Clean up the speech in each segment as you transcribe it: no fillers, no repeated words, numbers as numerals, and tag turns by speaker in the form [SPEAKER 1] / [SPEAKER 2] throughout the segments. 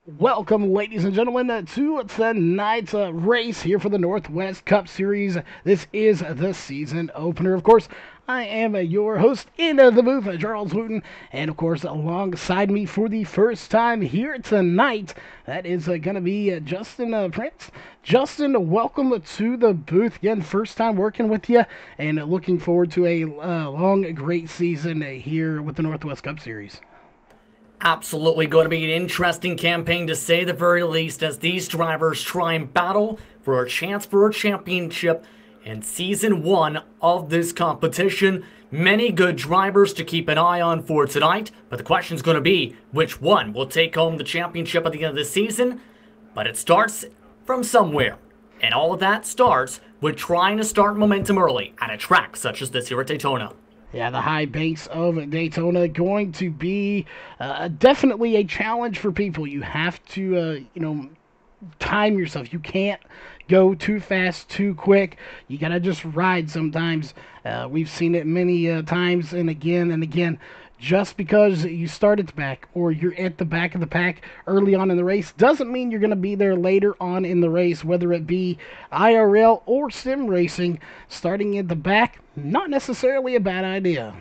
[SPEAKER 1] Welcome, ladies and gentlemen, to tonight's race here for the Northwest Cup Series. This is the season opener. Of course, I am your host in the booth, Charles Wooten, and of course, alongside me for the first time here tonight, that is going to be Justin Prince. Justin, welcome to the booth again. First time working with you, and looking forward to a long, great season here with the Northwest Cup Series.
[SPEAKER 2] Absolutely going to be an interesting campaign to say the very least as these drivers try and battle for a chance for a championship in season one of this competition. Many good drivers to keep an eye on for tonight, but the question is going to be which one will take home the championship at the end of the season. But it starts from somewhere, and all of that starts with trying to start momentum early at a track such as this here at Daytona.
[SPEAKER 1] Yeah, the high banks of Daytona going to be definitely a challenge for people. You have to, time yourself. You can't go too fast, too quick. You gotta just ride sometimes. We've seen it many times and again. Just because you start at the back or you're at the back of the pack early on in the race doesn't mean you're going to be there later on in the race, whether it be IRL or sim racing. Starting at the back, not necessarily a bad idea.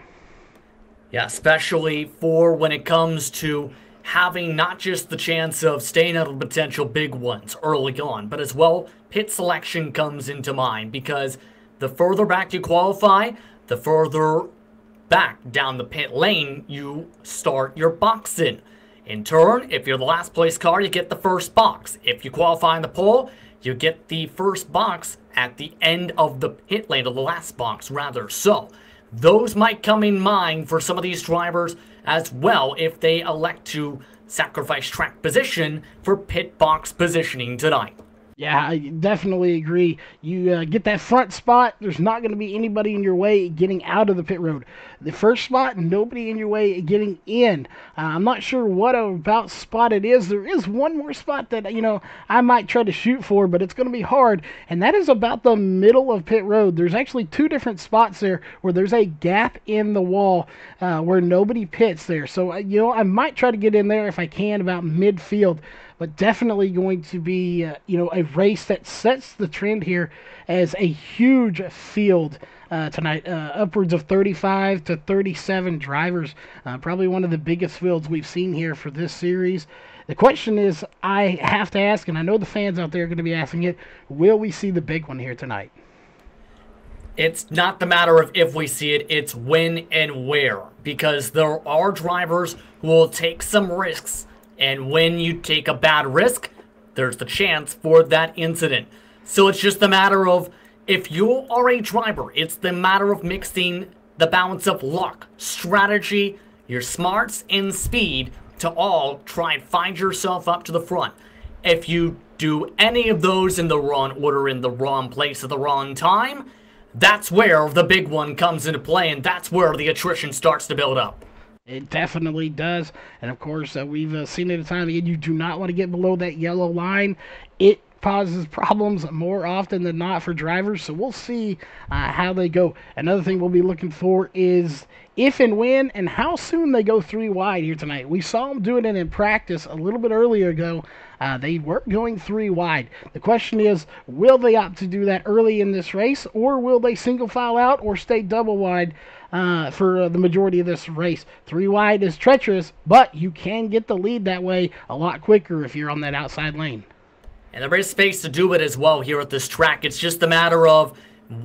[SPEAKER 2] Yeah, especially for when it comes to having not just the chance of staying out of potential big ones early on, but as well, pit selection comes into mind because the further back you qualify, the further back down the pit lane you start your box in. In turn, if you're the last place car, you get the first box. If you qualify in the pole, you get the first box at the end of the pit lane, or the last box rather. So those might come in mind for some of these drivers as well if they elect to sacrifice track position for pit box positioning tonight.
[SPEAKER 1] Yeah, I definitely agree. You get that front spot, there's not going to be anybody in your way getting out of the pit road. The first spot, nobody in your way getting in. I'm not sure what about spot it is. There is one more spot that, I might try to shoot for, but it's going to be hard, and that is about the middle of pit road. There's actually two different spots there where there's a gap in the wall where nobody pits there. So, I might try to get in there if I can about midfield. But definitely going to be, a race that sets the trend here as a huge field tonight. Upwards of 35 to 37 drivers. Probably one of the biggest fields we've seen here for this series. The question is, I have to ask, and I know the fans out there are going to be asking it, will we see the big one here tonight?
[SPEAKER 2] It's not the matter of if we see it, it's when and where. Because there are drivers who will take some risks. And when you take a bad risk, there's the chance for that incident. So it's just a matter of, if you are a driver, it's the matter of mixing the balance of luck, strategy, your smarts, and speed to all try and find yourself up to the front. If you do any of those in the wrong order, in the wrong place at the wrong time, that's where the big one comes into play, and that's where the attrition starts to build up.
[SPEAKER 1] It definitely does. And of course, we've seen it a time again. You do not want to get below that yellow line. It causes problems more often than not for drivers. So we'll see how they go. Another thing we'll be looking for is if and when and how soon they go three wide here tonight. We saw them doing it in practice a little bit earlier ago. They weren't going three wide. The question is, will they opt to do that early in this race, or will they single file out or stay double wide for the majority of this race? Three wide is treacherous, but you can get the lead that way a lot quicker if you're on that outside lane.
[SPEAKER 2] And there is space to do it as well here at this track. It's just a matter of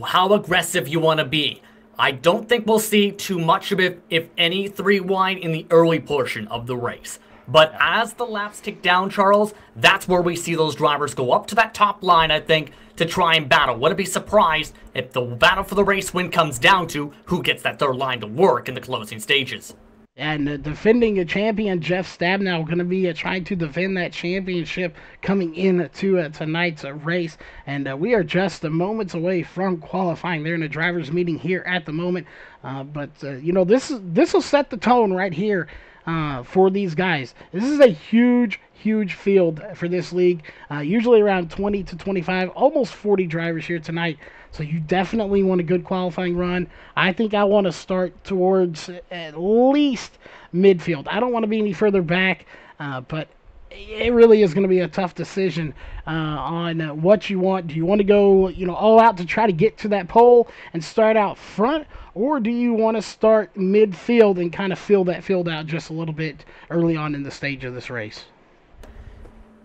[SPEAKER 2] how aggressive you want to be. I don't think we'll see too much of it, if any, three wide in the early portion of the race. But as the laps tick down, Charles, that's where we see those drivers go up to that top line, I think, to try and battle. Wouldn't be surprised if the battle for the race win comes down to who gets that third line to work in the closing stages.
[SPEAKER 1] And defending champion Jeff Stabenow going to be trying to defend that championship coming into tonight's race. And we are just moments away from qualifying. They're in a driver's meeting here at the moment. This will set the tone right here for these guys. This is a huge field for this league. Usually around 20 to 25, almost 40 drivers here tonight. So you definitely want a good qualifying run. I think I want to start towards at least midfield. I don't want to be any further back, but it really is going to be a tough decision on what you want. Do you want to go, all out to try to get to that pole and start out front, or do you want to start midfield and kind of fill that field out just a little bit early on in the stage of this race?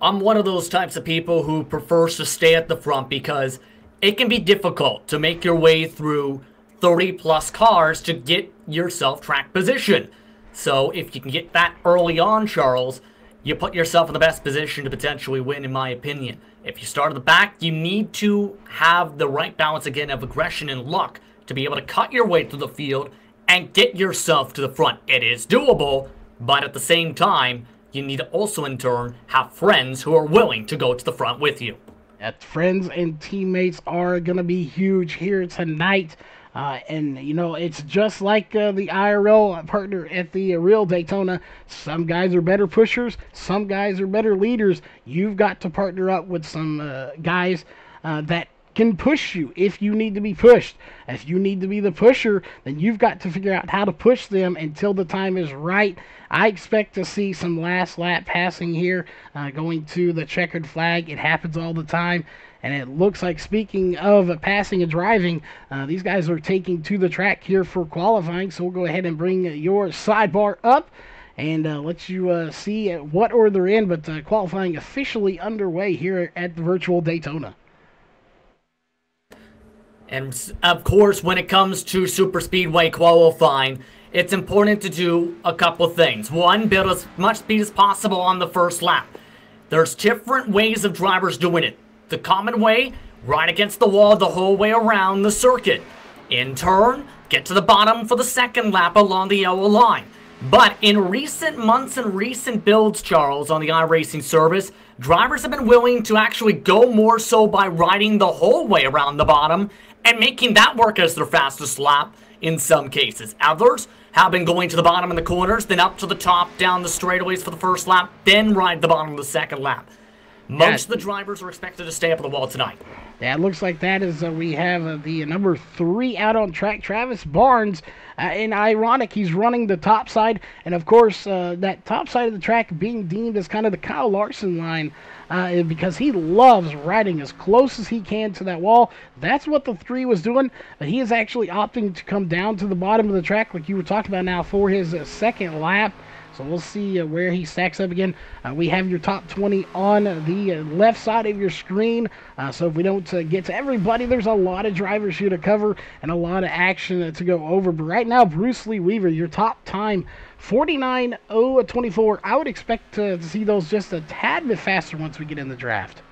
[SPEAKER 2] I'm one of those types of people who prefers to stay at the front because it can be difficult to make your way through 30 plus cars to get yourself track position. So if you can get that early on, Charles, you put yourself in the best position to potentially win, in my opinion. If you start at the back, you need to have the right balance again of aggression and luck to be able to cut your way through the field and get yourself to the front. It is doable, but at the same time, you need to also in turn have friends who are willing to go to the front with you.
[SPEAKER 1] That friends and teammates are going to be huge here tonight. And, it's just like the IRL partner at the real Daytona. Some guys are better pushers. Some guys are better leaders. You've got to partner up with some guys that can push you if you need to be pushed. If you need to be the pusher, then you've got to figure out how to push them until the time is right. I expect to see some last lap passing here going to the checkered flag. It happens all the time. And it looks like, speaking of passing and driving, these guys are taking to the track here for qualifying. So we'll go ahead and bring your sidebar up and let you see what order they're in. But qualifying officially underway here at the virtual Daytona.
[SPEAKER 2] And of course, when it comes to super speedway qualifying, it's important to do a couple things. One, build as much speed as possible on the first lap. There's different ways of drivers doing it. The common way, right against the wall the whole way around the circuit. In turn, get to the bottom for the second lap along the yellow line. But in recent months and recent builds, Charles, on the iRacing service, drivers have been willing to actually go more so by riding the whole way around the bottom and making that work as their fastest lap in some cases. Others have been going to the bottom in the corners, then up to the top, down the straightaways for the first lap, then ride the bottom of the second lap. Most of the drivers are expected to stay up on the wall tonight.
[SPEAKER 1] Yeah, it looks like that is we have the number 3 out on track, Travis Barnes. And ironic, he's running the top side. And, of course, that top side of the track being deemed as kind of the Kyle Larson line because he loves riding as close as he can to that wall. That's what the 3 was doing. He is actually opting to come down to the bottom of the track like you were talking about now for his second lap. So we'll see where he stacks up again. We have your top 20 on the left side of your screen. So if we don't get to everybody, there's a lot of drivers here to cover and a lot of action to go over. But right now, Bruce Lee Weaver, your top time, 49.024. I would expect to see those just a tad bit faster once we get in the draft.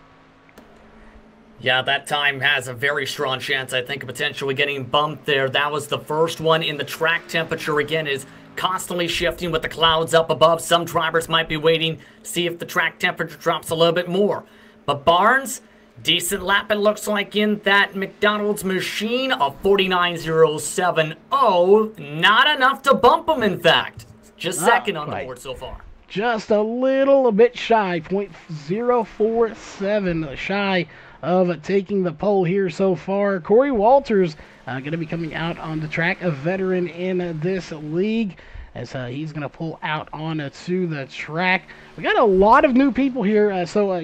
[SPEAKER 2] Yeah, that time has a very strong chance, I think, of potentially getting bumped there. That was the first one. In the track temperature, again, is constantly shifting with the clouds up above. Some drivers might be waiting to see if the track temperature drops a little bit more. But Barnes, decent lap it looks like in that McDonald's machine of 49.070. Not enough to bump him, in fact. Just second on the board so far.
[SPEAKER 1] Just a little bit shy, 0.047 shy of taking the pole here so far. Corey Walters going to be coming out on the track, a veteran in this league, as he's going to pull out on to the track. We got a lot of new people here, so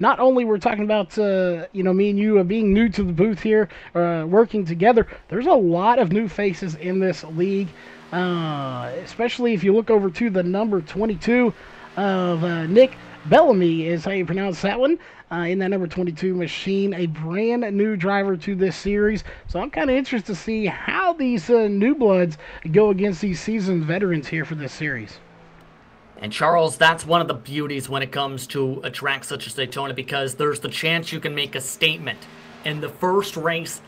[SPEAKER 1] not only we're talking about me and you being new to the booth here, working together. There's a lot of new faces in this league, especially if you look over to the number 22 of Nick Bellamy, is how you pronounce that one. In that number 22 machine, a brand new driver to this series. So I'm kind of interested to see how these new bloods go against these seasoned veterans here for this series.
[SPEAKER 2] And Charles, that's one of the beauties when it comes to a track such as Daytona, because there's the chance you can make a statement in the first race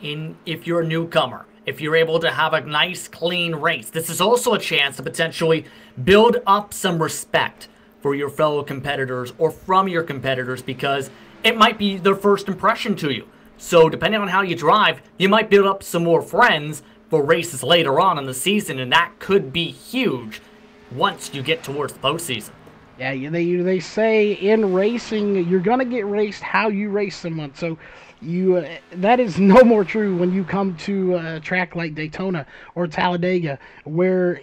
[SPEAKER 2] if you're a newcomer. If you're able to have a nice, clean race. This is also a chance to potentially build up some respect for your fellow competitors or from your competitors, because it might be their first impression to you. So depending on how you drive, you might build up some more friends for races later on in the season, and that could be huge once you get towards the postseason.
[SPEAKER 1] Yeah, they say in racing you're gonna get raced how you race someone. So that is no more true when you come to a track like Daytona or Talladega, where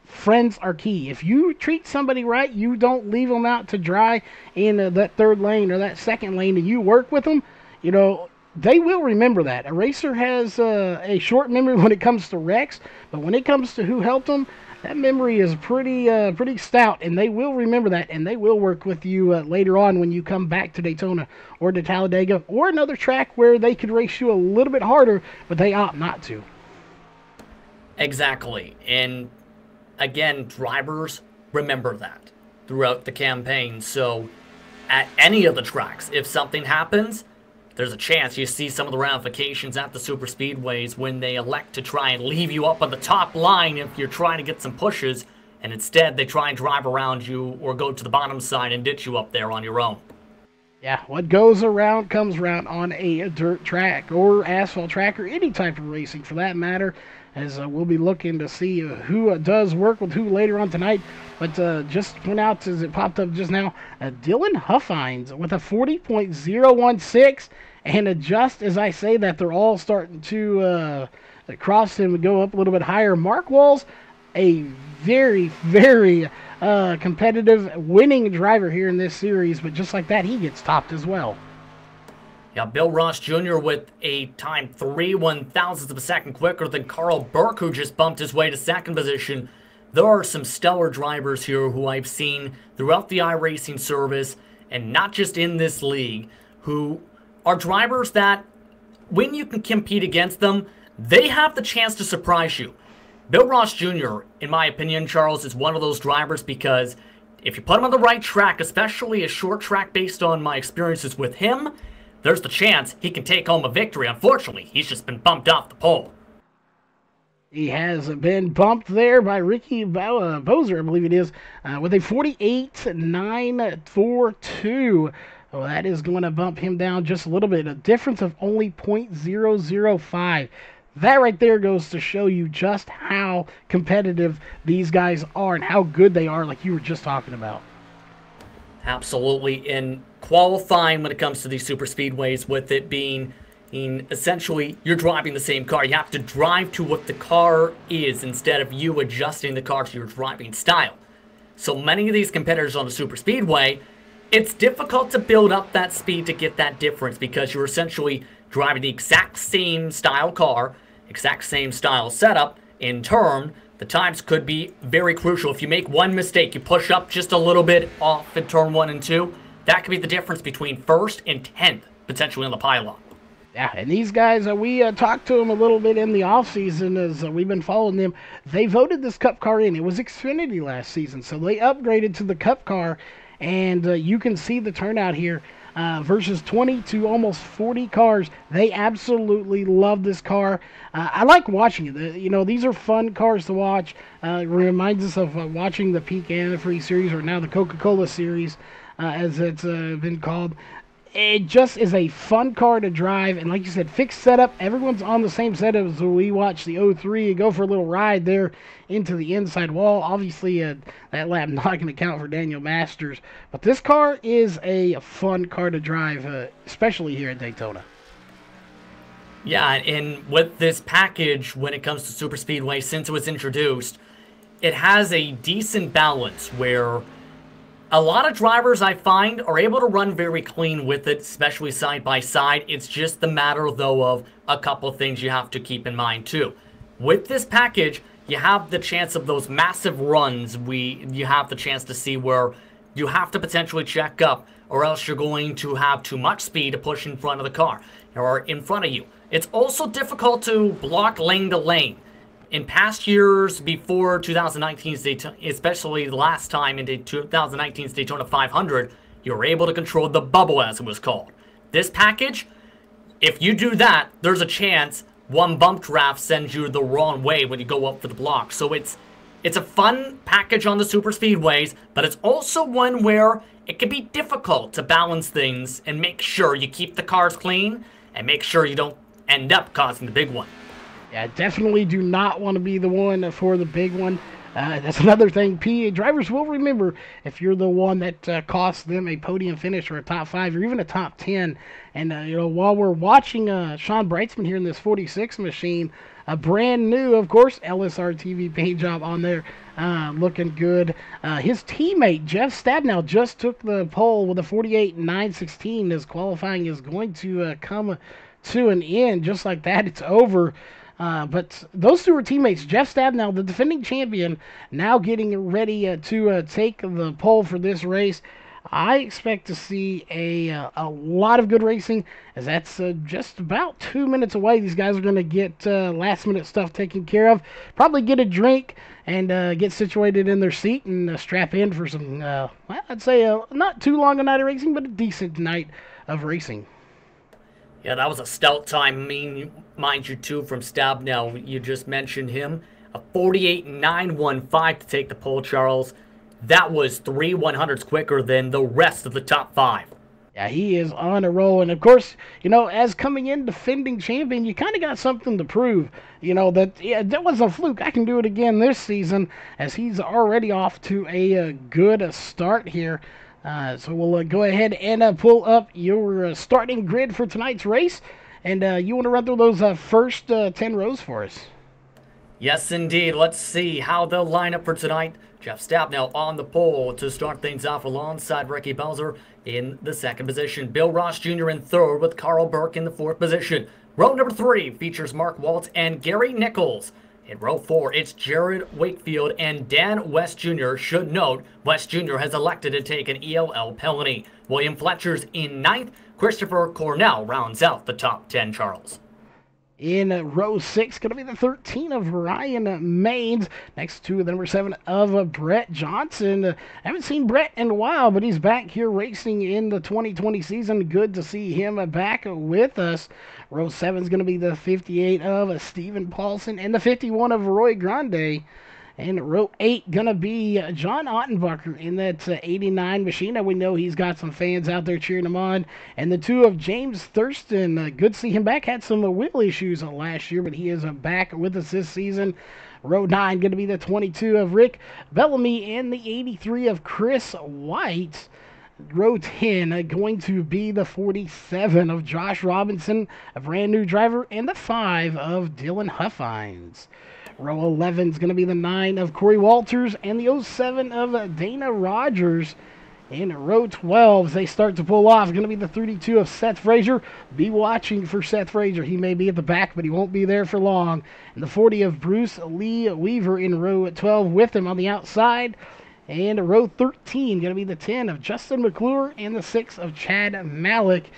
[SPEAKER 1] friends are key. If you treat somebody right, you don't leave them out to dry in that third lane or that second lane, and you work with them. You know. They will remember that. A racer has a short memory when it comes to wrecks, but when it comes to who helped them, that memory is pretty stout, and they will remember that, and they will work with you later on when you come back to Daytona or to Talladega or another track where they could race you a little bit harder, but they opt not to.
[SPEAKER 2] Exactly. And again, drivers remember that throughout the campaign. So at any of the tracks, if something happens, there's a chance you see some of the ramifications at the super speedways when they elect to try and leave you up on the top line if you're trying to get some pushes, and instead they try and drive around you or go to the bottom side and ditch you up there on your own.
[SPEAKER 1] Yeah, what goes around comes around on a dirt track or asphalt track or any type of racing for that matter, as we'll be looking to see who does work with who later on tonight. But just to point out, as it popped up just now, Dylan Huffines with a 40.016. And just as I say that, they're all starting to cross him and go up a little bit higher. Mark Walls, a very competitive, winning driver here in this series. But just like that, he gets topped as well.
[SPEAKER 2] Yeah, Bill Ross Jr. with a time 3/1000ths of a second quicker than Carl Burke, who just bumped his way to second position. There are some stellar drivers here who I've seen throughout the iRacing service, and not just in this league, who are drivers that, when you can compete against them, they have the chance to surprise you. Bill Ross Jr., in my opinion, Charles, is one of those drivers because if you put him on the right track, especially a short track based on my experiences with him, there's the chance he can take home a victory. Unfortunately, he's just been bumped off the pole.
[SPEAKER 1] He has been bumped there by Ricky Bozer, I believe it is, with a 48.942. Well, that is going to bump him down just a little bit. A difference of only .005. That right there goes to show you just how competitive these guys are and how good they are, like you were just talking about.
[SPEAKER 2] Absolutely. In qualifying when it comes to these super speedways, with it being essentially you're driving the same car, you have to drive to what the car is instead of you adjusting the car to your driving style. So many of these competitors on the super speedway, it's difficult to build up that speed to get that difference because you're essentially driving the exact same style car, exact same style setup. In turn, the times could be very crucial. If you make one mistake, you push up just a little bit off in turn 1 and 2, that could be the difference between 1st and 10th, potentially on the pylon.
[SPEAKER 1] Yeah, and these guys, we talked to them a little bit in the offseason as we've been following them. They voted this Cup car in. It was Xfinity last season, so they upgraded to the Cup car, and you can see the turnout here. Versus 20 to almost 40 cars. They absolutely love this car. I like watching it. These are fun cars to watch. It reminds us of watching the Peak Antifreeze series, or now the Coca-Cola series, as it's been called. It just is a fun car to drive, and like you said, fixed setup. Everyone's on the same setup as we watch the 03 and go for a little ride there into the inside wall. Obviously, that lap not going to count for Daniel Masters, but this car is a fun car to drive, especially here at Daytona.
[SPEAKER 2] Yeah, and with this package, when it comes to super speedway, since it was introduced, it has a decent balance where a lot of drivers I find are able to run very clean with it, especially side by side. It's just the matter, though, of a couple things you have to keep in mind, too. With this package, you have the chance of those massive runs. You have the chance to see where you have to potentially check up, or else you're going to have too much speed to push in front of the car or in front of you. It's also difficult to block lane to lane. In past years before 2019's Daytona, especially the last time in 2019's Daytona 500, you were able to control the bubble, as it was called. This package, if you do that, there's a chance one bump draft sends you the wrong way when you go up for the block. So it's a fun package on the super speedways, but it's also one where it can be difficult to balance things and make sure you keep the cars clean and make sure you don't end up causing the big one.
[SPEAKER 1] Yeah, definitely do not want to be the one for the big one. That's another thing. Drivers will remember if you're the one that cost them a podium finish or a top 5 or even a top 10. And while we're watching Sean Brightsman here in this 46 machine, a brand new, of course, LSR TV paint job on there, looking good. His teammate Jeff Stabenow just took the pole with a 48.916. His qualifying is going to come to an end just like that. It's over. But those two are teammates. Jeff Stabenow, the defending champion, now getting ready to take the pole for this race. I expect to see a lot of good racing, as that's just about 2 minutes away. These guys are going to get last-minute stuff taken care of, probably get a drink, and get situated in their seat and strap in for some, well, I'd say not too long a night of racing, but a decent night of racing.
[SPEAKER 2] Yeah, that was a stout time, mind you, too, from Stabenow. You just mentioned him. A 48.915 to take the pole, Charles. That was 3 100s quicker than the rest of the top 5.
[SPEAKER 1] Yeah, he is on a roll. And, of course, as coming in defending champion, you kind of got something to prove. That was a fluke. I can do it again this season, as he's already off to a good start here. So we'll go ahead and pull up your starting grid for tonight's race. And you want to run through those first 10 rows for us?
[SPEAKER 2] Yes, indeed. Let's see how they'll line up for tonight. Jeff Stabenow on the pole to start things off alongside Ricky Bowser in the 2nd position. Bill Ross Jr. in 3rd with Carl Burke in the 4th position. Row number 3 features Mark Waltz and Gary Nichols. In row 4, it's Jared Wakefield and Dan West Jr. Should note, West Jr. has elected to take an ELL penalty. William Fletcher's in 9th. Christopher Cornell rounds out the top 10, Charles.
[SPEAKER 1] In row 6, going to be the 13 of Ryan Maines, next to the number 7 of Brett Johnson. I haven't seen Brett in a while, but he's back here racing in the 2020 season. Good to see him back with us. Row 7 is going to be the 58 of Stephen Paulson and the 51 of Roy Grande. And row 8 going to be John Ottenbacher in that 89 machine. Now we know he's got some fans out there cheering him on. And the 2 of James Thurston. Good to see him back. Had some wheel issues last year, but he is back with us this season. Row 9 going to be the 22 of Rick Bellamy and the 83 of Chris White. Row 10 going to be the 47 of Josh Robinson, a brand new driver, and the 5 of Dylan Huffines. Row 11 is going to be the 9 of Corey Walters and the 07 of Dana Rogers. In row 12, they start to pull off, going to be the 32 of Seth Frazier. Be watching for Seth Frazier. He may be at the back, but he won't be there for long. And the 40 of Bruce Lee Weaver in row 12 with him on the outside. And row 13, going to be the 10 of Justin McClure and the 6 of Chad Malik.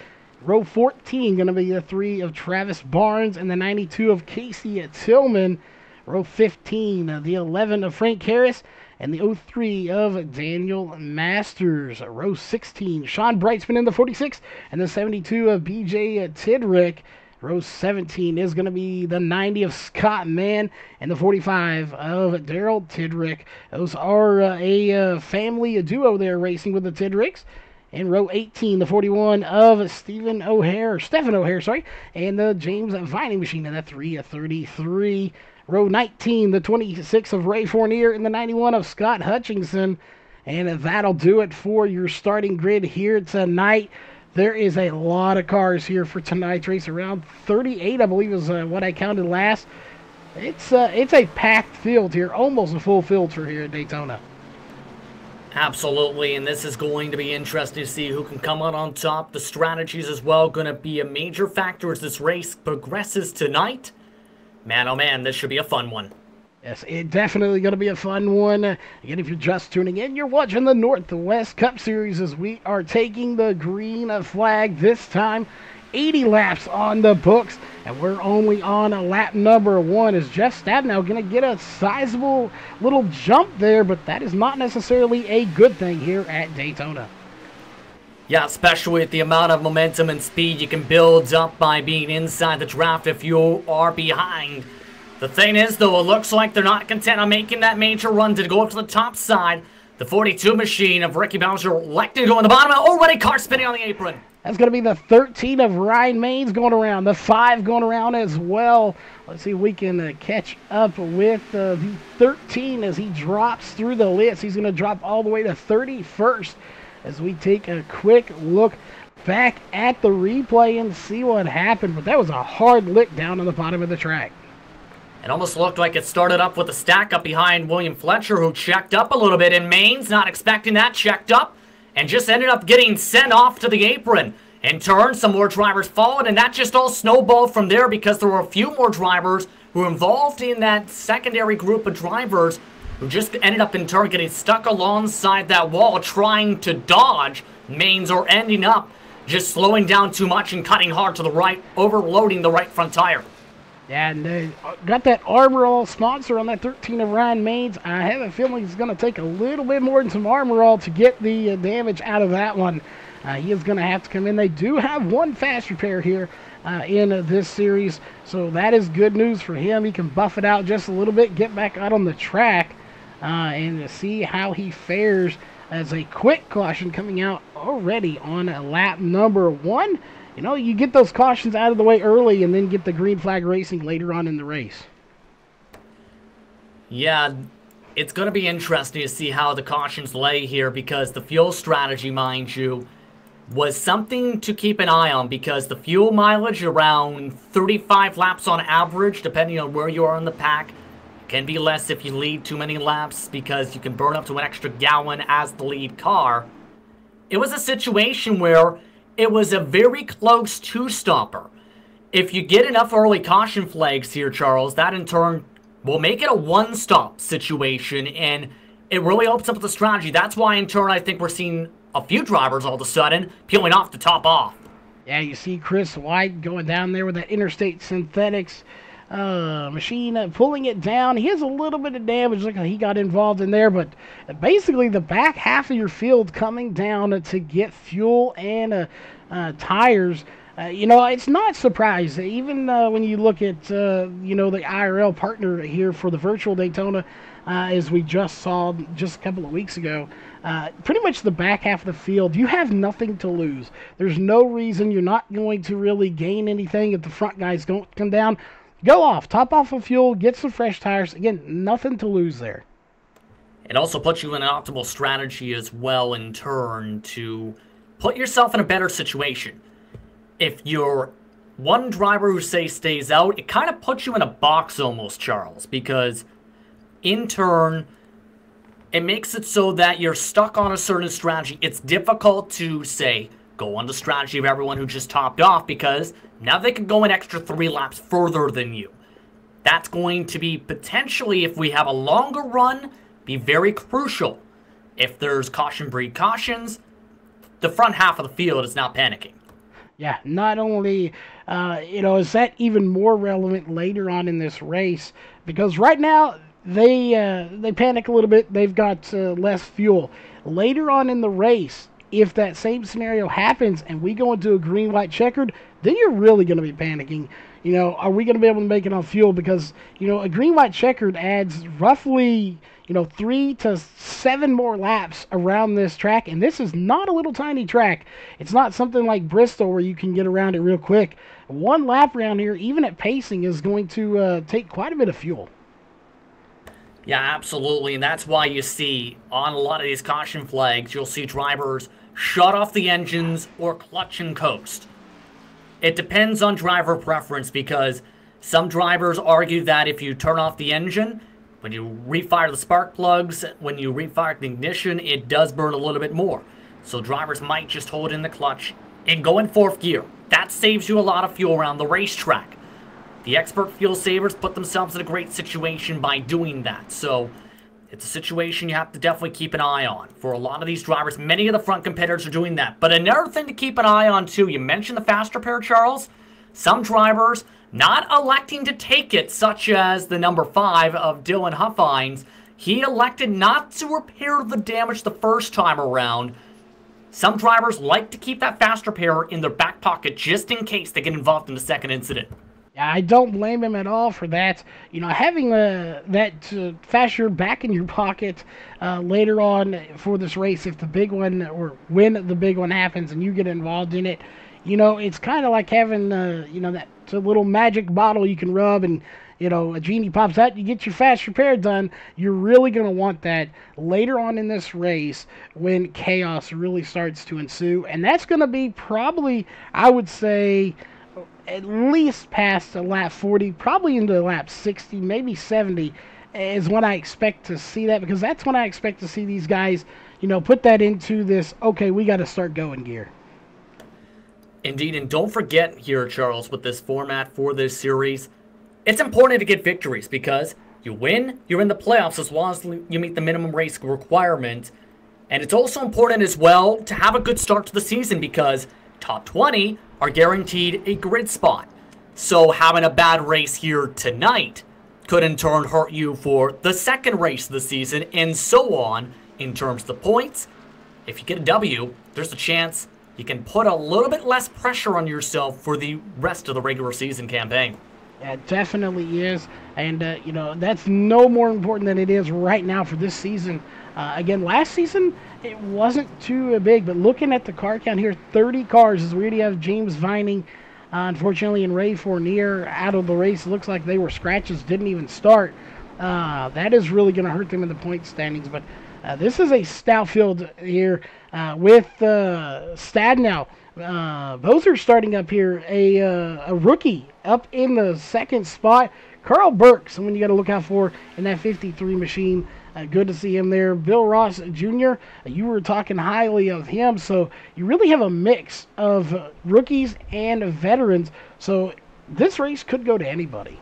[SPEAKER 1] Row 14, going to be the 3 of Travis Barnes and the 92 of Casey Tillman. Row 15, the 11 of Frank Harris, and the 03 of Daniel Masters. Row 16, Sean Brightsman in the 46, and the 72 of BJ Tidrick. Row 17 is going to be the 90 of Scott Mann, and the 45 of Daryl Tidrick. Those are a family duo there racing with the Tidricks. In row 18, the 41 of Stephen O'Hare, and the James Vining machine in the 3 of 33. Row 19, the 26 of Ray Fournier and the 91 of Scott Hutchinson. And that'll do it for your starting grid here tonight. There is a lot of cars here for tonight's race. Around 38, I believe, is what I counted last. It's a packed field here, almost a full field for here at Daytona.
[SPEAKER 2] Absolutely, and this is going to be interesting to see who can come out on top. The strategies as well going to be a major factor as this race progresses tonight. Man, oh man, this should be a fun one.
[SPEAKER 1] Yes, it's definitely going to be a fun one. Again, if you're just tuning in, you're watching the Northwest Cup Series as we are taking the green flag this time. 80 laps on the books, and we're only on lap number 1. Is Jeff Stabenow going to get a sizable little jump there, but that is not necessarily a good thing here at Daytona.
[SPEAKER 2] Yeah, especially with the amount of momentum and speed you can build up by being inside the draft if you are behind. The thing is, though, it looks like they're not content on making that major run to go up to the top side. The 42 machine of Ricky Bowser electing to go on the bottom. Already car spinning on the apron.
[SPEAKER 1] That's going to be the 13 of Ryan Maines going around. The 5 going around as well. Let's see if we can catch up with the 13 as he drops through the list. He's going to drop all the way to 31st as we take a quick look back at the replay and see what happened. But that was a hard lick down on the bottom of the track.
[SPEAKER 2] It almost looked like it started up with a stack up behind William Fletcher, who checked up a little bit, and Maines, not expecting that, checked up and just ended up getting sent off to the apron. In turn, some more drivers followed, and that just all snowballed from there because there were a few more drivers who were involved in that secondary group of drivers who just ended up in turn getting stuck alongside that wall trying to dodge Maines, or ending up just slowing down too much and cutting hard to the right, overloading the right front tire.
[SPEAKER 1] Yeah, and they got that Armor All sponsor on that 13 of Ryan Maines. I have a feeling he's going to take a little bit more than some Armor All to get the damage out of that one. He is going to have to come in. They do have one fast repair here in this series, so that is good news for him. He can buff it out just a little bit, get back out on the track, and see how he fares as a quick caution coming out already on lap number 1. You know, you get those cautions out of the way early and then get the green flag racing later on in the race.
[SPEAKER 2] Yeah, it's going to be interesting to see how the cautions lay here, because the fuel strategy, mind you, was something to keep an eye on, because the fuel mileage around 35 laps on average, depending on where you are in the pack, can be less if you lead too many laps, because you can burn up to an extra gallon as the lead car. It was a situation where it was a very close two-stopper. If you get enough early caution flags here, Charles, that in turn will make it a one-stop situation, and it really opens up the strategy. That's why, in turn, I think we're seeing a few drivers all of a sudden peeling off the top off.
[SPEAKER 1] Yeah, you see Chris White going down there with that Interstate Synthetics machine, pulling it down. He has a little bit of damage. Look, he got involved in there, but basically the back half of your field coming down to get fuel and tires. You know, it's not surprising. Even when you look at, you know, the IRL partner here for the virtual Daytona, as we just saw just a couple of weeks ago, pretty much the back half of the field, you have nothing to lose. There's no reason you're not going to really gain anything if the front guys don't come down. Go off, top off of fuel, get some fresh tires. Again, nothing to lose there.
[SPEAKER 2] It also puts you in an optimal strategy as well, in turn, to put yourself in a better situation. If you're one driver who, say, stays out, it kind of puts you in a box almost, Charles, because in turn, it makes it so that you're stuck on a certain strategy. It's difficult to, say, go on the strategy of everyone who just topped off, because now they can go an extra 3 laps further than you. That's going to be potentially, if we have a longer run, be very crucial. If there's caution breed cautions, the front half of the field is not panicking.
[SPEAKER 1] Yeah, not only, you know, is that even more relevant later on in this race, because right now they panic a little bit. They've got less fuel. Later on in the race, if that same scenario happens and we go into a green-white checkered, then you're really going to be panicking. You know, are we going to be able to make it on fuel? Because, you know, a green-white checkered adds roughly, you know, 3 to 7 more laps around this track. And this is not a little tiny track. It's not something like Bristol where you can get around it real quick. 1 lap around here, even at pacing, is going to take quite a bit of fuel.
[SPEAKER 2] Yeah, absolutely. And that's why you see on a lot of these caution flags, you'll see drivers shut off the engines or clutch and coast. It depends on driver preference, because some drivers argue that if you turn off the engine, when you refire the spark plugs, when you refire the ignition, it does burn a little bit more. So drivers might just hold in the clutch and go in 4th gear. That saves you a lot of fuel around the racetrack. The expert fuel savers put themselves in a great situation by doing that. So it's a situation you have to definitely keep an eye on. For a lot of these drivers, many of the front competitors are doing that. But another thing to keep an eye on too, you mentioned the fast repair, Charles. Some drivers not electing to take it, such as the number 5 of Dylan Huffines. He elected not to repair the damage the first time around. Some drivers like to keep that fast repair in their back pocket just in case they get involved in the second incident.
[SPEAKER 1] I don't blame him at all for that. Having that faster back in your pocket later on for this race, if the big one or when the big one happens and you get involved in it, it's kind of like having that little magic bottle you can rub and a genie pops out, you get your fast repair done. You're really going to want that later on in this race when chaos really starts to ensue. And that's going to be probably, I would say, at least past lap 40, probably into lap 60, maybe 70 is when I expect to see that, because that's when I expect to see these guys, put that into this, okay, we got to start going gear.
[SPEAKER 2] Indeed, and don't forget here, Charles, with this format for this series, it's important to get victories because you win, you're in the playoffs as long as you meet the minimum race requirement. And it's also important as well to have a good start to the season because top 20 are guaranteed a grid spot. So having a bad race here tonight could in turn hurt you for the second race of the season and so on in terms of the points. If you get a W, there's a chance you can put a little bit less pressure on yourself for the rest of the regular season campaign.
[SPEAKER 1] It definitely is, and that's no more important than it is right now for this season. Again, last season it wasn't too big, but looking at the car count here, 30 cars as we already have James Vining, unfortunately, and Ray Fournier out of the race. It looks like they were scratches, didn't even start. That is really going to hurt them in the point standings, but this is a stout field here with Stabenow. Both are starting up here. A rookie up in the second spot. Carl Burke, someone you got to look out for in that 53 machine. Good to see him there. Bill Ross Jr., you were talking highly of him. So you really have a mix of rookies and veterans. So this race could go to anybody.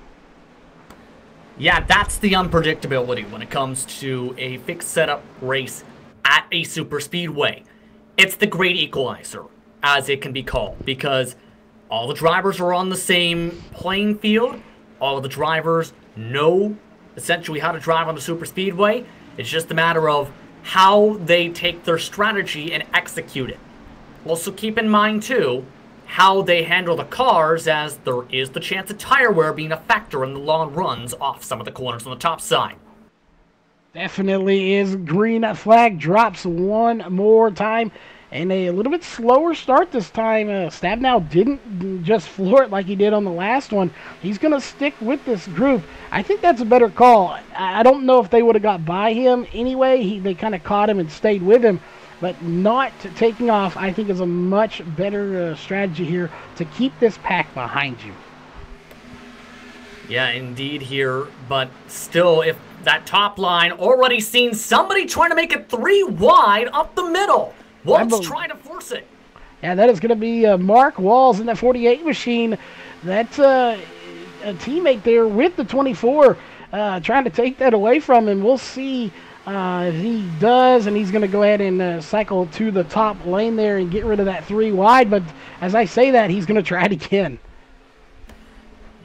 [SPEAKER 2] Yeah, that's the unpredictability when it comes to a fixed setup race at a super speedway. It's the great equalizer, as it can be called, because all the drivers are on the same playing field. All of the drivers know essentially how to drive on the super speedway. It's just a matter of how they take their strategy and execute it. Also keep in mind too how they handle the cars, as there is the chance of tire wear being a factor in the long runs off some of the corners on the top side.
[SPEAKER 1] Definitely is. Green flag drops one more time. And a little bit slower start this time. Stabenow didn't just floor it like he did on the last one. He's going to stick with this group. I think that's a better call. I don't know if they would have got by him anyway. They kind of caught him and stayed with him. But not taking off, I think, is a much better strategy here to keep this pack behind you.
[SPEAKER 2] Yeah, indeed here. But still, if that top line already seen somebody trying to make it 3 wide up the middle. Walls trying to force it.
[SPEAKER 1] Yeah, that is going to be Mark Walls in that 48 machine. That's a teammate there with the 24 trying to take that away from him. We'll see if he does, and he's going to go ahead and cycle to the top lane there and get rid of that 3 wide. But as I say that, he's going to try it again.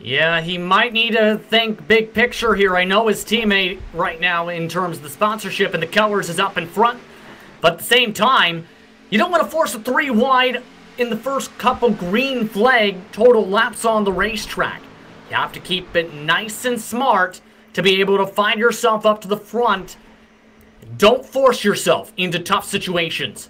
[SPEAKER 2] Yeah, he might need to think big picture here. I know his teammate right now in terms of the sponsorship and the colors is up in front. But at the same time, you don't want to force a 3 wide in the first couple green flag total laps on the racetrack. You have to keep it nice and smart to be able to find yourself up to the front. Don't force yourself into tough situations.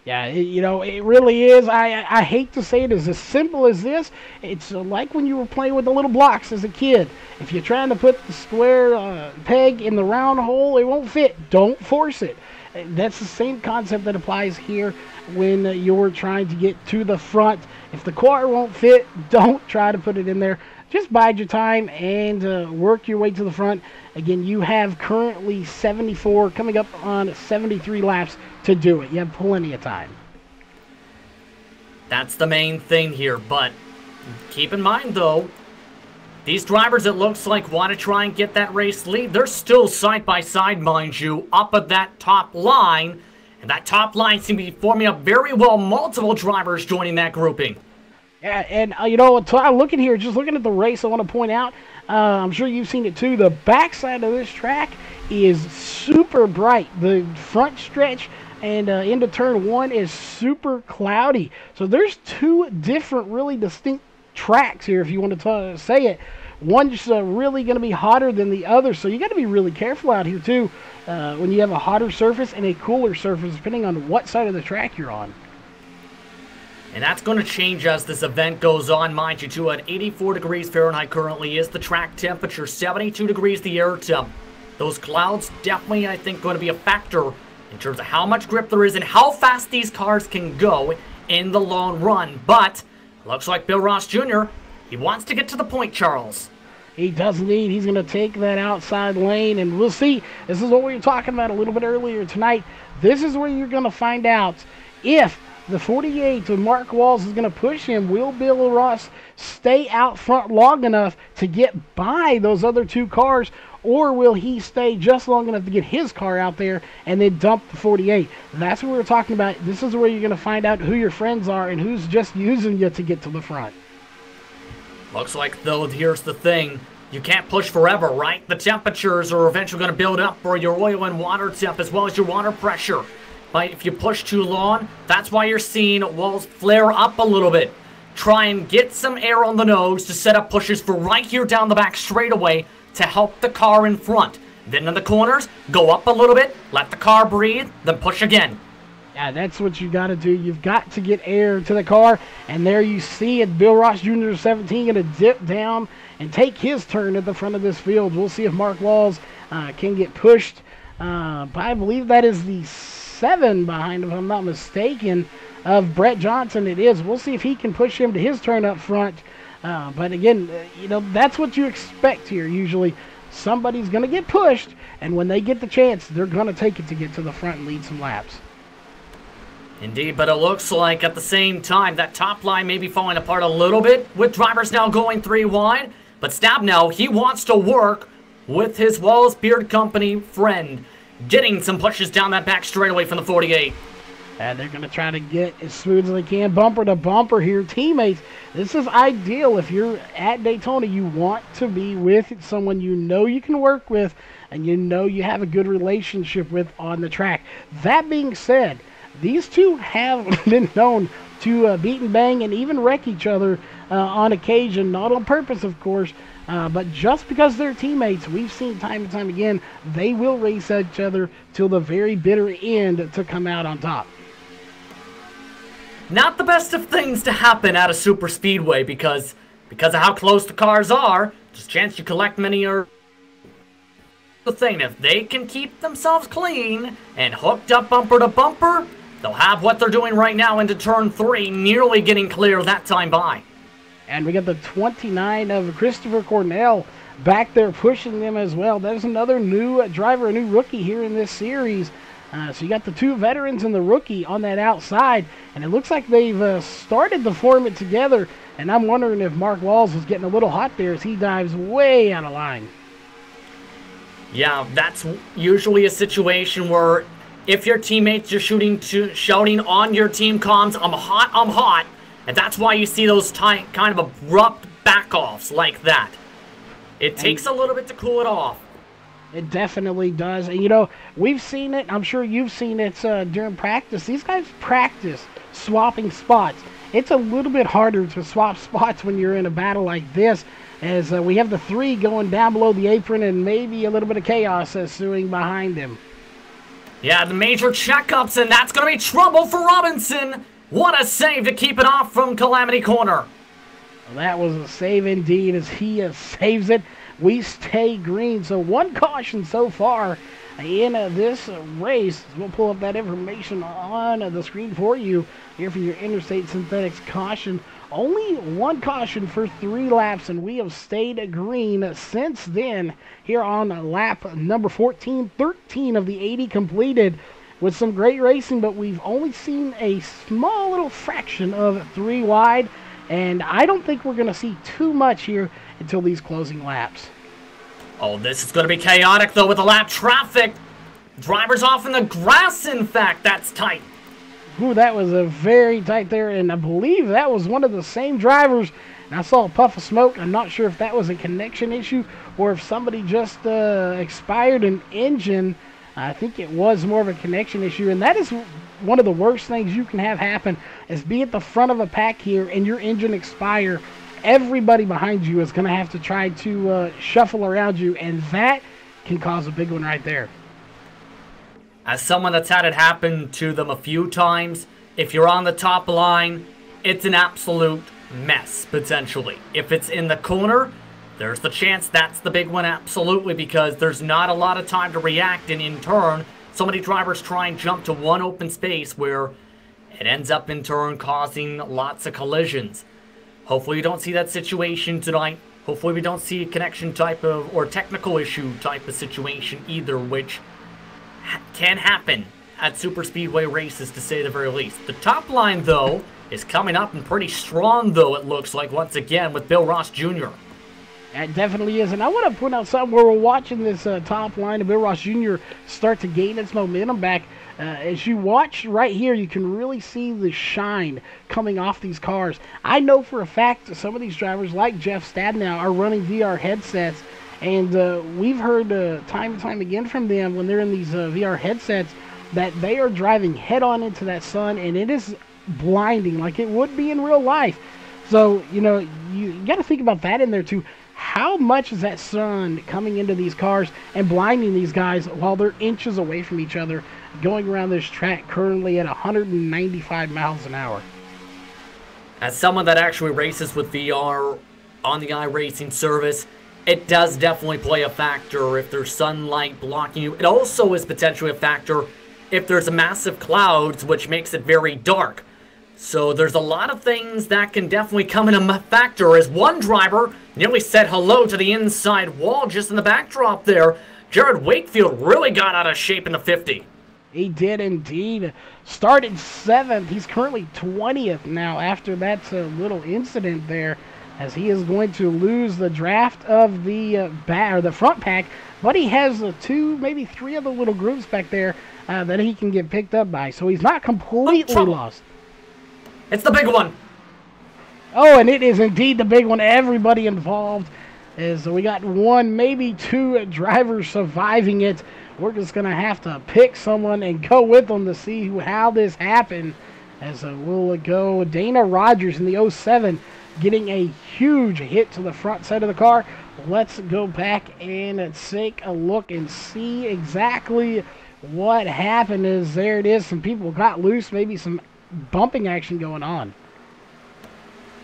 [SPEAKER 1] Yeah, it really is. I hate to say it is as simple as this. It's like when you were playing with the little blocks as a kid. If you're trying to put the square peg in the round hole, it won't fit. Don't force it. That's the same concept that applies here when you're trying to get to the front. If the car won't fit, don't try to put it in there. Just bide your time and work your way to the front. Again, you have currently 74, coming up on 73 laps to do it. You have plenty of time.
[SPEAKER 2] That's the main thing here, but keep in mind, though, these drivers, it looks like, want to try and get that race lead. They're still side by side, mind you, up at that top line. And that top line seems to be forming up very well. Multiple drivers joining that grouping.
[SPEAKER 1] Yeah, and looking here, just looking at the race, I want to point out, I'm sure you've seen it too, the backside of this track is super bright. The front stretch and into turn 1 is super cloudy. So there's 2 different, really distinct tracks here, if you want to say it. One's really going to be hotter than the other, so you got to be really careful out here too when you have a hotter surface and a cooler surface, depending on what side of the track you're on.
[SPEAKER 2] And that's going to change as this event goes on, mind you, too. At 84 degrees Fahrenheit currently is the track temperature, 72 degrees the air temp. Those clouds definitely, I think, going to be a factor in terms of how much grip there is and how fast these cars can go in the long run. But looks like Bill Ross Jr., he wants to get to the point, Charles.
[SPEAKER 1] He does indeed. He's going to take that outside lane, and we'll see. This is what we were talking about a little bit earlier tonight. This is where you're going to find out if the 48 of Mark Walls is going to push him. Will Bill Ross stay out front long enough to get by those other two cars, or will he stay just long enough to get his car out there and then dump the 48? That's what we're talking about. This is where you're going to find out who your friends are and who's just using you to get to the front.
[SPEAKER 2] Looks like, though, here's the thing. You can't push forever, right? The temperatures are eventually going to build up for your oil and water temp as well as your water pressure. But if you push too long, that's why you're seeing walls flare up a little bit. Try and get some air on the nose to set up pushes for right here down the back straightaway to help the car in front. Then in the corners, go up a little bit, let the car breathe, then push again.
[SPEAKER 1] Yeah, that's what you got to do. You've got to get air to the car, and there you see it. Bill Ross Jr. 17 going to dip down and take his turn at the front of this field. We'll see if Mark Walls can get pushed. I believe that is the 7 behind him, if I'm not mistaken, of Brett Johnson. It is. We'll see if he can push him to his turn up front. But again, that's what you expect here. Usually somebody's going to get pushed, and when they get the chance, they're going to take it to get to the front and lead some laps.
[SPEAKER 2] Indeed, but it looks like at the same time that top line may be falling apart a little bit with drivers now going 3 wide. But Stabenow, he wants to work with his Wallace Beard Company friend, getting some pushes down that back straightaway from the 48.
[SPEAKER 1] And they're going to try to get as smooth as they can, bumper to bumper here. Teammates, this is ideal. If you're at Daytona, you want to be with someone you know you can work with and you know you have a good relationship with on the track. That being said, these two have been known to beat and bang and even wreck each other on occasion, not on purpose, of course, but just because they're teammates. We've seen time and time again, they will race each other till the very bitter end to come out on top.
[SPEAKER 2] Not the best of things to happen at a super speedway because of how close the cars are. There's a chance you collect many or the thing. If they can keep themselves clean and hooked up bumper to bumper, they'll have what they're doing right now into turn 3, nearly getting clear that time by.
[SPEAKER 1] And we got the 29 of Christopher Cornell back there pushing them as well. There's another new driver, a new rookie here in this series. So you got the 2 veterans and the rookie on that outside. And it looks like they've started to form it together. And I'm wondering if Mark Walls was getting a little hot there as he dives way out of line.
[SPEAKER 2] Yeah, that's usually a situation where if your teammates are shouting on your team comms, I'm hot, and that's why you see those kind of abrupt back-offs like that. It takes a little bit to cool it off.
[SPEAKER 1] It definitely does. And, we've seen it. I'm sure you've seen it during practice. These guys practice swapping spots. It's a little bit harder to swap spots when you're in a battle like this, as we have the 3 going down below the apron and maybe a little bit of chaos ensuing behind them.
[SPEAKER 2] Yeah, the major checkups, and that's going to be trouble for Robinson. What a save to keep it off from Calamity Corner.
[SPEAKER 1] Well, that was a save indeed as he saves it. We stay green. So 1 caution so far in this race. We'll pull up that information on the screen for you here for your Interstate Synthetics caution. Only 1 caution for 3 laps, and we have stayed green since then here on lap number 14. 13 of the 80 completed with some great racing, but we've only seen a small little fraction of 3 wide, and I don't think we're going to see too much here until these closing laps.
[SPEAKER 2] Oh, this is going to be chaotic, though, with the lap traffic. Drivers off in the grass, in fact. That's tight.
[SPEAKER 1] Ooh, that was a very tight there, and I believe that was one of the same drivers. And I saw a puff of smoke. I'm not sure if that was a connection issue or if somebody just expired an engine. I think it was more of a connection issue, and that is one of the worst things you can have happen, is be at the front of a pack here and your engine expire everybody behind you is going to have to try to shuffle around you, and that can cause a big one right there.
[SPEAKER 2] As someone that's had it happen to them a few times, if you're on the top line, it's an absolute mess, potentially. If it's in the corner, there's the chance that's the big one, absolutely, because there's not a lot of time to react, and in turn, so many drivers try and jump to one open space where it ends up in turn causing lots of collisions. Hopefully you don't see that situation tonight. Hopefully we don't see a connection type of, or technical issue type of situation either, which can happen at super speedway races, to say the very least. The top line, though, is coming up and pretty strong, though, it looks like, once again, with Bill Ross Jr.
[SPEAKER 1] It definitely is. And I want to point out something where we're watching this top line of Bill Ross Jr. start to gain its momentum back. As you watch right here, you can really see the shine coming off these cars. I know for a fact that some of these drivers, like Jeff Stabenow, are running VR headsets. And we've heard time and time again from them when they're in these VR headsets that they are driving head-on into that sun, and it is blinding like it would be in real life. So, you know, you got to think about that in there too. How much is that sun coming into these cars and blinding these guys while they're inches away from each other going around this track currently at 195 miles an hour?
[SPEAKER 2] As someone that actually races with VR on the iRacing service, it does definitely play a factor if there's sunlight blocking you. It also is potentially a factor if there's a massive clouds, which makes it very dark. So there's a lot of things that can definitely come in a factor, as one driver nearly said hello to the inside wall just in the backdrop there. Jared Wakefield really got out of shape in the 50.
[SPEAKER 1] He did indeed. Started 7th. He's currently 20th now after that little incident there, as he is going to lose the draft of the the front pack, but he has 2, maybe 3 of the little groups back there that he can get picked up by, so he's not completely lost.
[SPEAKER 2] It's the big one.
[SPEAKER 1] Oh, and it is indeed the big one. Everybody involved, as we got 1, maybe 2 drivers surviving it. We're just going to have to pick someone and go with them to see how this happened, as we'll go Dana Rogers in the 07 getting a huge hit to the front side of the car. Let's go back and take a look and see exactly what happened. Is there it is. Some people got loose, maybe some bumping action going on.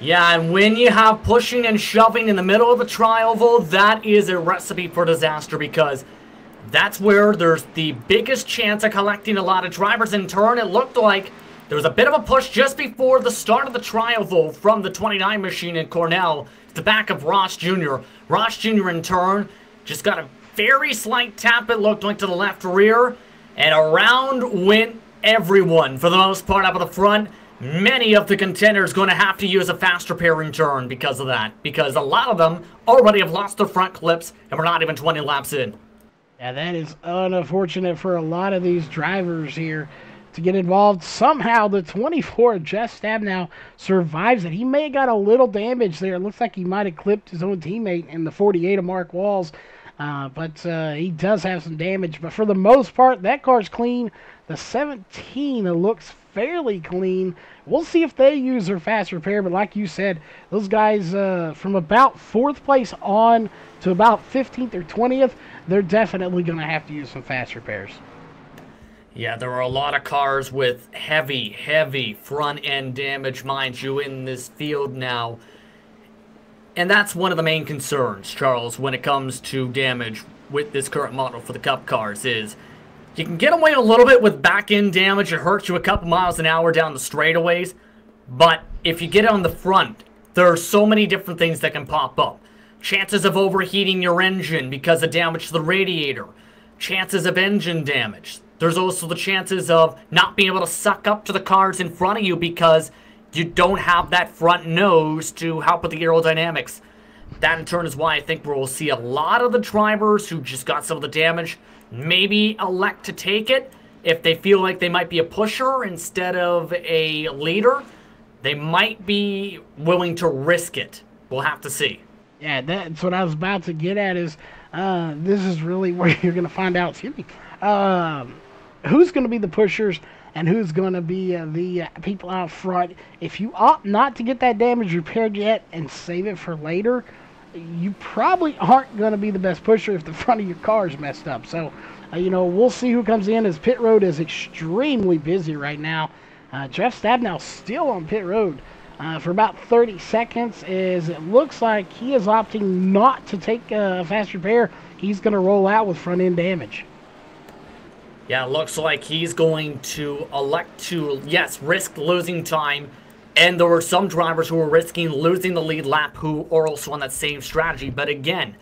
[SPEAKER 2] Yeah, and when you have pushing and shoving in the middle of a trial, though, that is a recipe for disaster, because that's where there's the biggest chance of collecting a lot of drivers. In turn, it looked like there was a bit of a push just before the start of the trial, though, from the 29 machine in Cornell to the back of Ross Jr. Ross Jr. in turn just got a very slight tap, it looked like, to the left rear, and around went everyone, for the most part, up at the front. Many of the contenders going to have to use a fast repair in turn because of that, because a lot of them already have lost their front clips, and we're not even 20 laps in.
[SPEAKER 1] Yeah, that is unfortunate for a lot of these drivers here to get involved. Somehow the 24 Jeff Stabenow survives it. He may have got a little damage there. It looks like he might have clipped his own teammate in the 48 of Mark Walls. But he does have some damage. But for the most part, that car's clean. The 17 looks fairly clean. We'll see if they use their fast repair. But like you said, those guys from about 4th place on to about 15th or 20th, they're definitely going to have to use some fast repairs.
[SPEAKER 2] Yeah, there are a lot of cars with heavy front-end damage, mind you, in this field now. And that's one of the main concerns, Charles, when it comes to damage with this current model for the Cup cars, is you can get away a little bit with back-end damage. It hurts you a couple miles an hour down the straightaways. But if you get it on the front, there are so many different things that can pop up. Chances of overheating your engine because of damage to the radiator. Chances of engine damage. There's also the chances of not being able to suck up to the cars in front of you because you don't have that front nose to help with the aerodynamics. That in turn is why I think we'll see a lot of the drivers who just got some of the damage maybe elect to take it. If they feel like they might be a pusher instead of a leader, they might be willing to risk it. We'll have to see.
[SPEAKER 1] Yeah, that's what I was about to get at, is this is really where you're going to find out, excuse me, who's going to be the pushers and who's going to be the people out front. If you opt not to get that damage repaired yet and save it for later, you probably aren't going to be the best pusher if the front of your car is messed up. So, we'll see who comes in, as pit road is extremely busy right now. Jeff Stabenow still on pit road for about 30 seconds, as it looks like he is opting not to take a fast repair. He's going to roll out with front end damage.
[SPEAKER 2] Yeah, it looks like he's going to elect to, yes, risk losing time. And there were some drivers who were risking losing the lead lap who are also on that same strategy. But again,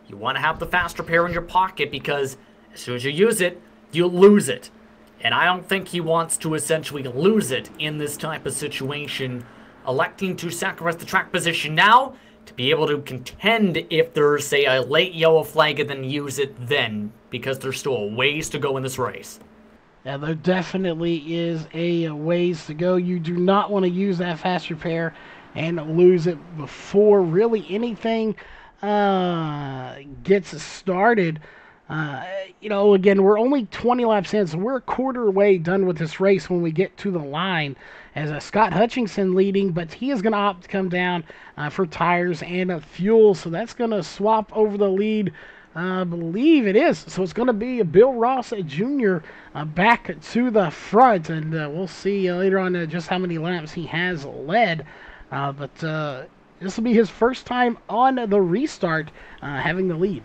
[SPEAKER 2] you want to have the fast repair in your pocket, because as soon as you use it, you lose it. And I don't think he wants to essentially lose it in this type of situation, electing to sacrifice the track position now to be able to contend if there's, say, a late yellow flag, and then use it then, because there's still a ways to go in this race.
[SPEAKER 1] Yeah, there definitely is a ways to go. You do not want to use that fast repair and lose it before really anything gets started. Again, we're only 20 laps in, so we're a quarter way done with this race when we get to the line, as Scott Hutchinson leading, but he is going to opt to come down for tires and fuel, so that's going to swap over the lead. I believe it is. So it's going to be Bill Ross Jr. Back to the front, and we'll see later on just how many laps he has led. But this will be his first time on the restart having the lead.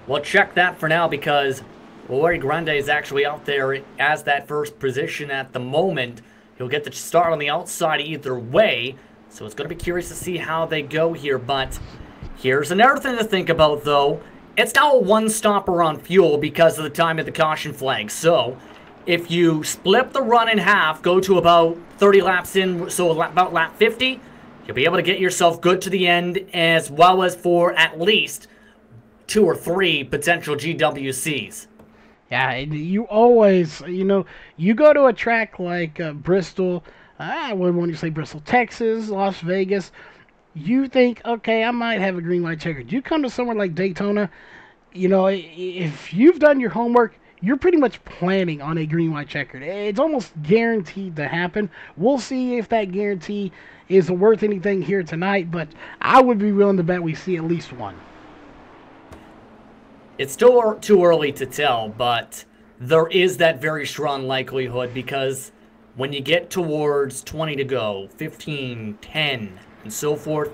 [SPEAKER 2] Well, check that for now, because Roy Grande is actually out there as that first position at the moment. He'll get the start on the outside either way, so it's going to be curious to see how they go here. But here's another thing to think about, though. It's now a one-stopper on fuel because of the time of the caution flag. So if you split the run in half, go to about 30 laps in, so about lap 50, you'll be able to get yourself good to the end, as well as for at least 2 or 3 potential GWCs.
[SPEAKER 1] Yeah, you always, you go to a track like Bristol, when you say Bristol, Texas, Las Vegas, you think, okay, I might have a green light checkered. You come to somewhere like Daytona, if you've done your homework, you're pretty much planning on a green light checkered. It's almost guaranteed to happen. We'll see if that guarantee is worth anything here tonight, but I would be willing to bet we see at least one.
[SPEAKER 2] It's still too early to tell, but there is that very strong likelihood, because when you get towards 20 to go, 15, 10, and so forth,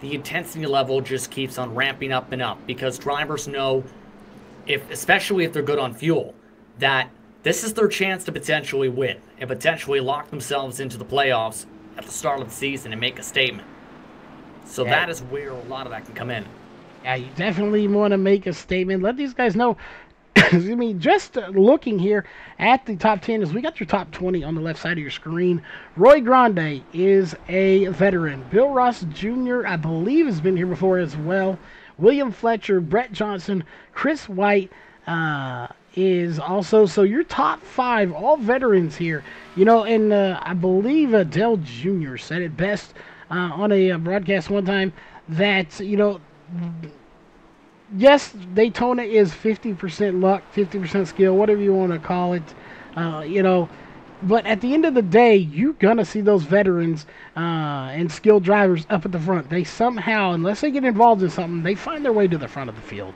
[SPEAKER 2] the intensity level just keeps on ramping up and up, because drivers know, especially if they're good on fuel, that this is their chance to potentially win and potentially lock themselves into the playoffs at the start of the season and make a statement. So that is where a lot of that can come in.
[SPEAKER 1] Yeah, you definitely want to make a statement. Let these guys know. Excuse me, just looking here at the top 10, as we got your top 20 on the left side of your screen. Roy Grande is a veteran. Bill Ross Jr., I believe, has been here before as well. William Fletcher, Brett Johnson, Chris White is also. So your top 5, all veterans here. And I believe Dale Jr. said it best on a broadcast one time that, yes, Daytona is 50% luck, 50% skill, whatever you want to call it, but at the end of the day, you're going to see those veterans and skilled drivers up at the front. They somehow, unless they get involved in something, they find their way to the front of the field.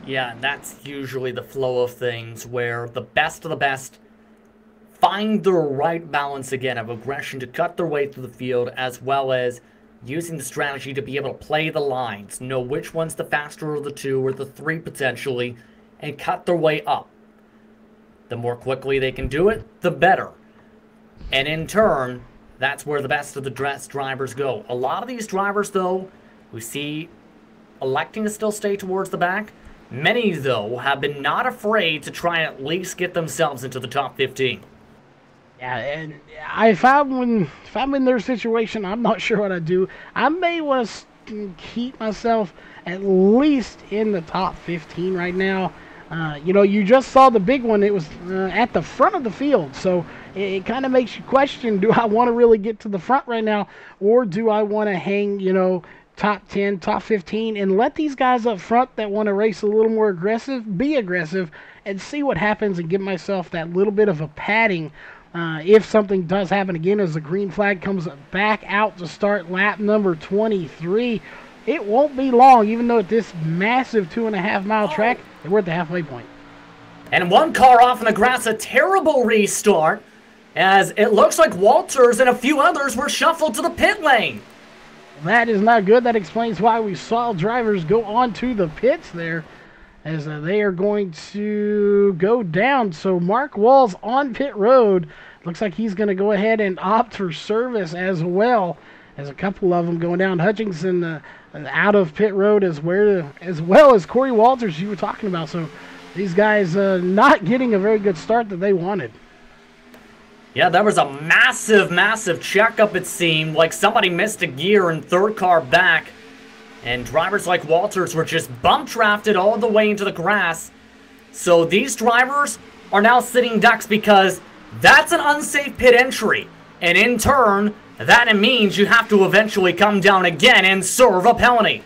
[SPEAKER 2] Yeah, that's usually the flow of things, where the best of the best find the right balance again of aggression to cut their way through the field, as well as using the strategy to be able to play the lines, know which one's the faster of the 2 or the 3 potentially, and cut their way up. The more quickly they can do it, the better. And in turn, that's where the best of the drivers go. A lot of these drivers, though, we see electing to still stay towards the back. Many, though, have been not afraid to try and at least get themselves into the top 15.
[SPEAKER 1] Yeah, and if I'm in their situation, I'm not sure what I'd do. I may want to keep myself at least in the top 15 right now. You just saw the big one. It was at the front of the field, so it kind of makes you question, do I want to really get to the front right now, or do I want to hang, top 10, top 15, and let these guys up front that want to race a little more aggressive be aggressive, and see what happens and give myself that little bit of a padding if something does happen again as the green flag comes back out to start lap number 23. It won't be long, even though at this massive 2.5-mile track, we're at the halfway point.
[SPEAKER 2] And one car off in the grass, a terrible restart, as it looks like Walters and a few others were shuffled to the pit lane.
[SPEAKER 1] That is not good. That explains why we saw drivers go onto the pits there, as they are going to go down. So Mark Wall's on pit road. Looks like he's going to go ahead and opt for service as well, as a couple of them going down. Hutchinson out of pit road as well as Corey Walters you were talking about. So these guys not getting a very good start that they wanted.
[SPEAKER 2] Yeah, that was a massive, massive checkup, it seemed. Like somebody missed a gear in third car back. And drivers like Walters were just bump drafted all the way into the grass. So these drivers are now sitting ducks because that's an unsafe pit entry. And in turn, that means you have to eventually come down again and serve a penalty.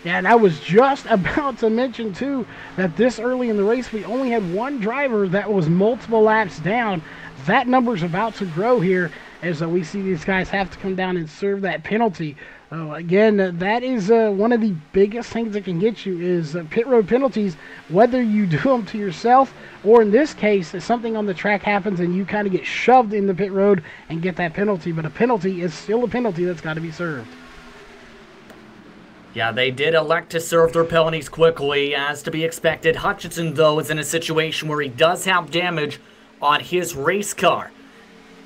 [SPEAKER 1] Yeah, and I was just about to mention, too, that this early in the race, we only had one driver that was multiple laps down. That number's about to grow here as we see these guys have to come down and serve that penalty. Again, that is one of the biggest things that can get you is pit road penalties, whether you do them to yourself or in this case, if something on the track happens and you kind of get shoved in the pit road and get that penalty. But a penalty is still a penalty that's got to be served.
[SPEAKER 2] Yeah, they did elect to serve their penalties quickly, as to be expected. Hutchinson, though, is in a situation where he does have damage on his race car.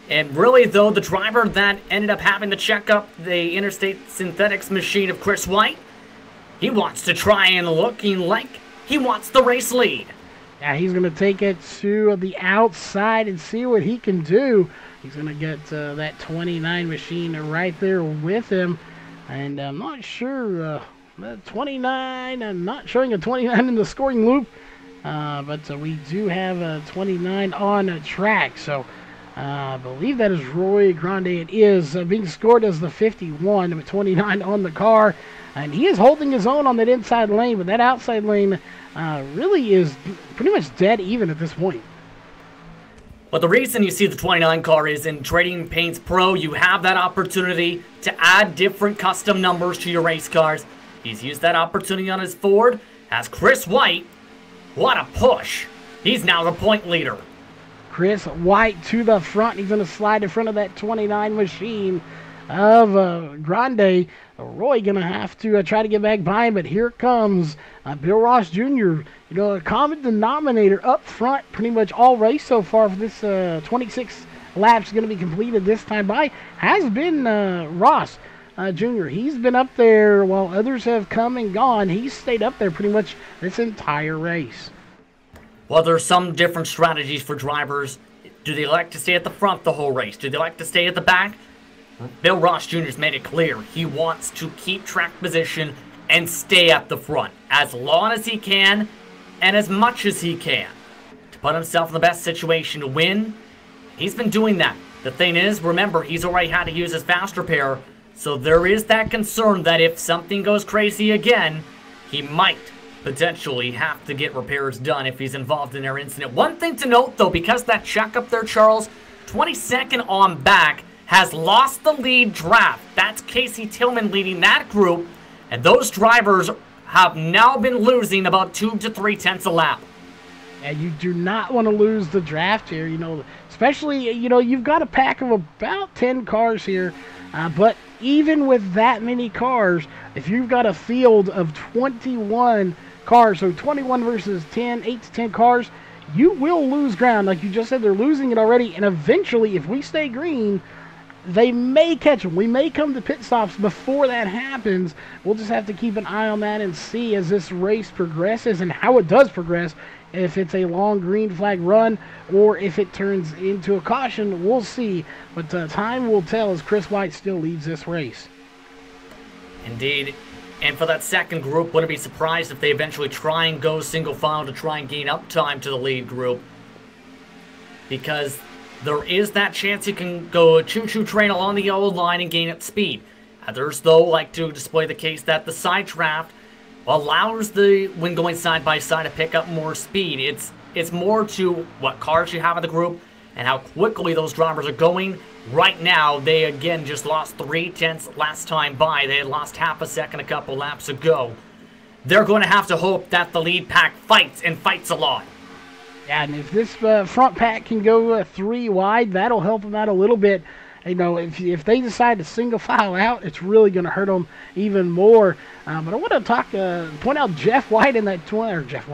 [SPEAKER 2] And really, though, the driver that ended up having to check up the Interstate Synthetics machine of Chris White, he wants to try and looking like he wants the race lead.
[SPEAKER 1] Yeah, he's going to take it to the outside and see what he can do. He's going to get that 29 machine right there with him. And I'm not sure, 29, I'm not showing a 29 in the scoring loop. But we do have a 29 on a track. So I believe that is Roy Grande. It is being scored as the 51 with 29 on the car. And he is holding his own on that inside lane. But that outside lane really is pretty much dead even at this point.
[SPEAKER 2] But the reason you see the 29 car is in Trading Paints Pro, you have that opportunity to add different custom numbers to your race cars. He's used that opportunity on his Ford. As Chris White, what a push. He's now the point leader.
[SPEAKER 1] Chris White to the front. He's going to slide in front of that 29 machine of Grande. Roy going to have to try to get back by him, but here it comes. Bill Ross Jr., you know, a common denominator up front pretty much all race so far for this 26 laps going to be completed this time by has been Ross Jr. He's been up there while others have come and gone. He's stayed up there pretty much this entire race.
[SPEAKER 2] Well, there's some different strategies for drivers. Do they like to stay at the front the whole race? Do they like to stay at the back? Bill Ross Jr.'s made it clear he wants to keep track position and stay at the front as long as he can and as much as he can to put himself in the best situation to win. He's been doing that. The thing is, remember, he's already had to use his fast repair, so there is that concern that if something goes crazy again, he might potentially have to get repairs done if he's involved in their incident. One thing to note, though, because that checkup there, Charles, 22nd on back, has lost the lead draft. That's Casey Tillman leading that group, and those drivers have now been losing about 2 to 3 tenths a lap.
[SPEAKER 1] Yeah, you do not want to lose the draft here, you know, especially, you know, you've got a pack of about 10 cars here, but even with that many cars, if you've got a field of 21 cars, so 21 versus 10, 8 to 10 cars, you will lose ground. Like you just said, they're losing it already, and eventually, if we stay green, they may catch them. We may come to pit stops before that happens. We'll just have to keep an eye on that and see as this race progresses and how it does progress. If it's a long green flag run or if it turns into a caution, we'll see. But time will tell as Chris White still leads this race.
[SPEAKER 2] Indeed. And for that second group, wouldn't be surprised if they eventually try and go single file to try and gain up time to the lead group. Because there is that chance you can go a choo-choo train along the yellow line and gain up speed. Others, though, like to display the case that the side draft allows the, when going side by side, to pick up more speed. It's more to what cars you have in the group and how quickly those drivers are going. Right now, they again just lost 3/10 last time by. They had lost half a second a couple laps ago. They're going to have to hope that the lead pack fights and fights a lot.
[SPEAKER 1] Yeah, and if this front pack can go 3 wide, that'll help them out a little bit. You know, if they decide to single file out, it's really going to hurt them even more. But I want to point out Jeff White in that Jeff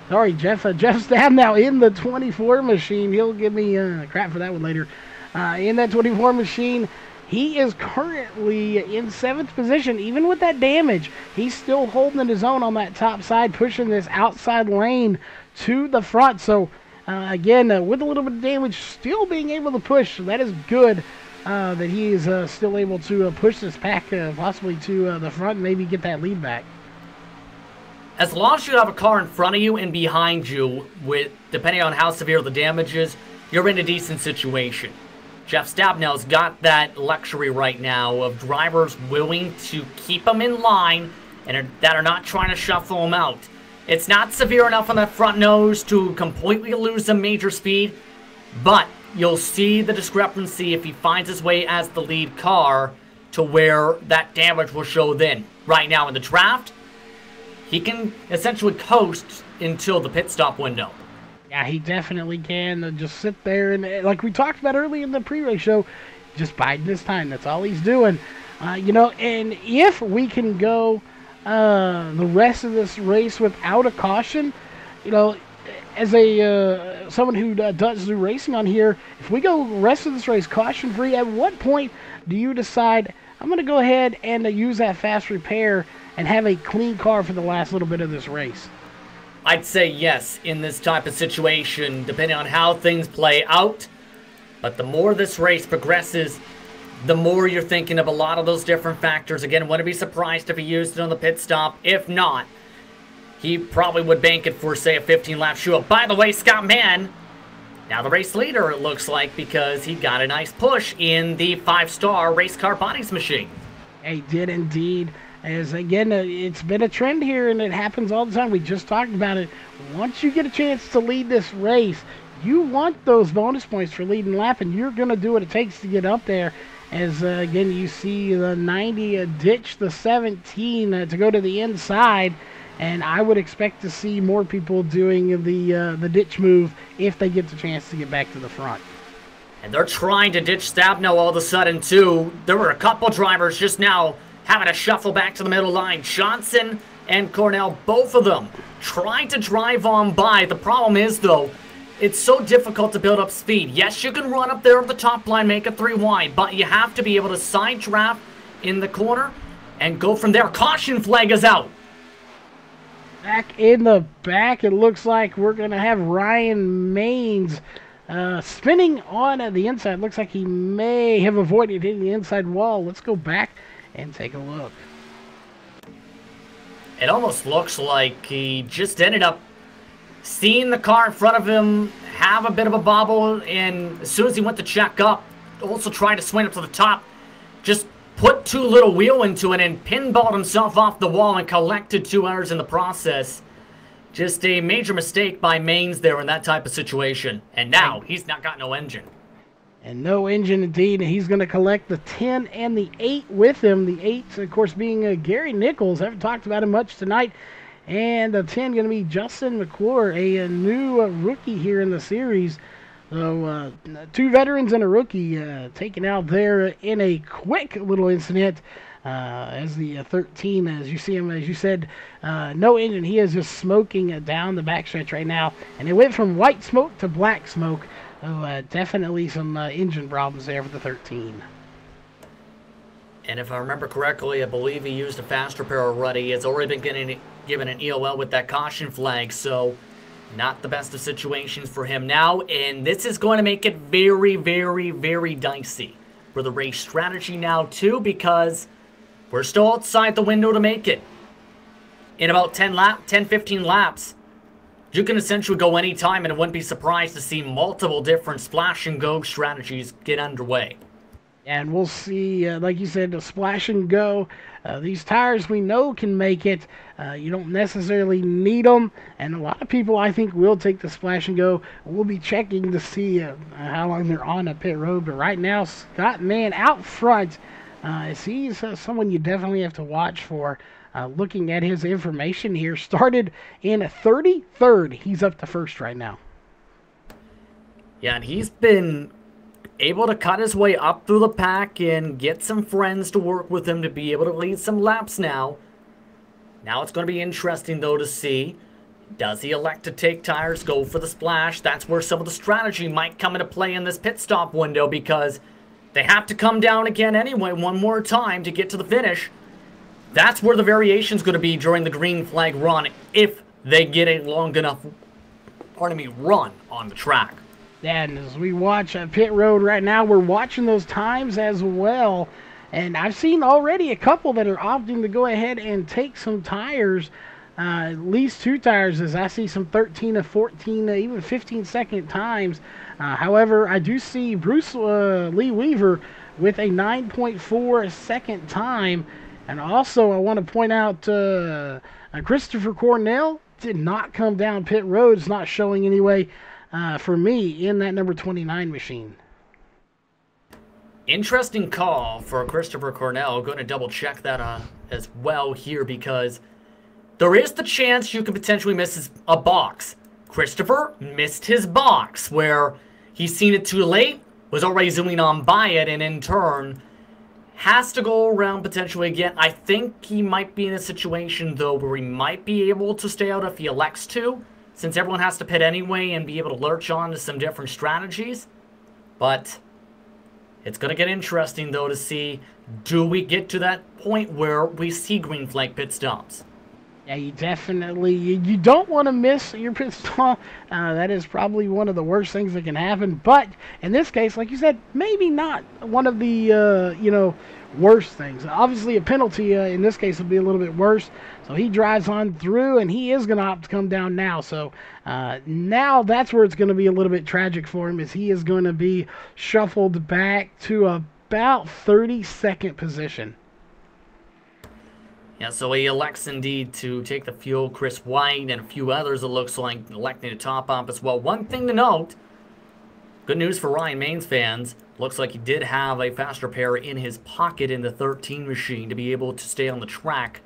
[SPEAKER 1] Stabenow in the 24 machine. He'll give me crap for that one later. In that 24 machine, he is currently in 7th position. Even with that damage, he's still holding his own on that top side, pushing this outside lane to the front. So, again, with a little bit of damage, still being able to push. That is good that he is still able to push this pack possibly to the front and maybe get that lead back.
[SPEAKER 2] As long as you have a car in front of you and behind you, depending on how severe the damage is, you're in a decent situation. Jeff Stabenow's got that luxury right now of drivers willing to keep him in line and that are not trying to shuffle him out. It's not severe enough on that front nose to completely lose some major speed, but you'll see the discrepancy if he finds his way as the lead car to where that damage will show then. Right now in the draft, he can essentially coast until the pit stop window.
[SPEAKER 1] Yeah, he definitely can. Just sit there and, like we talked about early in the pre-race show, just biding his time. That's all he's doing. You know, and if we can go the rest of this race without a caution, you know, as a someone who does do racing on here, if we go the rest of this race caution-free, at what point do you decide, I'm going to go ahead and use that fast repair and have a clean car for the last little bit of this race?
[SPEAKER 2] I'd say yes in this type of situation, depending on how things play out. But the more this race progresses, the more you're thinking of a lot of those different factors. Again, wouldn't be surprised if he used it on the pit stop. If not, he probably would bank it for, say, a 15-lap shoot-up. By the way, Scott Mann, now the race leader, it looks like, because he got a nice push in the 5-star race car bodies machine.
[SPEAKER 1] He did indeed. As again, it's been a trend here, and it happens all the time. We just talked about it. Once you get a chance to lead this race, you want those bonus points for leading lap, and you're going to do what it takes to get up there. As, again, you see the 90 ditch the 17 to go to the inside, and I would expect to see more people doing the ditch move if they get the chance to get back to the front.
[SPEAKER 2] And they're trying to ditch Stabenow all of a sudden, too. There were a couple drivers just now having to shuffle back to the middle line. Johnson and Cornell, both of them, trying to drive on by. The problem is, though, it's so difficult to build up speed. Yes, you can run up there at the top line, make a 3 wide, but you have to be able to side draft in the corner and go from there. Caution flag is out.
[SPEAKER 1] Back in the back, it looks like we're going to have Ryan Maines spinning on the inside. Looks like he may have avoided hitting the inside wall. Let's go back and take a look.
[SPEAKER 2] It almost looks like he just ended up seeing the car in front of him have a bit of a bobble, and as soon as he went to check up, also tried to swing up to the top, just put too little wheel into it and pinballed himself off the wall and collected 2 hours in the process. Just a major mistake by Maines there in that type of situation. And now he's not got no engine.
[SPEAKER 1] And no engine indeed. He's going to collect the 10 and the 8 with him. The 8, of course, being Gary Nichols. Haven't talked about him much tonight. And the 10 going to be Justin McClure, a new rookie here in the series. So 2 veterans and a rookie taken out there in a quick little incident. As the 13, as you see him, as you said, no engine. He is just smoking down the backstretch right now. And it went from white smoke to black smoke. So definitely some engine problems there for the 13.
[SPEAKER 2] And if I remember correctly, I believe he used a fast repair already. He has already been given an EOL with that caution flag, so not the best of situations for him now. And this is going to make it very, very, very dicey for the race strategy now, too, because we're still outside the window to make it. In about 10-15 laps, you can essentially go anytime, and I wouldn't be surprised to see multiple different splash and go strategies get underway.
[SPEAKER 1] And we'll see, like you said, the splash and go. These tires we know can make it. You don't necessarily need them, and a lot of people I think will take the splash and go. We'll be checking to see how long they're on a pit road. But right now, Scott Mann out front, he's someone you definitely have to watch for. Looking at his information here, started in 33rd. He's up to first right now.
[SPEAKER 2] Yeah, and he's been able to cut his way up through the pack and get some friends to work with him to be able to lead some laps now. Now it's going to be interesting, though, to see, does he elect to take tires, go for the splash? That's where some of the strategy might come into play in this pit stop window, because they have to come down again anyway one more time to get to the finish. That's where the variation is going to be during the green flag run, if they get a long enough, run on the track.
[SPEAKER 1] And as we watch pit road right now, we're watching those times as well. And I've seen already a couple that are opting to go ahead and take some tires, at least 2 tires, as I see some 13 to 14, even 15-second times. However, I do see Bruce Lee Weaver with a 9.4-second time. And also, I want to point out Christopher Cornell did not come down pit road. It's not showing anyway. For me, in that number 29 machine.
[SPEAKER 2] Interesting call for Christopher Cornell. Going to double check that as well here, because there is the chance you could potentially miss a box. Christopher missed his box where he's seen it too late, was already zooming on by it, and in turn has to go around potentially again. I think he might be in a situation, though, where he might be able to stay out if he elects to, since everyone has to pit anyway and be able to lurch on to some different strategies. But it's going to get interesting, though, to see, do we get to that point where we see green flag pit stops?
[SPEAKER 1] Yeah, you definitely, you don't want to miss your pit stop. That is probably one of the worst things that can happen. But in this case, like you said, maybe not one of the, worst things. Obviously, a penalty in this case would be a little bit worse. So he drives on through, and he is going to opt to come down now. So now that's where it's going to be a little bit tragic for him, as he is going to be shuffled back to about 32nd position.
[SPEAKER 2] Yeah, so he elects indeed to take the fuel. Chris White and a few others, it looks like, electing to top up as well. One thing to note, good news for Ryan Maines fans, looks like he did have a faster pair in his pocket in the 13 machine to be able to stay on the track.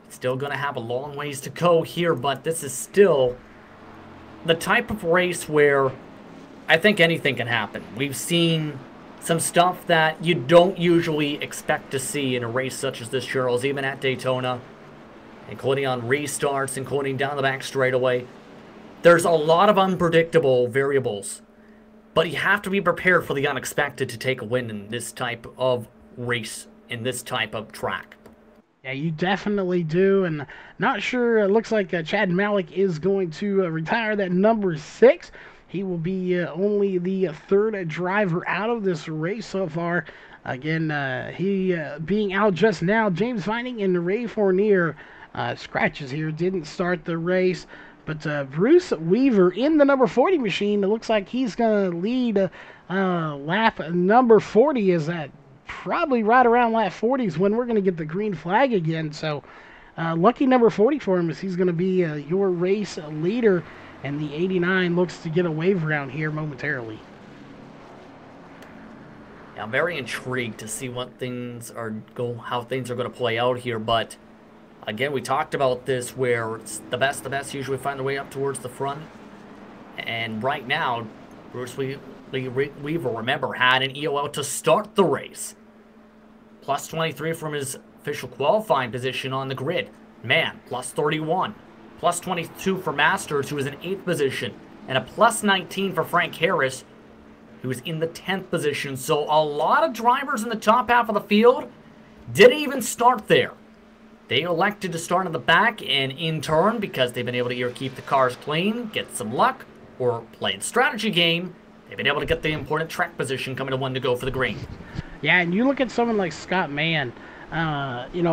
[SPEAKER 2] Still going to have a long ways to go here, but this is still the type of race where I think anything can happen. We've seen some stuff that you don't usually expect to see in a race such as this, Charles, even at Daytona, including on restarts, including down the back straightaway. There's a lot of unpredictable variables, but you have to be prepared for the unexpected to take a win in this type of race, in this type of track.
[SPEAKER 1] Yeah, you definitely do, and not sure, it looks like Chad Malik is going to retire that number 6. He will be only the 3rd driver out of this race so far. Again, he being out just now. James Vining and Ray Fournier scratches here, didn't start the race. But Bruce Weaver in the number 40 machine, it looks like he's going to lead lap number 40. Is that probably right around lap 40 is when we're going to get the green flag again. So lucky number 40 for him, as he's going to be your race leader. And the 89 looks to get a wave around here momentarily.
[SPEAKER 2] Yeah, I'm very intrigued to see how things are going to play out here. But again, we talked about this, where it's the best usually find their way up towards the front. And right now, Bruce Weaver, remember, had an EOL to start the race. Plus 23 from his official qualifying position on the grid. Man, plus 31. Plus 22 for Masters, who was in 8th position. And a plus 19 for Frank Harris, who was in the 10th position. So a lot of drivers in the top half of the field didn't even start there. They elected to start in the back, and in turn, because they've been able to either keep the cars clean, get some luck, or play the strategy game, they've been able to get the important track position coming to one to go for the green.
[SPEAKER 1] Yeah, and you look at someone like Scott Mann.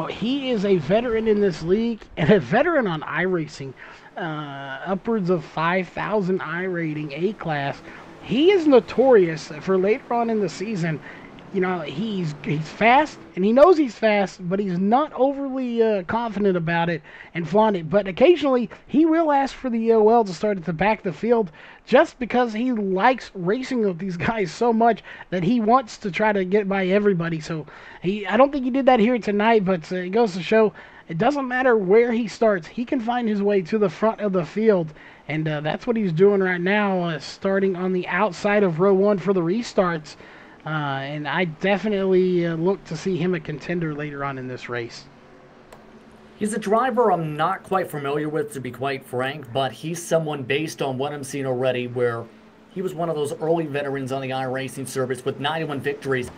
[SPEAKER 1] He is a veteran in this league and a veteran on iRacing. Upwards of 5,000 iRating, A-class. He is notorious for later on in the season he's fast, and he knows he's fast, but he's not overly confident about it and flaunt it. But occasionally, he will ask for the EOL to start at the back of the field just because he likes racing with these guys so much that he wants to try to get by everybody. So I don't think he did that here tonight, but it goes to show it doesn't matter where he starts. He can find his way to the front of the field, and that's what he's doing right now, starting on the outside of row 1 for the restarts. And I definitely look to see him a contender later on in this race.
[SPEAKER 2] He's a driver I'm not quite familiar with, to be quite frank, but he's someone based on what I'm seeing already where he was one of those early veterans on the iRacing service with 91 victories.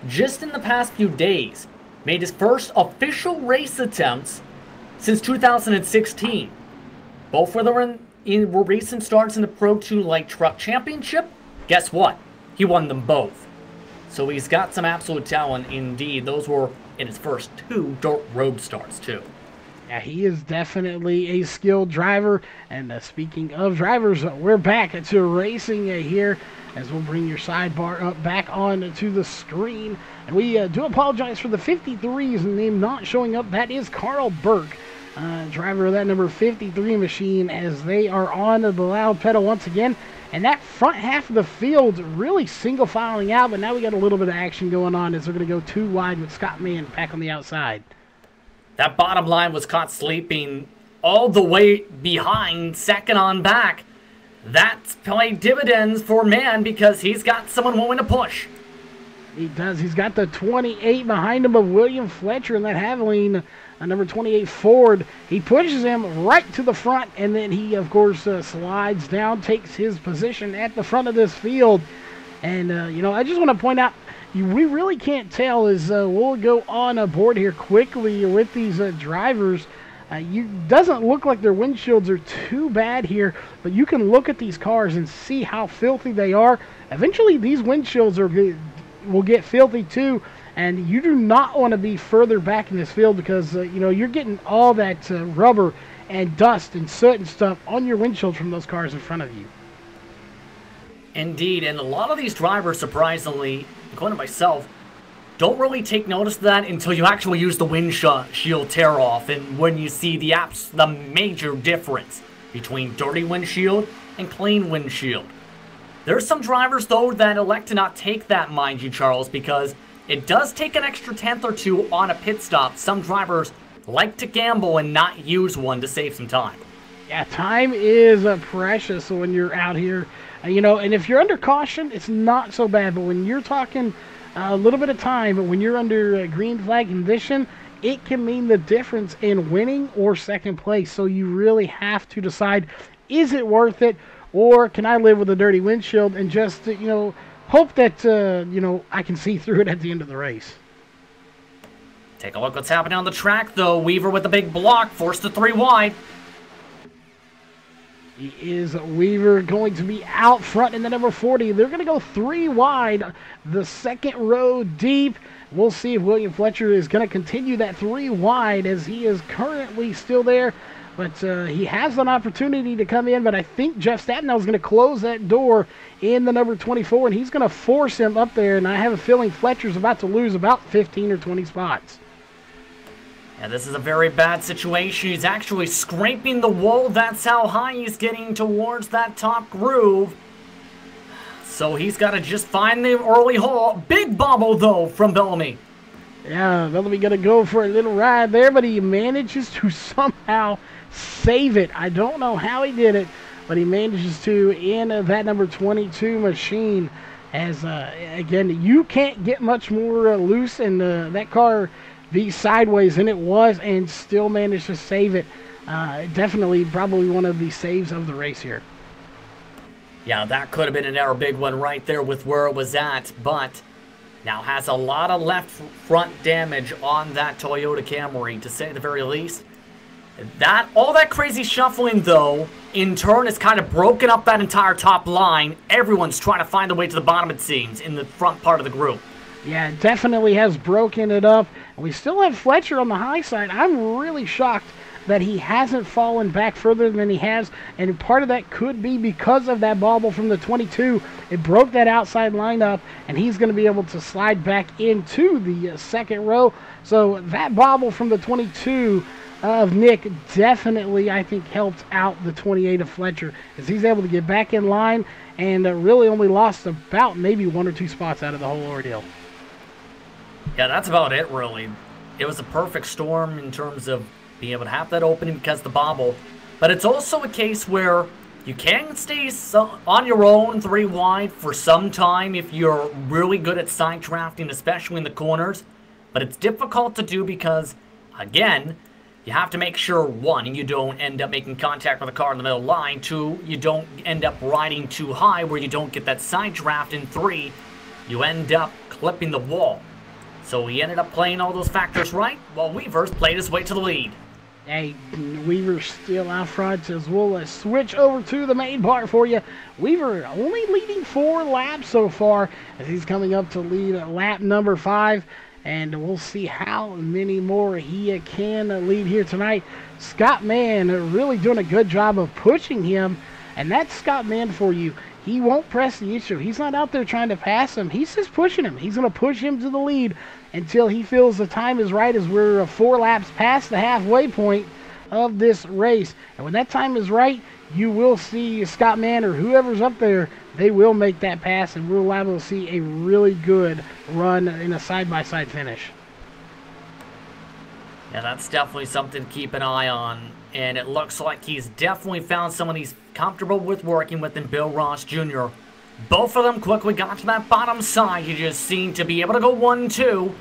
[SPEAKER 2] Just in the past few days, made his first official race attempts since 2016. Both were in recent starts in the Pro 2 Light Truck Championship. Guess what? He won them both. So he's got some absolute talent indeed. Those were in his first 2 dirt road starts too.
[SPEAKER 1] Yeah, he is definitely a skilled driver. And speaking of drivers, we're back to racing here as we'll bring your sidebar up back on to the screen. And we do apologize for the 53's name not showing up. That is Carl Burke, driver of that number 53 machine, as they are on the loud pedal once again. And that front half of the field really single filing out, but now we got a little bit of action going on as they're going to go 2 wide with Scott Mann back on the outside.
[SPEAKER 2] That bottom line was caught sleeping all the way behind, second on back. That's played dividends for Mann because he's got someone willing to push.
[SPEAKER 1] He does. He's got the 28 behind him of William Fletcher in that Haviline, number 28 Ford. He pushes him right to the front, and then he, of course, slides down, takes his position at the front of this field. And, I just want to point out, we really can't tell as we'll go on board here quickly with these drivers. Doesn't look like their windshields are too bad here, but you can look at these cars and see how filthy they are. Eventually, these windshields will get filthy too, and you do not want to be further back in this field because you're getting all that rubber and dust and soot and stuff on your windshield from those cars in front of you.
[SPEAKER 2] Indeed, and a lot of these drivers, surprisingly, including myself, don't really take notice of that until you actually use the windshield tear-off and when you see the major difference between dirty windshield and clean windshield. There's some drivers, though, that elect to not take that, mind you, Charles, because it does take an extra tenth or two on a pit stop. Some drivers like to gamble and not use one to save some time.
[SPEAKER 1] Yeah, time is precious when you're out here. And if you're under caution, it's not so bad. But when you're talking a little bit of time, when you're under green flag condition, it can mean the difference in winning or second place. So you really have to decide, is it worth it? Or can I live with a dirty windshield and just, hope that, I can see through it at the end of the race?
[SPEAKER 2] Take a look what's happening on the track, though. Weaver with the big block, forced to 3 wide.
[SPEAKER 1] Is Weaver going to be out front in the number 40? They're going to go 3 wide, the second row deep. We'll see if William Fletcher is going to continue that 3 wide as he is currently still there. But he has an opportunity to come in, but I think Jeff Stabenow is going to close that door in the number 24, and he's going to force him up there, and I have a feeling Fletcher's about to lose about 15 or 20 spots.
[SPEAKER 2] Yeah, this is a very bad situation. He's actually scraping the wall. That's how high he's getting towards that top groove. So he's got to just find the early hole. Big bobble, though, from Bellamy.
[SPEAKER 1] Yeah, Bellamy going to go for a little ride there, but he manages to somehow save it. I don't know how he did it, but he manages to in that number 22 machine. As, again, you can't get much more loose, and that car be sideways than it was and still managed to save it. Definitely probably one of the saves of the race here.
[SPEAKER 2] Yeah, that could have been another big one right there with where it was at, but now has a lot of left front damage on that Toyota Camry, to say the very least. All that crazy shuffling, though, in turn has kind of broken up that entire top line. Everyone's trying to find a way to the bottom, it seems, in the front part of the group.
[SPEAKER 1] Yeah, it definitely has broken it up. We still have Fletcher on the high side. I'm really shocked that he hasn't fallen back further than he has, and part of that could be because of that bobble from the 22. It broke that outside lineup, and he's going to be able to slide back into the second row. So that bobble from the 22 of Nick definitely, I think, helped out the 28 of Fletcher, as he's able to get back in line and really only lost about maybe 1 or 2 spots out of the whole ordeal.
[SPEAKER 2] Yeah, that's about it, really. It was a perfect storm in terms of being able to have that opening because of the bobble. But it's also a case where you can stay on your own 3 wide for some time if you're really good at side drafting, especially in the corners. But it's difficult to do because, again, you have to make sure, 1, you don't end up making contact with a car in the middle line. 2, you don't end up riding too high where you don't get that side draft. And 3, you end up clipping the wall. So he ended up playing all those factors right, while Weaver's played his way to the lead.
[SPEAKER 1] Hey, Weaver's still out front, as we'll switch over to the main part for you. Weaver only leading 4 laps so far, as he's coming up to lead lap number 5. And we'll see how many more he can lead here tonight. Scott Mann really doing a good job of pushing him. And that's Scott Mann for you. He won't press the issue. He's not out there trying to pass him. He's just pushing him. He's going to push him to the lead until he feels the time is right, as we're 4 laps past the halfway point of this race. And when that time is right, you will see Scott Mann or whoever's up there, they will make that pass, and we're able to see a really good run in a side-by-side finish.
[SPEAKER 2] Yeah, that's definitely something to keep an eye on. And it looks like he's definitely found someone he's comfortable with working with in Bill Ross Jr. Both of them quickly got to that bottom side. You just seem to be able to go 1-2.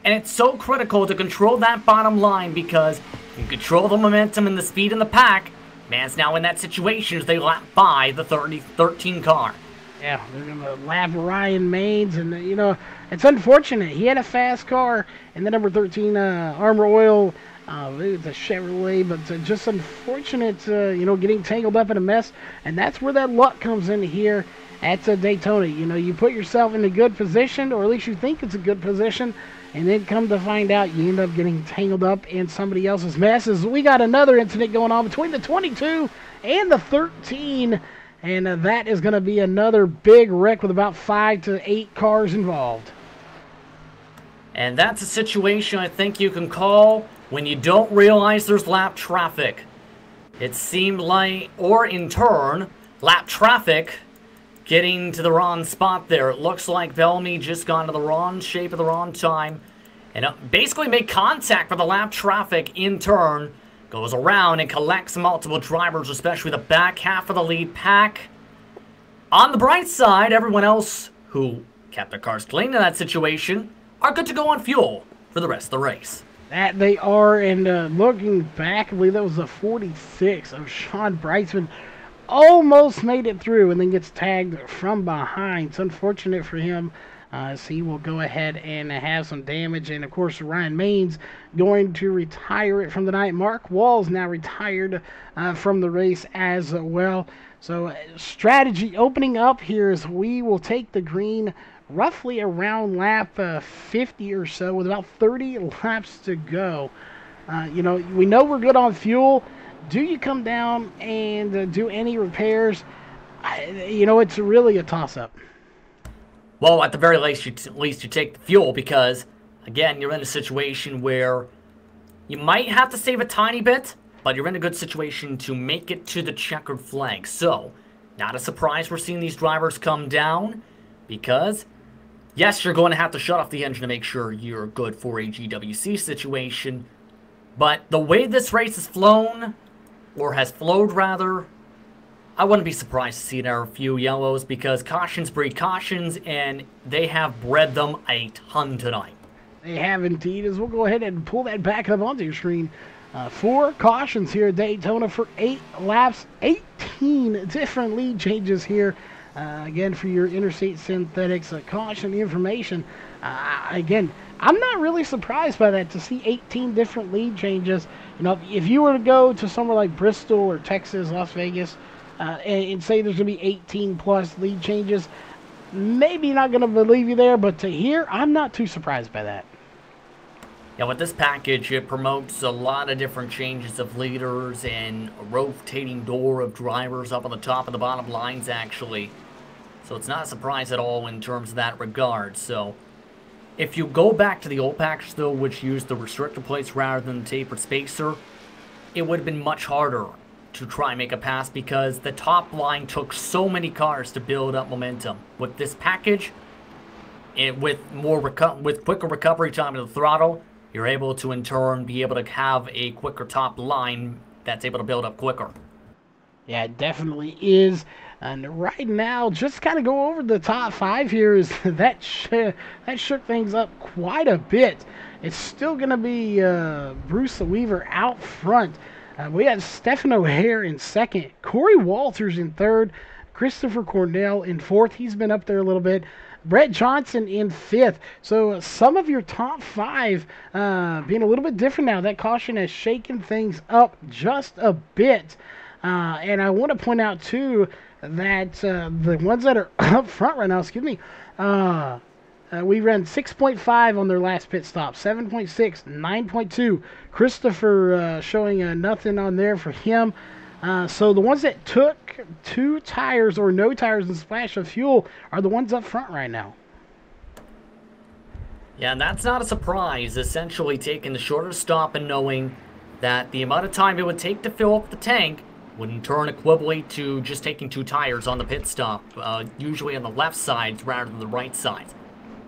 [SPEAKER 2] And it's so critical to control that bottom line, because you control the momentum and the speed in the pack. Man's now in that situation as they lap by the 13 car.
[SPEAKER 1] Yeah, they're going to lap Ryan Maines, and, you know, it's unfortunate. He had a fast car in the number 13 Armor Oil. It's a Chevrolet, but just unfortunate, you know, getting tangled up in a mess. And that's where that luck comes in here at Daytona. You know, you put yourself in a good position, or at least you think it's a good position, and then come to find out you end up getting tangled up in somebody else's mess. As we got another incident going on between the 22 and the 13, and that is going to be another big wreck with about 5 to 8 cars involved.
[SPEAKER 2] And that's a situation I think you can call when you don't realize there's lap traffic. It seemed like, or in turn, lap traffic getting to the wrong spot there. It looks like Bellamy just got into the wrong shape at the wrong time and basically made contact with the lap traffic. In turn, goes around and collects multiple drivers, especially the back half of the lead pack. On the bright side, everyone else who kept their cars clean in that situation are good to go on fuel for the rest of the race.
[SPEAKER 1] That they are, and looking back, I believe that was a 46 of Sean Brightsman. Almost made it through and then gets tagged from behind. It's unfortunate for him, as he will go ahead and have some damage. And, of course, Ryan Maines going to retire it from the night. Mark Wall's now retired from the race as well. So strategy opening up here is we will take the green roughly around lap 50 or so, with about 30 laps to go. You know, we know we're good on fuel. Do you come down and do any repairs? You know, it's really a toss-up.
[SPEAKER 2] Well, at the very least, you take the fuel, because, again, you're in a situation where you might have to save a tiny bit, but you're in a good situation to make it to the checkered flag. So, not a surprise we're seeing these drivers come down, because yes, you're going to have to shut off the engine to make sure you're good for a GWC situation. But the way this race has flown, or has flowed rather, I wouldn't be surprised to see there are a few yellows, because cautions breed cautions, and they have bred them a ton tonight.
[SPEAKER 1] They have indeed, as we'll go ahead and pull that back up onto your screen. 4 cautions here at Daytona for 8 laps, 18 different lead changes here. Again, for your Interstate Synthetics caution information. Again, I'm not really surprised by that, to see 18 different lead changes. You know, if you were to go to somewhere like Bristol or Texas, Las Vegas, and say there's going to be 18 plus lead changes, maybe not going to believe you there, but to here, I'm not too surprised by that.
[SPEAKER 2] Yeah, with this package, it promotes a lot of different changes of leaders and a rotating door of drivers up on the top and the bottom lines, actually. So it's not a surprise at all in terms of that regard. So if you go back to the old package, though, which used the restrictor plates rather than the tapered spacer, it would have been much harder to try and make a pass because the top line took so many cars to build up momentum. With this package, with quicker recovery time of the throttle, you're able to in turn be able to have a quicker top line that's able to build up quicker.
[SPEAKER 1] Yeah, it definitely is. And right now, just kind of go over the top 5 here, is that shook things up quite a bit. It's still going to be Bruce Weaver out front. We got Stephen O'Hare in second, Corey Walters in third, Christopher Cornell in fourth. He's been up there a little bit. Brett Johnson in fifth. So some of your top 5 being a little bit different now. That caution has shaken things up just a bit. And I want to point out, too, that the ones that are up front right now, we ran 6.5 on their last pit stop, 7.6, 9.2. Christopher showing nothing on there for him. So the ones that took 2 tires or no tires and splash of fuel are the ones up front right now.
[SPEAKER 2] Yeah, and that's not a surprise, essentially taking the shorter stop and knowing that the amount of time it would take to fill up the tank would in turn equivalent to just taking 2 tires on the pit stop, usually on the left side rather than the right side.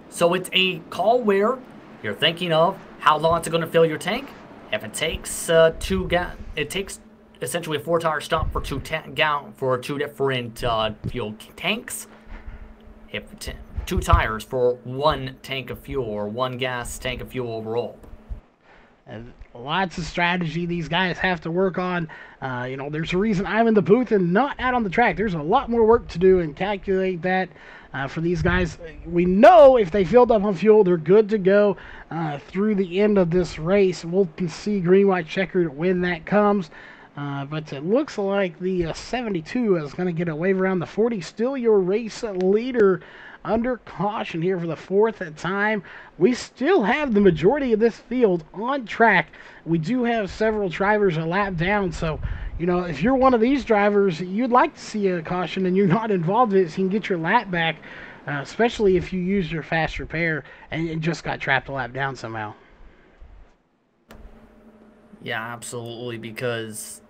[SPEAKER 2] So it's a call where you're thinking of how long it's going to fill your tank. If it takes it takes essentially a 4-tire stop for 2 different fuel tanks. If 2 tires for 1 tank of fuel or 1 gas tank of fuel overall.
[SPEAKER 1] Lots of strategy these guys have to work on. There's a reason I'm in the booth and not out on the track. There's a lot more work to do and calculate that for these guys. We know if they filled up on fuel, they're good to go through the end of this race. We'll see green, white, checkered when that comes. But it looks like the 72 is going to get a wave around the 40. Still your race leader under caution here for the 4th time. We still have the majority of this field on track. We do have several drivers a lap down, so if you're one of these drivers, you'd like to see a caution and you're not involved in it, so you can get your lap back, especially if you use your fast repair and just got trapped a lap down somehow.
[SPEAKER 2] Yeah, absolutely, because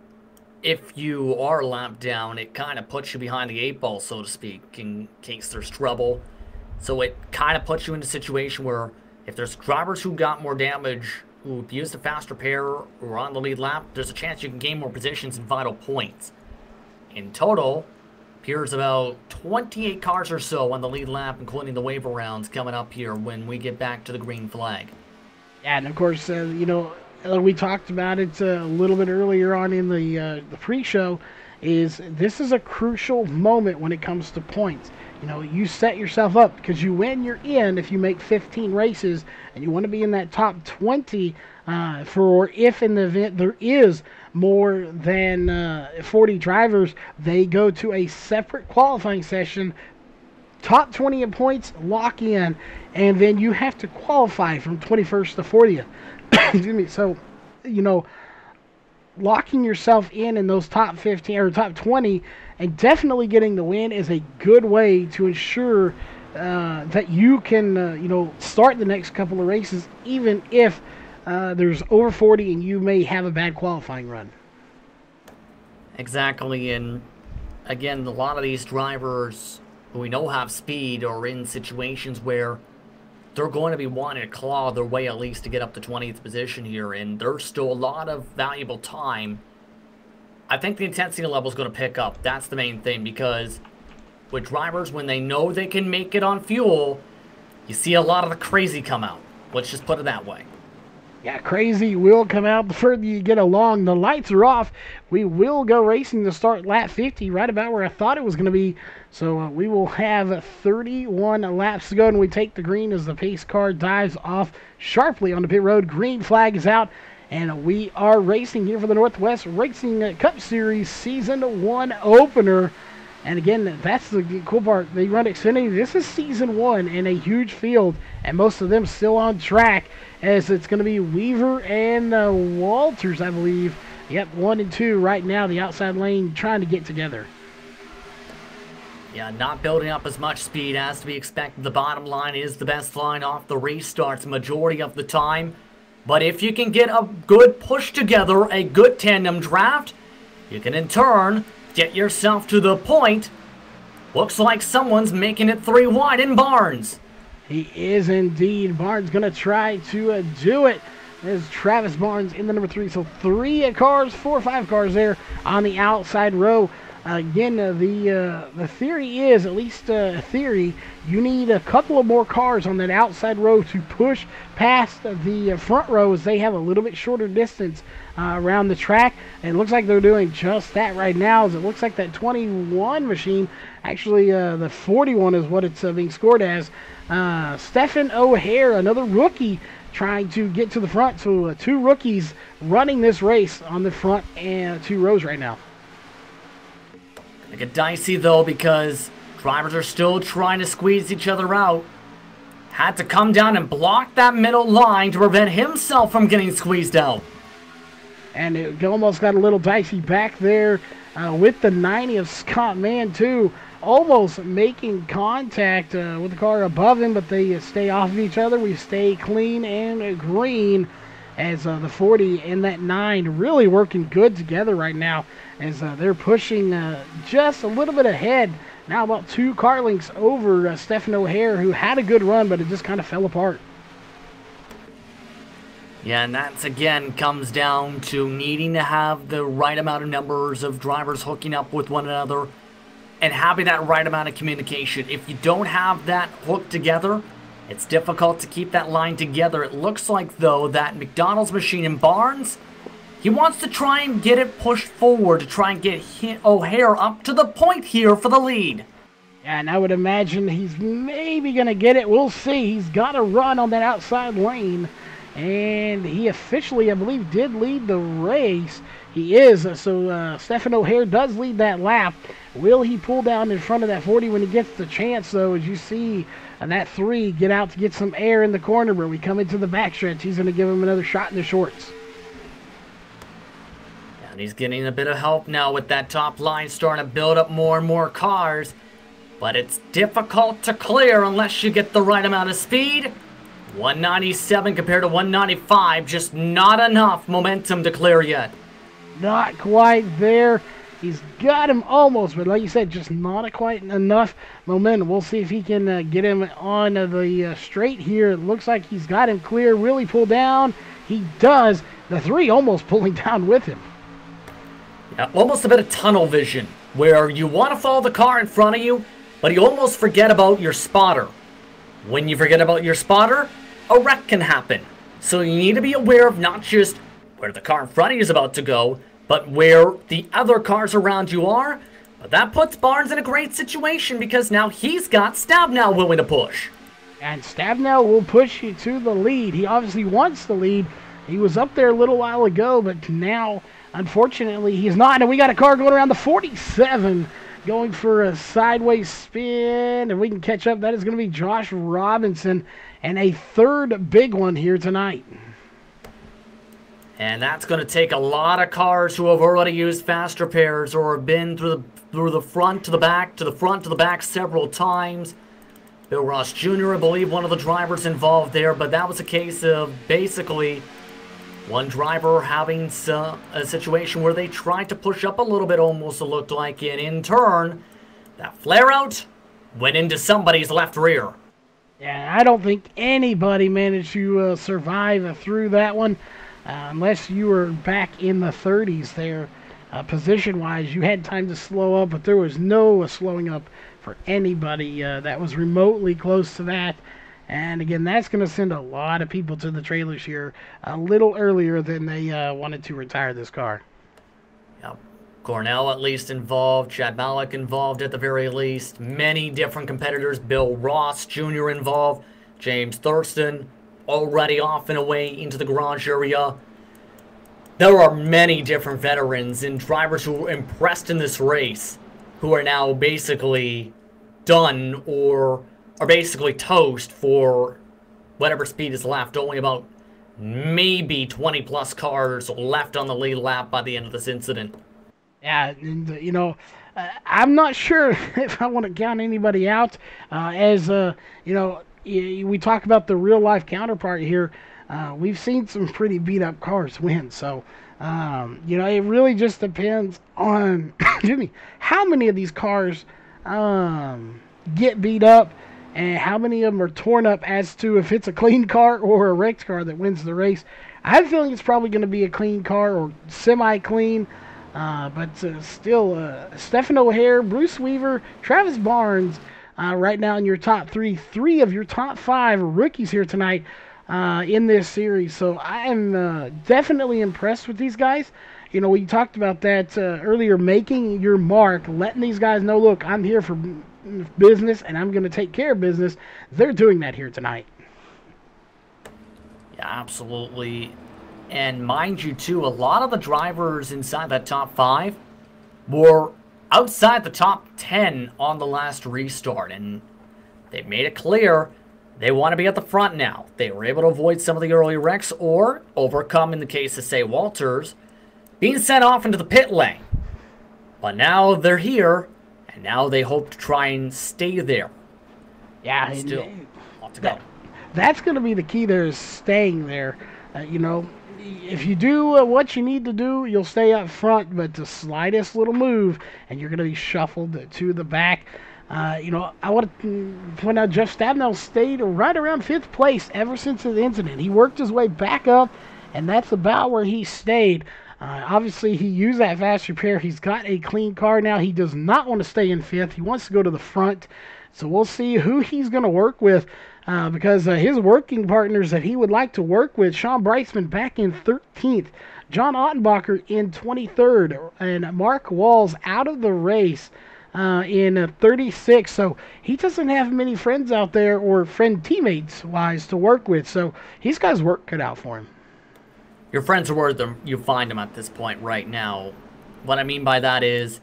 [SPEAKER 2] if you are lapped down, it kind of puts you behind the 8 ball, so to speak, in case there's trouble. So it kind of puts you in a situation where if there's drivers who got more damage, who used a fast repair or on the lead lap, there's a chance you can gain more positions and vital points. In total, appears about 28 cars or so on the lead lap, including the waiver rounds coming up here when we get back to the green flag.
[SPEAKER 1] Yeah, and of course, we talked about it a little bit earlier on in the pre-show, this is a crucial moment when it comes to points. You set yourself up because you win, you're in if you make 15 races, and you want to be in that top 20 for if in the event there is more than 40 drivers, they go to a separate qualifying session. Top 20 in points, lock in, and then you have to qualify from 21st to 40th. Excuse me. So, locking yourself in those top 15 or top 20 and definitely getting the win is a good way to ensure that you can, start the next couple of races, even if there's over 40 and you may have a bad qualifying run.
[SPEAKER 2] Exactly, and again, a lot of these drivers who we know have speed are in situations where they're going to be wanting to claw their way at least to get up to 20th position here, and there's still a lot of valuable time. I think the intensity level is going to pick up. That's the main thing, because with drivers, when they know they can make it on fuel, you see a lot of the crazy come out. Let's just put it that way.
[SPEAKER 1] Yeah, crazy will come out the further you get along. The lights are off. We will go racing to start lap 50, right about where I thought it was going to be. So we will have 31 laps to go, and we take the green as the pace car dives off sharply on the pit road. Green flag is out, and we are racing here for the Northwest Racing Cup Series Season 1 opener. And again, that's the cool part. They run Xfinity. This is season 1 in a huge field, and most of them still on track, as it's going to be Weaver and Walters, I believe. Yep, 1 and 2 right now, the outside lane trying to get together.
[SPEAKER 2] Yeah, not building up as much speed as to be expected. The bottom line is the best line off the restarts majority of the time. But if you can get a good push together, a good tandem draft, you can in turn get yourself to the point. Looks like someone's making it 3 wide in Barnes.
[SPEAKER 1] He is indeed. Barnes going to try to do it. There's Travis Barnes in the number 3. So 3 cars, 4 or 5 cars there on the outside row. Again, the theory is, at least a theory, you need a couple of more cars on that outside row to push past the front row, as they have a little bit shorter distance around the track. And it looks like they're doing just that right now, as it looks like that 21 machine, actually the 41 is what it's being scored as. Stephen O'Hare, another rookie, trying to get to the front. So 2 rookies running this race on the front and 2 rows right now.
[SPEAKER 2] It get dicey though, because drivers are still trying to squeeze each other out. Had to come down and block that middle line to prevent himself from getting squeezed out.
[SPEAKER 1] And it almost got a little dicey back there with the 90 of Scott Mann too. Almost making contact with the car above him, but they stay off of each other. We stay clean and green, as the 40 and that 9 really working good together right now, as they're pushing just a little bit ahead. Now about 2 car lengths over Stephen O'Hare, who had a good run, but it just kind of fell apart.
[SPEAKER 2] Yeah, and that's again comes down to needing to have the right amount of numbers of drivers hooking up with one another and having that right amount of communication. If you don't have that hooked together, it's difficult to keep that line together. It looks like, though, that McDonald's machine in Barnes, he wants to try and get it pushed forward to try and get O'Hare up to the point here for the lead.
[SPEAKER 1] Yeah, and I would imagine he's maybe going to get it. We'll see. He's got to run on that outside lane. And he officially, I believe, did lead the race. He is. So Stephen O'Hare does lead that lap. Will he pull down in front of that 40 when he gets the chance, though? As you see that 3 get out to get some air in the corner, but we come into the backstretch. He's going to give him another shot in the shorts.
[SPEAKER 2] And he's getting a bit of help now with that top line starting to build up more and more cars. But it's difficult to clear unless you get the right amount of speed. 197 compared to 195, just not enough momentum to clear yet.
[SPEAKER 1] Not quite there. He's got him almost, but like you said, just not quite enough momentum. We'll see if he can get him on the straight here. It looks like he's got him clear. Will he pull down? He does. The 3 almost pulling down with him.
[SPEAKER 2] Yeah, almost a bit of tunnel vision, where you want to follow the car in front of you, but you almost forget about your spotter. When you forget about your spotter, a wreck can happen. So you need to be aware of not just where the car in front of you is about to go, but where the other cars around you are. But that puts Barnes in a great situation, because now he's got Stabenow willing to push.
[SPEAKER 1] And Stabenow will push you to the lead. He obviously wants the lead. He was up there a little while ago, but now, unfortunately, he's not. And we got a car going around the 47, going for a sideways spin. And we can catch up. That is going to be Josh Robinson, and a 3rd big one here tonight.
[SPEAKER 2] And that's going to take a lot of cars who have already used fast repairs or have been through the front to the back, to the front to the back several times. Bill Ross Jr., I believe, one of the drivers involved there, but that was a case of basically one driver having a situation where they tried to push up a little bit, almost it looked like, and in turn, that flare-out went into somebody's left rear.
[SPEAKER 1] Yeah, I don't think anybody managed to survive through that one. Unless you were back in the 30s there, position-wise, you had time to slow up, but there was no slowing up for anybody that was remotely close to that. And again, that's going to send a lot of people to the trailers here a little earlier than they wanted to retire this car.
[SPEAKER 2] Yep. Cornell at least involved, Chad Malik involved at the very least, many different competitors, Bill Ross Jr. involved, James Thurston already off and away into the garage area. There are many different veterans and drivers who were impressed in this race. who are now basically done or are basically toast for whatever speed is left. Only about maybe 20 plus cars left on the lead lap by the end of this incident.
[SPEAKER 1] Yeah, and I'm not sure if I want to count anybody out. We talk about the real life counterpart here. We've seen some pretty beat up cars win. So, it really just depends on excuse me, how many of these cars get beat up and how many of them are torn up as to if it's a clean car or a wrecked car that wins the race. I have a feeling it's probably going to be a clean car or semi-clean. But still, Stephen O'Hare, Bruce Weaver, Travis Barnes, right now in your top three. 3 of your top 5 rookies here tonight in this series. So I am definitely impressed with these guys. We talked about that earlier, making your mark, letting these guys know, look, I'm here for business and I'm going to take care of business. They're doing that here tonight.
[SPEAKER 2] Yeah, absolutely. And mind you, too, a lot of the drivers inside that top 5 were outside the top 10 on the last restart. And they made it clear they want to be at the front now. They were able to avoid some of the early wrecks or overcome, in the case of, say, Walters, being sent off into the pit lane. But now they're here, and now they hope to try and stay there.
[SPEAKER 1] Yeah,
[SPEAKER 2] still a lot to go.
[SPEAKER 1] That's going to be the key there, is staying there. If you do what you need to do, you'll stay up front, but the slightest little move, and you're going to be shuffled to the back. I want to point out Jeff Stabenow stayed right around 5th place ever since the incident. He worked his way back up, and that's about where he stayed. Obviously, he used that fast repair. He's got a clean car now. He does not want to stay in 5th. He wants to go to the front. So we'll see who he's going to work with. Because his working partners that he would like to work with, Sean Breisman back in 13th, John Ottenbacher in 23rd, and Mark Walls out of the race in 36th. So he doesn't have many friends out there, or friend teammates-wise, to work with. So he's got his work cut out for him.
[SPEAKER 2] Your friends are where you find them at this point right now. What I mean by that is,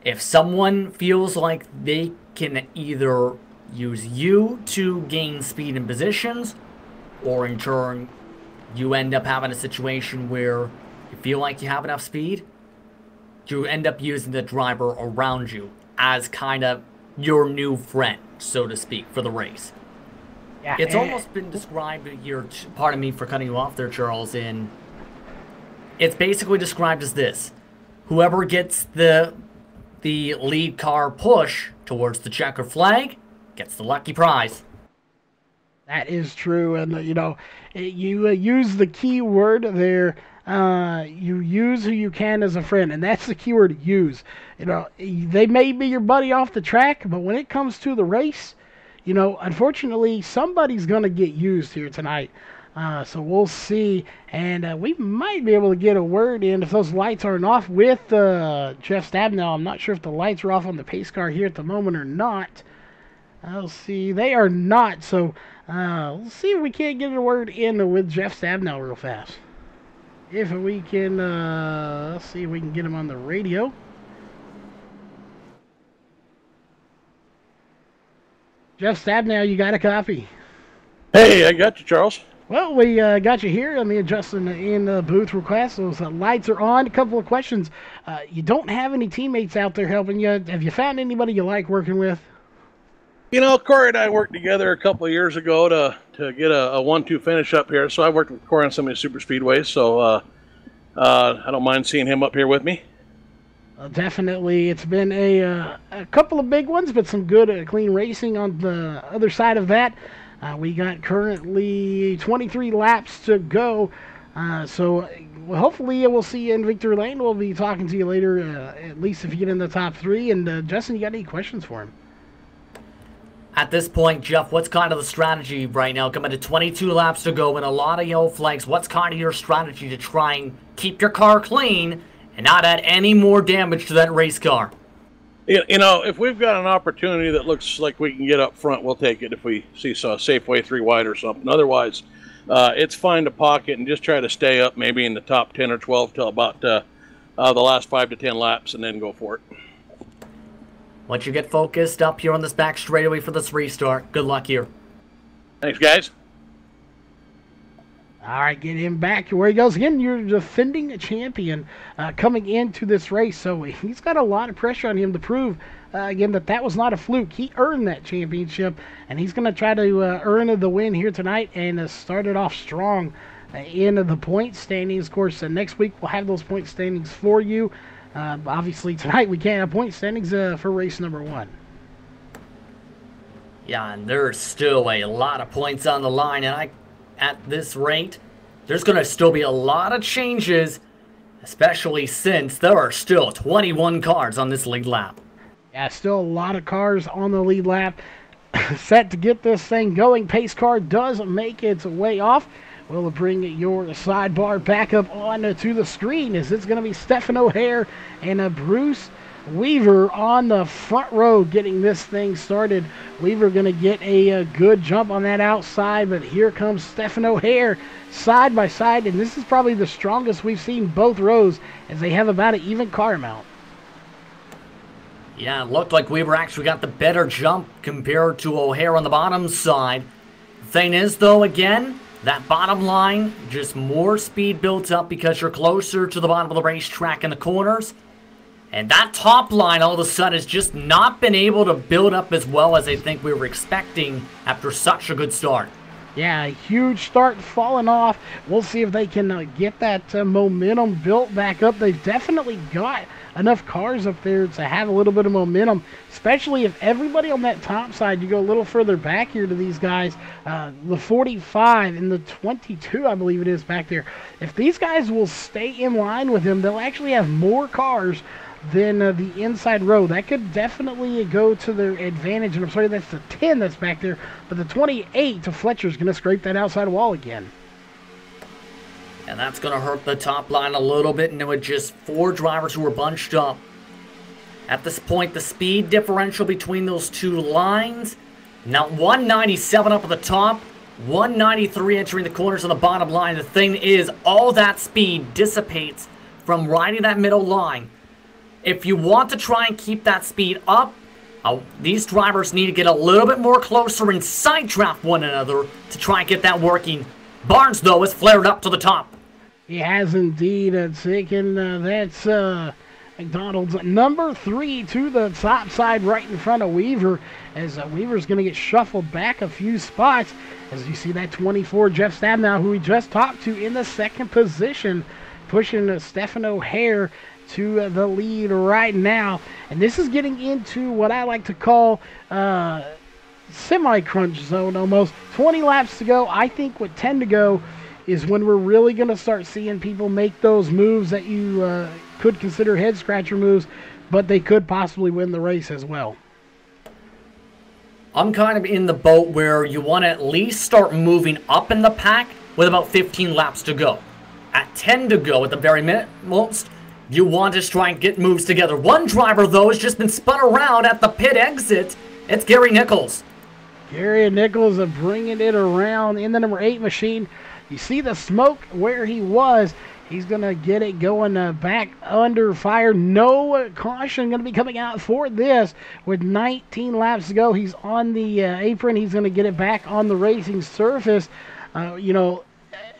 [SPEAKER 2] if someone feels like they can either use you to gain speed and positions, or in turn, you end up having a situation where you feel like you have enough speed, you end up using the driver around you as kind of your new friend, so to speak, for the race. Yeah, it's almost been described here, pardon me for cutting you off there, Charles, it's basically described as this: whoever gets the lead car push towards the checker flag gets the lucky prize.
[SPEAKER 1] That is true, and you use the key word there. You use who you can as a friend, and that's the key word, use. They may be your buddy off the track, but when it comes to the race, unfortunately, somebody's gonna get used here tonight. So we'll see, and we might be able to get a word in if those lights aren't off with Jeff Stabenow. I'm not sure if the lights are off on the pace car here at the moment or not. I'll see. They are not. So we'll see if we can't get a word in with Jeff Stabenow real fast. If we can, let's see if we can get him on the radio. Jeff Stabenow, you got a copy?
[SPEAKER 3] Hey, I got you, Charles.
[SPEAKER 1] Well, we got you here. Let me adjust in the booth request. Those lights are on. A couple of questions. You don't have any teammates out there helping you. Have you found anybody you like working with?
[SPEAKER 3] Corey and I worked together a couple of years ago to get a 1-2 finish up here. So I worked with Corey on some of the super speedways. So I don't mind seeing him up here with me.
[SPEAKER 1] Definitely. It's been a couple of big ones, but some good clean racing on the other side of that. We got currently 23 laps to go. So hopefully we'll see you in Victory Lane. We'll be talking to you later, at least if you get in the top 3. And Justin, you got any questions for him?
[SPEAKER 2] At this point, Jeff, what's kind of the strategy right now? Coming to 22 laps to go and a lot of yellow flags. What's kind of your strategy to try and keep your car clean and not add any more damage to that race car?
[SPEAKER 3] If we've got an opportunity that looks like we can get up front, we'll take it if we see a Safeway 3 wide or something. Otherwise, it's fine to pocket and just try to stay up maybe in the top 10 or 12 till about the last 5 to 10 laps and then go for it.
[SPEAKER 2] Once you get focused up here on this back straightaway for this restart, good luck here.
[SPEAKER 3] Thanks, guys.
[SPEAKER 1] All right, get him back to where he goes. Again, you're defending champion coming into this race, so he's got a lot of pressure on him to prove, again, that was not a fluke. He earned that championship, and he's going to try to earn the win here tonight and start it off strong in the point standings. Of course, next week we'll have those point standings for you. Obviously, tonight we can't have point standings for race number 1.
[SPEAKER 2] Yeah, and there's still a lot of points on the line, and at this rate, there's going to still be a lot of changes, especially since there are still 21 cars on this lead lap.
[SPEAKER 1] Yeah, still a lot of cars on the lead lap set to get this thing going. Pace car does make its way off. We'll bring your sidebar back up onto the screen as it's going to be Stephen O'Hare and Bruce Weaver on the front row getting this thing started. Weaver going to get a good jump on that outside, but here comes Stephen O'Hare side by side, and this is probably the strongest we've seen both rows as they have about an even car amount.
[SPEAKER 2] Yeah, it looked like Weaver actually got the better jump compared to O'Hare on the bottom side. The thing is, though, again, that bottom line, just more speed built up because you're closer to the bottom of the racetrack in the corners. And that top line all of a sudden has just not been able to build up as well as I think we were expecting after such a good start.
[SPEAKER 1] Yeah, a huge start falling off. We'll see if they can get that momentum built back up. They've definitely got enough cars up there to have a little bit of momentum, especially if everybody on that top side, you go a little further back here to these guys, the 45 and the 22, I believe it is back there. If these guys will stay in line with them, they'll actually have more cars than the inside row. That could definitely go to their advantage. And I'm sorry, that's the 10 that's back there. But the 28 to Fletcher's going to scrape that outside wall again.
[SPEAKER 2] And that's going to hurt the top line a little bit. And with just 4 drivers who were bunched up. At this point, the speed differential between those two lines. Now 197 up at the top. 193 entering the corners on the bottom line. The thing is, all that speed dissipates from riding that middle line. If you want to try and keep that speed up, these drivers need to get a little bit more closer and side draft one another to try and get that working. Barnes, though, has flared up to the top.
[SPEAKER 1] He has indeed taken that's McDonald's number 3 to the top side right in front of Weaver, as Weaver's going to get shuffled back a few spots. As you see that 24 Jeff Stabenow, who we just talked to, in the second position, pushing Stephen O'Hare to the lead right now. And this is getting into what I like to call semi-crunch zone almost. 20 laps to go. I think with 10 to go is when we're really going to start seeing people make those moves that you could consider head-scratcher moves, but they could possibly win the race as well.
[SPEAKER 2] I'm kind of in the boat where you want to at least start moving up in the pack with about 15 laps to go. At 10 to go at the very most, you want to try and get moves together. One driver, though, has just been spun around at the pit exit. It's Gary Nichols.
[SPEAKER 1] Gary Nichols bringing it around in the number 8 machine. You see the smoke where he was. He's going to get it going back under fire. No caution going to be coming out for this. With 19 laps to go, he's on the apron. He's going to get it back on the racing surface.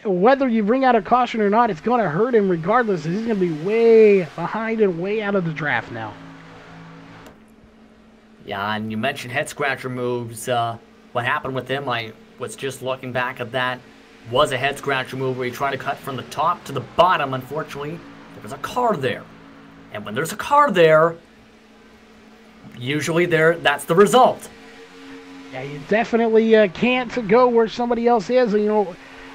[SPEAKER 1] Whether you bring out a caution or not, it's going to hurt him regardless. He's going to be way behind and way out of the draft now.
[SPEAKER 2] Yeah, and you mentioned head-scratcher moves. What happened with him, I was just looking back at that, was a head-scratcher move where he tried to cut from the top to the bottom. Unfortunately, there was a car there. And when there's a car there, usually that's the result.
[SPEAKER 1] Yeah, you definitely can't go where somebody else is.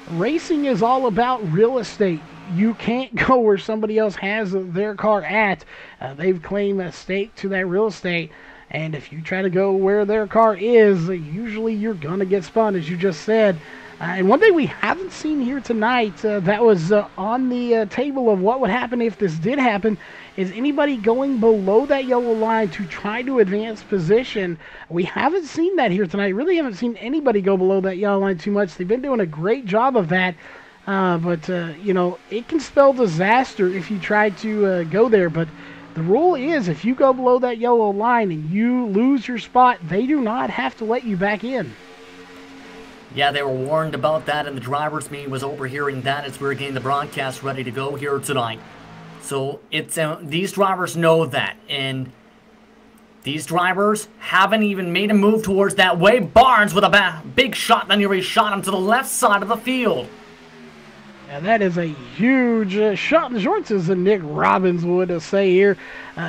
[SPEAKER 1] Racing is all about real estate. You can't go where somebody else has their car at. They've claimed a stake to that real estate. And if you try to go where their car is, usually you're going to get spun, as you just said. And one thing we haven't seen here tonight that was on the table of what would happen if this did happen is anybody going below that yellow line to try to advance position. We haven't seen that here tonight. Really haven't seen anybody go below that yellow line too much. They've been doing a great job of that. But it can spell disaster if you try to go there. But the rule is if you go below that yellow line and you lose your spot, they do not have to let you back in.
[SPEAKER 2] Yeah, they were warned about that, and the driver's meeting was overhearing that as we were getting the broadcast ready to go here tonight. So it's these drivers know that, and these drivers haven't even made a move towards that way. Barnes with a big shot, then he shot him to the left side of the field.
[SPEAKER 1] And that is a huge shot in the shorts, as Nick Robbins would say here.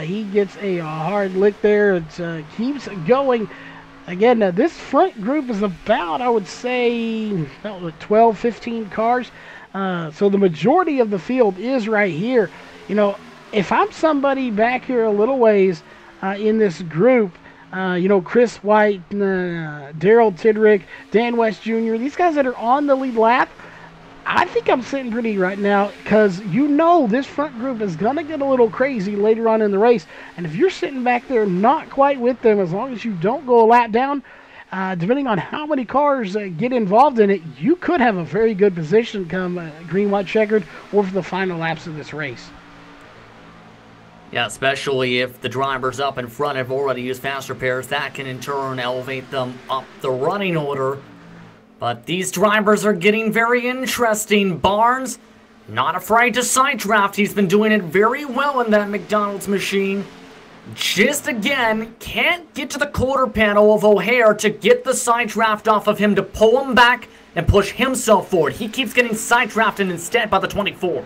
[SPEAKER 1] He gets a hard lick there. It keeps going. Again, this front group is about, I would say, about 12, 15 cars. So the majority of the field is right here. You know, if I'm somebody back here a little ways in this group, you know, Chris White, Daryl Tidrick, Dan West Jr., these guys that are on the lead lap, I think I'm sitting pretty right now because you know this front group is going to get a little crazy later on in the race. And if you're sitting back there not quite with them, as long as you don't go a lap down, depending on how many cars get involved in it, you could have a very good position come green, white, checkered or for the final laps of this race.
[SPEAKER 2] Yeah, especially if the drivers up in front have already used faster pairs. That can in turn elevate them up the running order. But these drivers are getting very interesting. Barnes, not afraid to side draft. He's been doing it very well in that McDonald's machine. Just again, can't get to the quarter panel of O'Hare to get the side draft off of him to pull him back and push himself forward. He keeps getting side drafted instead by the 24.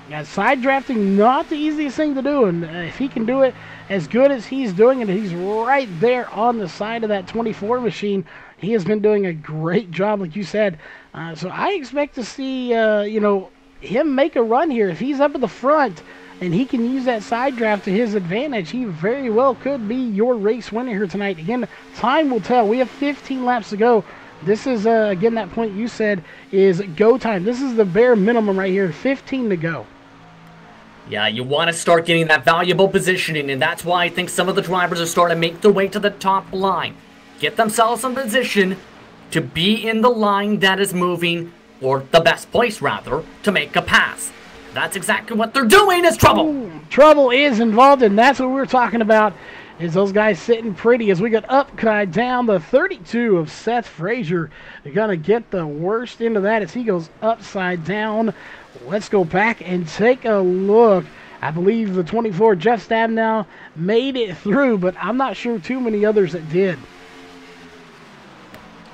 [SPEAKER 1] Yeah, side drafting, not the easiest thing to do. And if he can do it as good as he's doing it, he's right there on the side of that 24 machine. He has been doing a great job, like you said. So I expect to see, you know, him make a run here. If he's up at the front and he can use that side draft to his advantage, he very well could be your race winner here tonight. Again, time will tell. We have 15 laps to go. This is, again, that point you said is go time. This is the bare minimum right here, 15 to go.
[SPEAKER 2] Yeah, you want to start getting that valuable positioning, and that's why I think some of the drivers are starting to make their way to the top line. Get themselves in position to be in the line that is moving, or the best place, rather, to make a pass. That's exactly what they're doing. Is trouble.
[SPEAKER 1] Ooh, trouble is involved, and that's what we're talking about, is those guys sitting pretty as we get upside down. The 32 of Seth Frazier. They're going to get the worst into that as he goes upside down. Let's go back and take a look. I believe the 24, Jeff Stabenow, made it through, but I'm not sure too many others that did.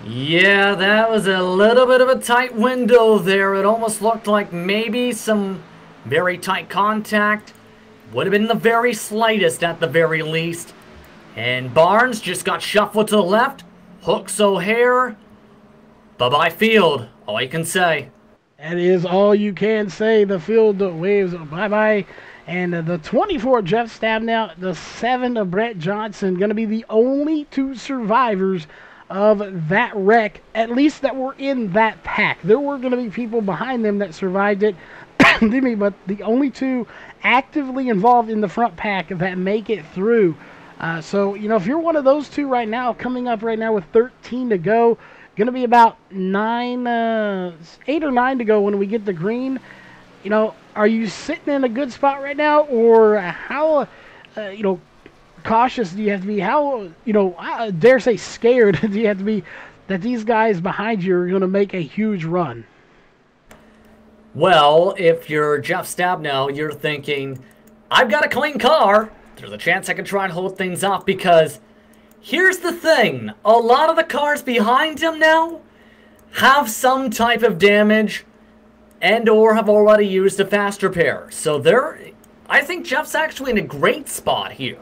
[SPEAKER 2] Yeah, that was a little bit of a tight window there. It almost looked like maybe some very tight contact. Would have been the very slightest at the very least. And Barnes just got shuffled to the left. Hooks O'Hare. Bye-bye field. All you can say.
[SPEAKER 1] That is all you can say. The field waves bye-bye. And the 24, Jeff Stabenow, the 7 of Brett Johnson, going to be the only 2 survivors of that wreck, at least that were in that pack. There were going to be people behind them that survived it, but the only 2 actively involved in the front pack that make it through. So, you know, if you're one of those 2 right now, coming up right now with 13 to go, going to be about 8 or 9 to go when we get the green. You know, are you sitting in a good spot right now, or how, you know, cautious do you have to be? How, you know, I dare say scared do you have to be that these guys behind you are going to make a huge run?
[SPEAKER 2] Well, if you're Jeff Stabenow, you're thinking, I've got a clean car. There's a chance I can try and hold things off, because here's the thing. A lot of the cars behind him now have some type of damage and or have already used a faster pair. So I think Jeff's actually in a great spot here.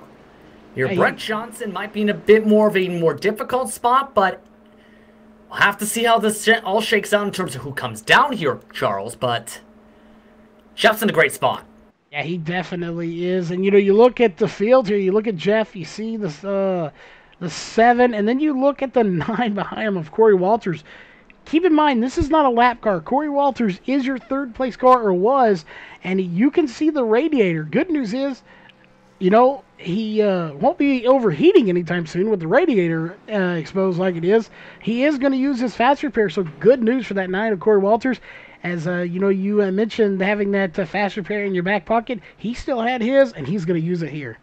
[SPEAKER 2] Brett Johnson might be in a bit more of a more difficult spot, but we'll have to see how this all shakes out in terms of who comes down here, Charles. But Jeff's in a great spot.
[SPEAKER 1] Yeah, he definitely is. And, you know, you look at the field here, you look at Jeff, you see the 7, and then you look at the 9 behind him of Corey Walters. Keep in mind, this is not a lap car. Corey Walters is your 3rd-place car, or was, and you can see the radiator. Good news is, you know, he won't be overheating anytime soon with the radiator exposed like it is. He is going to use his fast repair, so good news for that 9 of Corey Walters. As you mentioned having that fast repair in your back pocket, he still had his, and he's going to use it here.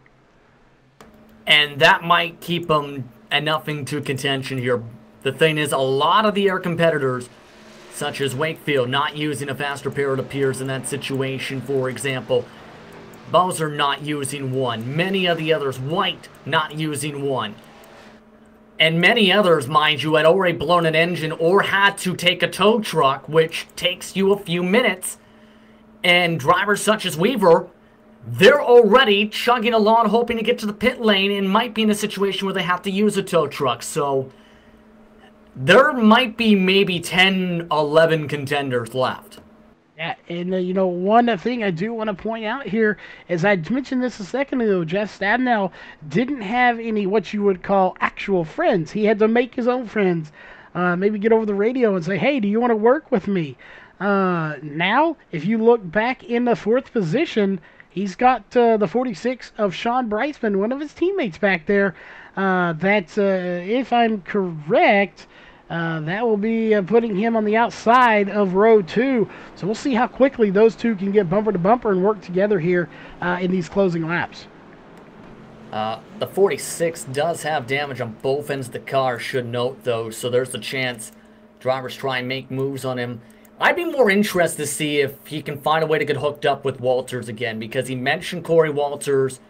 [SPEAKER 2] And that might keep him enough into contention here. The thing is, a lot of the air competitors, such as Wakefield, not using a fast repair, it appears, in that situation, for example. Bowser not using one. Many of the others, White, not using one. And many others, mind you, had already blown an engine or had to take a tow truck, which takes you a few minutes. And drivers such as Weaver, they're already chugging along, hoping to get to the pit lane, and might be in a situation where they have to use a tow truck. So there might be maybe 10, 11 contenders left.
[SPEAKER 1] Yeah, and one thing I do want to point out here is I mentioned this a second ago. Jeff Stabenow didn't have any what you would call actual friends. He had to make his own friends. Maybe get over the radio and say, "Hey, do you want to work with me?" Now, if you look back in the 4th position, he's got the 46 of Sean Breisman, one of his teammates back there. That, if I'm correct, that will be putting him on the outside of row 2. So we'll see how quickly those two can get bumper to bumper and work together here in these closing laps.
[SPEAKER 2] The 46 does have damage on both ends of the car, should note, though. So there's a chance drivers try and make moves on him. I'd be more interested to see if he can find a way to get hooked up with Walters again, because he mentioned Corey Walters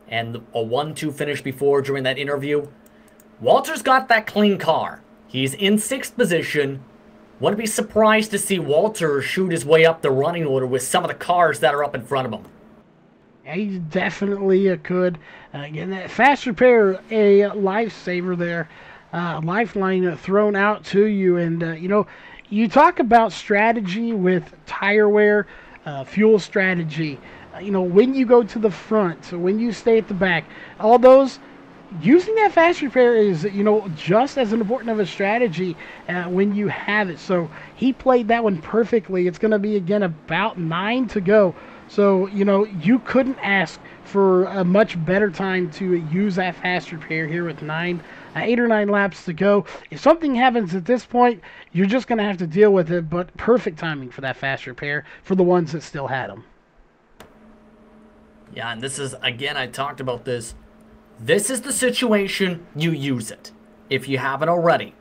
[SPEAKER 2] and a 1-2 finish before during that interview. Walters got that clean car. He's in 6th position. Wouldn't be surprised to see Walter shoot his way up the running order with some of the cars that are up in front of him.
[SPEAKER 1] Yeah, he definitely could. Again, that fast repair, a lifesaver there. Lifeline thrown out to you. And, you talk about strategy with tire wear, fuel strategy. When you go to the front, so when you stay at the back, all those... Using that fast repair is, just as important of a strategy when you have it. So he played that one perfectly. It's going to be, again, about 9 to go. So, you couldn't ask for a much better time to use that fast repair here with 8 or 9 laps to go. If something happens at this point, you're just going to have to deal with it. But perfect timing for that fast repair for the ones that still had them.
[SPEAKER 2] Yeah, and this is, again, I talked about this. This is the situation you use it, if you haven't already,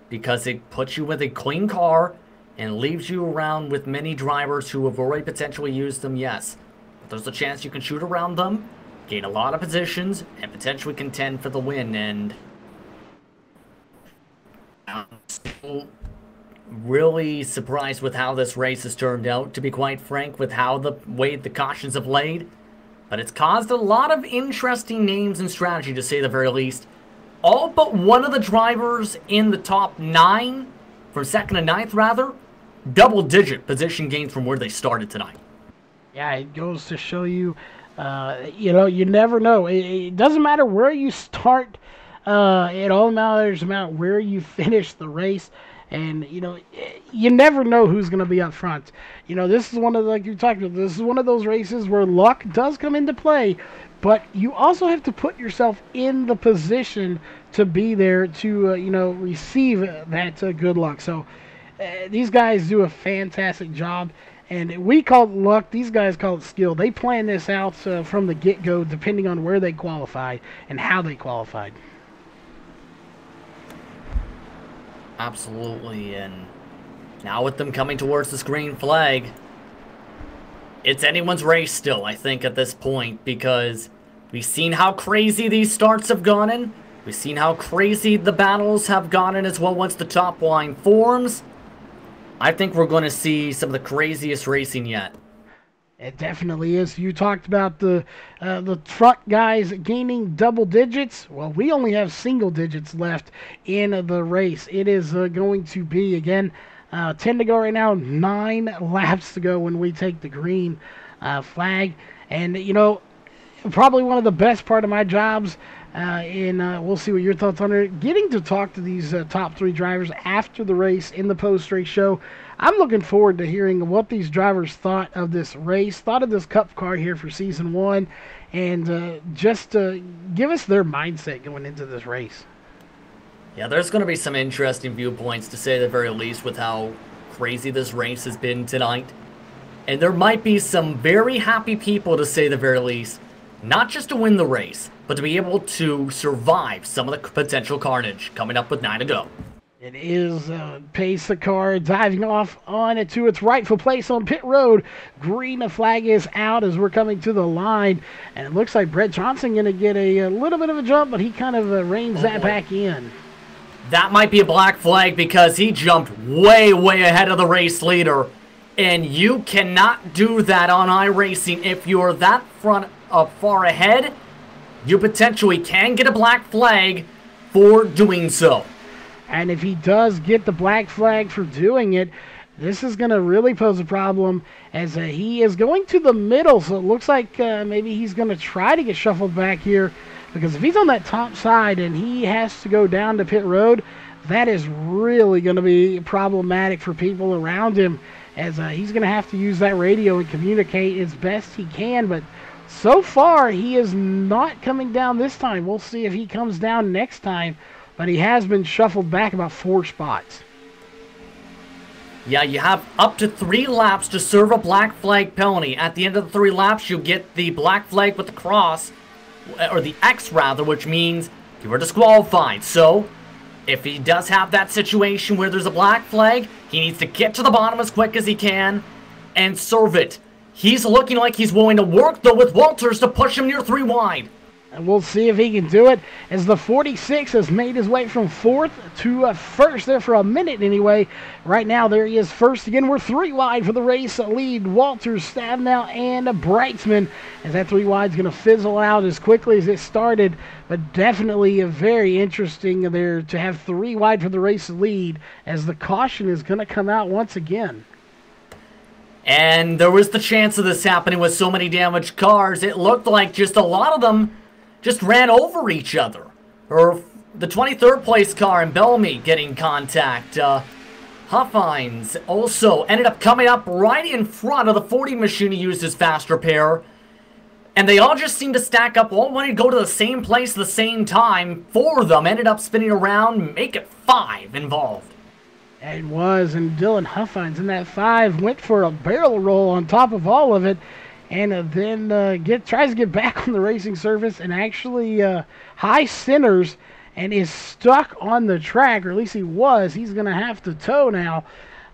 [SPEAKER 2] because it puts you with a clean car and leaves you around with many drivers who have already potentially used them, yes. But there's a chance you can shoot around them, gain a lot of positions, and potentially contend for the win. And I'm still really surprised with how this race has turned out, to be quite frank, with how the way the cautions have laid. But it's caused a lot of interesting names and strategy, to say the very least. All but one of the drivers in the top 9, from 2nd to 9th rather, double-digit position gains from where they started tonight.
[SPEAKER 1] Yeah, it goes to show you, you never know. It doesn't matter where you start. It all matters about where you finish the race. And, you never know who's going to be up front. This is one of, like you talked about, this is one of those races where luck does come into play, but you also have to put yourself in the position to be there to, receive that good luck. So these guys do a fantastic job, and we call it luck. These guys call it skill. They plan this out from the get-go, depending on where they qualified and how they qualified.
[SPEAKER 2] Absolutely, and now with them coming towards this green flag, it's anyone's race still, I think, at this point, because we've seen how crazy these starts have gone in. We've seen how crazy the battles have gone in as well once the top line forms. I think we're going to see some of the craziest racing yet.
[SPEAKER 1] It definitely is. You talked about the front guys gaining double digits. Well, we only have single digits left in the race. It is going to be, again, 10 to go right now, 9 laps to go when we take the green flag. And, probably one of the best part of my jobs, and we'll see what your thoughts on it, getting to talk to these top 3 drivers after the race in the post-race show. I'm looking forward to hearing what these drivers thought of this race, thought of this Cup car here for Season 1, and just give us their mindset going into this race.
[SPEAKER 2] Yeah, there's going to be some interesting viewpoints, to say the very least, with how crazy this race has been tonight. And there might be some very happy people, to say the very least, not just to win the race, but to be able to survive some of the potential carnage coming up with 9 to go.
[SPEAKER 1] It is Pace the car diving off on it to its rightful place on pit road. Green flag is out as we're coming to the line. And it looks like Brett Johnson going to get a little bit of a jump, but he kind of reins that back in.
[SPEAKER 2] That might be a black flag because he jumped way, way ahead of the race leader. And you cannot do that on iRacing. If you're that far ahead, you potentially can get a black flag for doing so.
[SPEAKER 1] And if he does get the black flag for doing it, this is going to really pose a problem as he is going to the middle. So it looks like maybe he's going to try to get shuffled back here. Because if he's on that top side and he has to go down to pit road, that is really going to be problematic for people around him, as he's going to have to use that radio and communicate as best he can. But so far, he is not coming down this time. We'll see if he comes down next time. But he has been shuffled back about 4 spots.
[SPEAKER 2] Yeah, you have up to 3 laps to serve a black flag penalty. At the end of the 3 laps, you get the black flag with the cross, or the X rather, which means you were disqualified. So, if he does have that situation where there's a black flag, he needs to get to the bottom as quick as he can and serve it. He's looking like he's willing to work, though, with Walters to push him near 3 wide.
[SPEAKER 1] And we'll see if he can do it, as the 46 has made his way from 4th to 1st there for a minute anyway. Right now, there he is first again. We're 3 wide for the race lead. Walters, Stabenow, and Brightsman, as that 3 wide is going to fizzle out as quickly as it started. But definitely very interesting there to have 3 wide for the race lead, as the caution is going to come out once again.
[SPEAKER 2] And there was the chance of this happening with so many damaged cars. It looked like just a lot of them just ran over each other. Or the 23rd place car in Bellamy getting contact. Huffines also ended up coming up right in front of the 40 machine he used as fast repair. And they all just seemed to stack up, all wanted to go to the same place at the same time. 4 of them ended up spinning around, make it 5 involved.
[SPEAKER 1] It was, and Dylan Huffines in that 5 went for a barrel roll on top of all of it. And then tries to get back on the racing surface and actually high centers and is stuck on the track, or at least he was. He's going to have to tow now.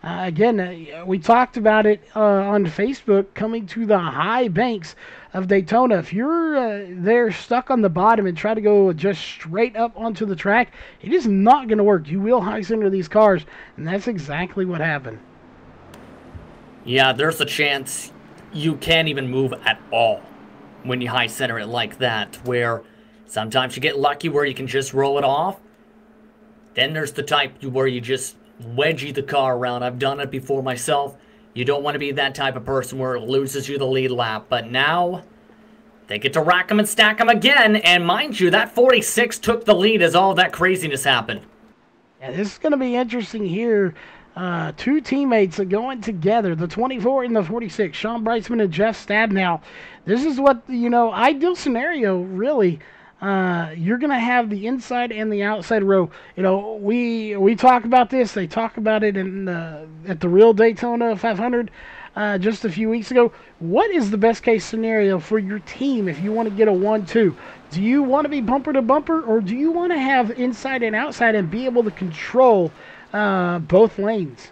[SPEAKER 1] Again, we talked about it on Facebook, coming to the high banks of Daytona. If you're there stuck on the bottom and try to go just straight up onto the track, it is not going to work. You will high center these cars, and that's exactly what happened.
[SPEAKER 2] Yeah, there's a chance you can't even move at all when you high center it like that, where sometimes you get lucky where you can just roll it off. Then there's the type where you just wedgie the car around. I've done it before myself. You don't want to be that type of person where it loses you the lead lap. But now they get to rack them and stack them again. And mind you, that 46 took the lead as all that craziness happened.
[SPEAKER 1] Yeah, this is going to be interesting here. 2 teammates are going together, the 24 and the 46, Sean Brightsman and Jeff Stabenow. This is what, ideal scenario, really. You're going to have the inside and the outside row. We talk about this. They talk about it at the real Daytona 500 just a few weeks ago. What is the best case scenario for your team if you want to get a 1-2? Do you want to be bumper to bumper, or do you want to have inside and outside and be able to control both lanes?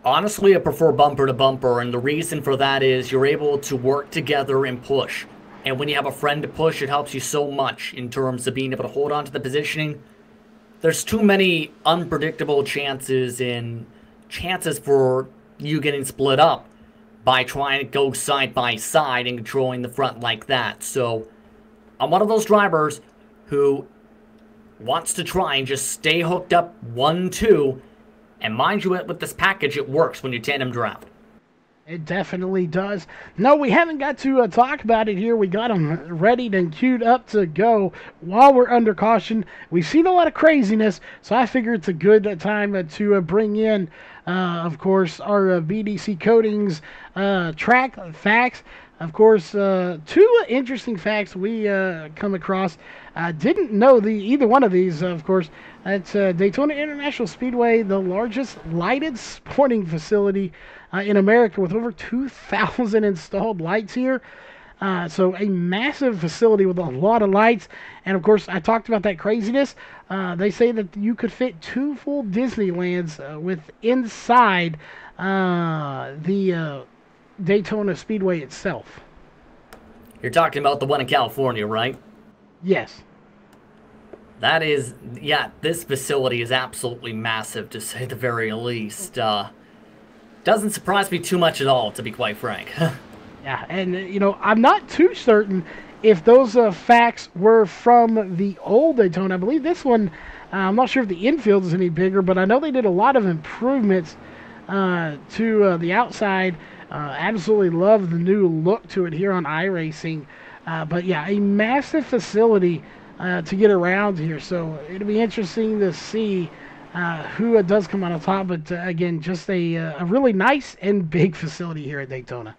[SPEAKER 2] Honestly, I prefer bumper to bumper, and the reason for that is you're able to work together and push. And when you have a friend to push, it helps you so much in terms of being able to hold on to the positioning. There's too many unpredictable chances for you getting split up by trying to go side by side and controlling the front like that. So I'm one of those drivers who wants to try and just stay hooked up 1-2. And mind you, with this package, it works when you tandem draft.
[SPEAKER 1] It definitely does. No, we haven't got to talk about it here. We got them ready and queued up to go while we're under caution. We've seen a lot of craziness, so I figure it's a good time to bring in Of course, our BDC Coatings track facts. Of course, two interesting facts we come across. Didn't know either one of these, of course. It's Daytona International Speedway, the largest lighted sporting facility in America with over 2,000 installed lights here. So a massive facility with a lot of lights. And, of course, I talked about that craziness. They say that you could fit 2 full Disneylands with inside the Daytona Speedway itself.
[SPEAKER 2] You're talking about the one in California, right?
[SPEAKER 1] Yes.
[SPEAKER 2] That is, yeah, this facility is absolutely massive, to say the very least. Doesn't surprise me too much at all, to be quite frank.
[SPEAKER 1] Yeah, and, I'm not too certain if those facts were from the old Daytona. I believe this one, I'm not sure if the infield is any bigger, but I know they did a lot of improvements to the outside. Absolutely love the new look to it here on iRacing. But, yeah, a massive facility to get around here. So it'll be interesting to see who does come on top. But, again, just a really nice and big facility here at Daytona.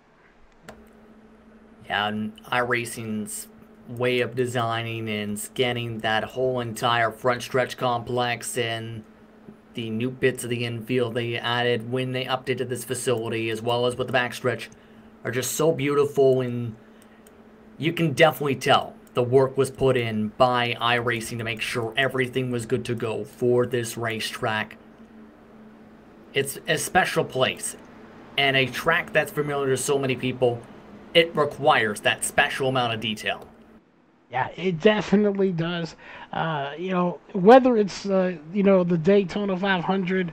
[SPEAKER 2] Yeah, and iRacing's way of designing and scanning that whole entire front stretch complex and the new bits of the infield they added when they updated this facility, as well as with the backstretch, are just so beautiful, and you can definitely tell the work was put in by iRacing to make sure everything was good to go for this racetrack. It's a special place, and a track that's familiar to so many people. It requires that special amount of detail.
[SPEAKER 1] Yeah, it definitely does. Whether it's, the Daytona 500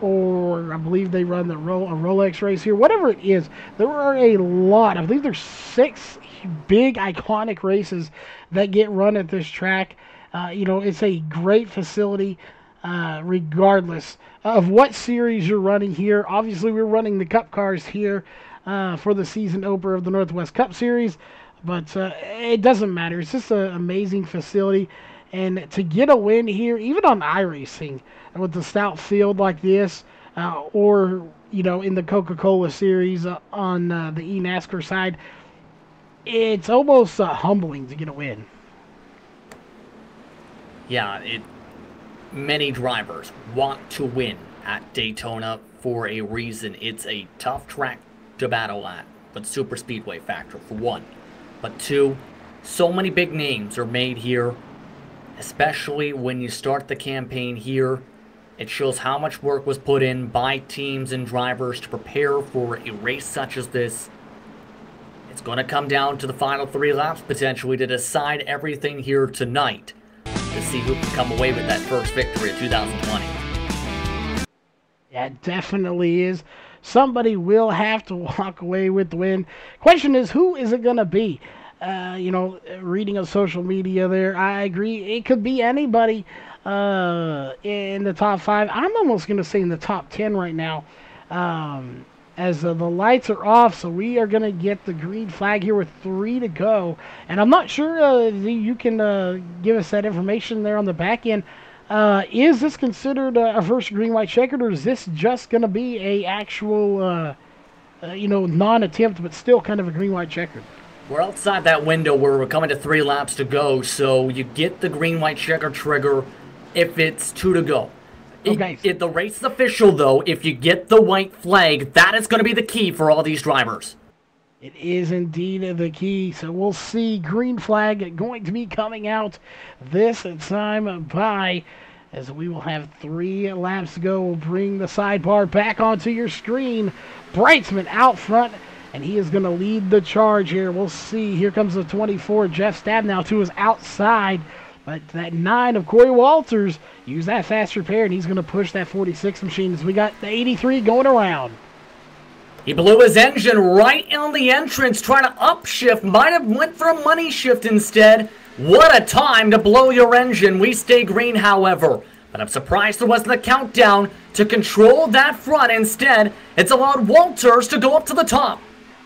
[SPEAKER 1] or I believe they run a Rolex race here, whatever it is, there are a lot. I believe there's 6 big iconic races that get run at this track. It's a great facility regardless of what series you're running here. Obviously, we're running the Cup cars here for the season opener of the Northwest Cup Series, but it doesn't matter. It's just an amazing facility, and to get a win here, even on iRacing, with the stout field like this, or in the Coca-Cola Series on the eNASCAR side, it's almost humbling to get a win.
[SPEAKER 2] Yeah, many drivers want to win at Daytona for a reason. It's a tough track to battle at, but super speedway factor for one. But two, so many big names are made here, especially when you start the campaign here. It shows how much work was put in by teams and drivers to prepare for a race such as this. It's going to come down to the final 3 laps potentially to decide everything here tonight to see who can come away with that first victory of 2020.
[SPEAKER 1] Yeah, it definitely is. Somebody will have to walk away with the win. Question is, who is it going to be? Reading on social media there, I agree. It could be anybody in the top 5. I'm almost going to say in the top 10 right now. As the lights are off, so we are going to get the green flag here with 3 to go. And I'm not sure you can give us that information there on the back end. Is this considered a first green-white checkered, or is this just going to be a actual, non-attempt, but still kind of a green-white checkered?
[SPEAKER 2] We're outside that window where we're coming to 3 laps to go, so you get the green-white checker trigger if it's 2 to go.
[SPEAKER 1] Okay.
[SPEAKER 2] If the race is official, though, if you get the white flag, that is going to be the key for all these drivers.
[SPEAKER 1] It is indeed the key. So we'll see green flag going to be coming out this time by, as we will have 3 laps to go. We'll bring the sidebar back onto your screen. Brightsman out front, and he is going to lead the charge here. We'll see. Here comes the 24, Jeff Stabenow, to his outside. But that 9 of Corey Walters, use that fast repair, and he's going to push that 46 machine as we got the 83 going around.
[SPEAKER 2] He blew his engine right on the entrance, trying to upshift. Might have went for a money shift instead. What a time to blow your engine. We stay green, however. But I'm surprised there wasn't a countdown to control that front. Instead, it's allowed Walters to go up to the top.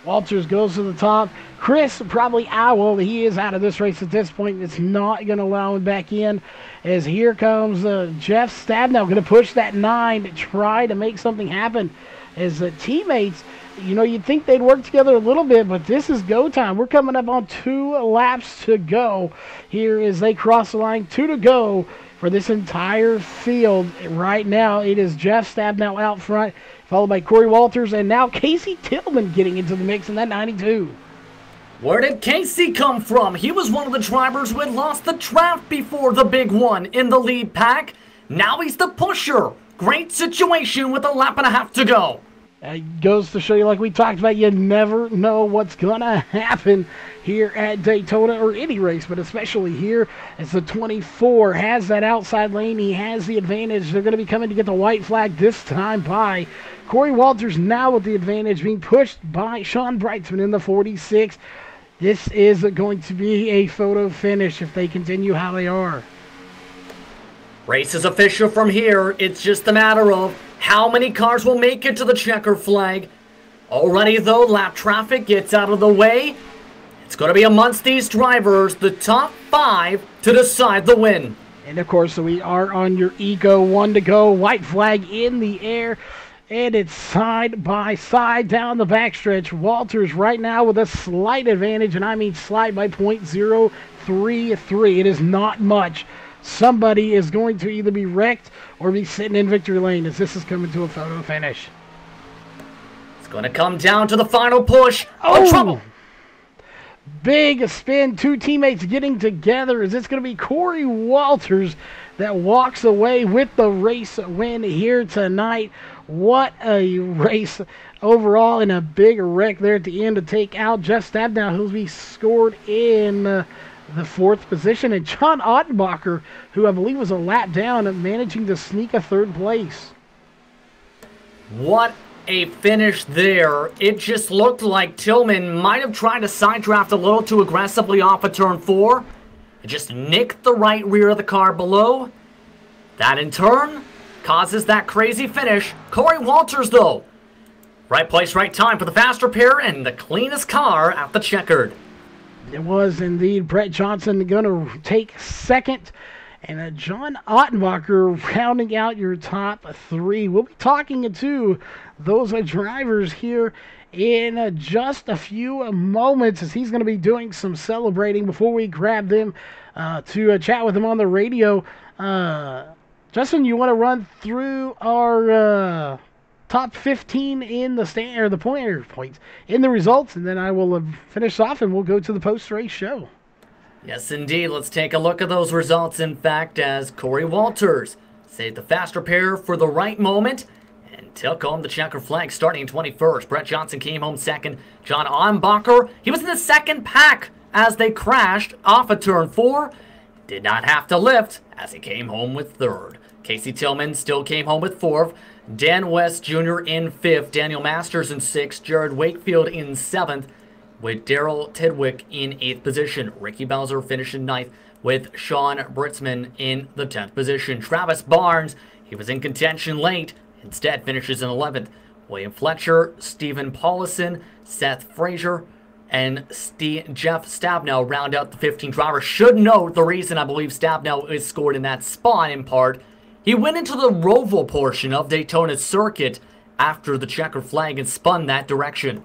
[SPEAKER 1] Walters goes to the top, Chris probably well, he is out of this race at this point. It's not going to allow him back in, as here comes Jeff Stabenow going to push that 9 to try to make something happen. As teammates, you'd think they'd work together a little bit, but this is go time. We're coming up on 2 laps to go here as they cross the line. 2 to go for this entire field. Right now, it is Jeff Stabenow out front, followed by Corey Walters, and now Casey Tillman getting into the mix in that 92.
[SPEAKER 2] Where did Casey come from? He was one of the drivers who had lost the draft before the big one in the lead pack. Now he's the pusher. Great situation with a lap and a half to go.
[SPEAKER 1] It goes to show you, like we talked about, you never know what's going to happen here at Daytona or any race, but especially here as the 24 has that outside lane. He has the advantage. They're going to be coming to get the white flag this time by Corey Walters, now with the advantage, being pushed by Sean Brightsman in the 46. This is going to be a photo finish if they continue how they are.
[SPEAKER 2] Race is official from here. It's just a matter of how many cars will make it to the checker flag. Already, though, lap traffic gets out of the way. It's going to be amongst these drivers, the top 5 to decide the win.
[SPEAKER 1] And, of course, we are on your Eco 1 to go. White flag in the air. And it's side by side down the backstretch. Walters right now with a slight advantage, and I mean slight by .033. It is not much. Somebody is going to either be wrecked or be sitting in victory lane as this is coming to a photo finish.
[SPEAKER 2] It's going to come down to the final push.
[SPEAKER 1] Oh!
[SPEAKER 2] Trouble.
[SPEAKER 1] Big spin. 2 teammates getting together. Is this going to be Corey Walters that walks away with the race win here tonight? What a race overall, and a big wreck there at the end to take out Jeff Stabenow, who'll be scored in the 4th position, and John Ottenbacher, who I believe was a lap down, managing to sneak a 3rd place.
[SPEAKER 2] What a finish there. It just looked like Tillman might have tried to side draft a little too aggressively off of turn 4. It just nicked the right rear of the car below. That in turn causes that crazy finish. Corey Walters, though, right place, right time for the faster pair and the cleanest car at the checkered.
[SPEAKER 1] It was indeed Brett Johnson going to take 2nd, and John Ottenbacher rounding out your top 3. We'll be talking to those drivers here in just a few moments, as he's going to be doing some celebrating before we grab them to chat with him on the radio. Justin, you want to run through our top 15 in the stand, or the points in the results, and then I will finish off and we'll go to the post-race show.
[SPEAKER 2] Yes, indeed. Let's take a look at those results. In fact, as Corey Walters saved the faster pair for the right moment and took home the checker flag starting in 21st. Brett Johnson came home 2nd. John Ottenbacher, he was in the 2nd pack as they crashed off of turn 4. Did not have to lift as he came home with 3rd. Casey Tillman still came home with 4th. Dan West Jr. in 5th. Daniel Masters in 6th. Jared Wakefield in 7th. With Daryl Tidwick in 8th position. Ricky Bowser finished in 9th with Sean Britsman in the 10th position. Travis Barnes, he was in contention late. Instead finishes in 11th. William Fletcher, Stephen Paulison, Seth Frazier, and Jeff Stabenow round out the 15 drivers. Should note the reason I believe Stabenow is scored in that spot in part. He went into the Roval portion of Daytona circuit after the checker flag and spun that direction.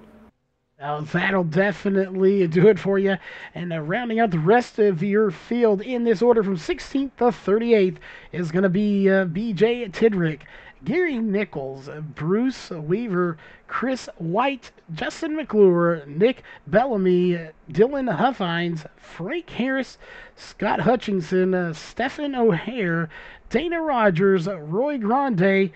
[SPEAKER 1] That'll definitely do it for you. And rounding out the rest of your field in this order from 16th to 38th is going to be B.J. Tidrick, Gary Nichols, Bruce Weaver, Chris White, Justin McClure, Nick Bellamy, Dylan Huffines, Frank Harris, Scott Hutchinson, Stephen O'Hare, Dana Rogers, Roy Grande,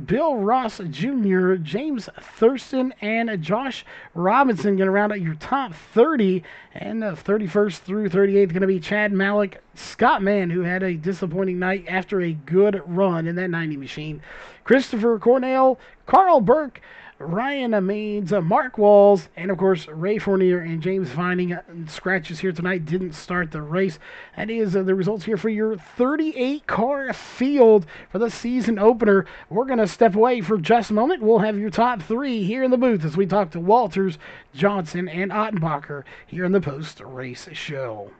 [SPEAKER 1] Bill Ross Jr., James Thurston, and Josh Robinson going to round out your top 30. And 31st through 38th going to be Chad Malik, Scott Mann, who had a disappointing night after a good run in that 90 machine, Christopher Cornell, Carl Burke, Ryan Means, Mark Walls, and of course Ray Fournier and James Vining. Scratches here tonight didn't start the race. That is the results here for your 38 car field for the season opener. We're going to step away for just a moment. We'll have your top three here in the booth as we talk to Walters, Johnson, and Ottenbacher here in the post race show.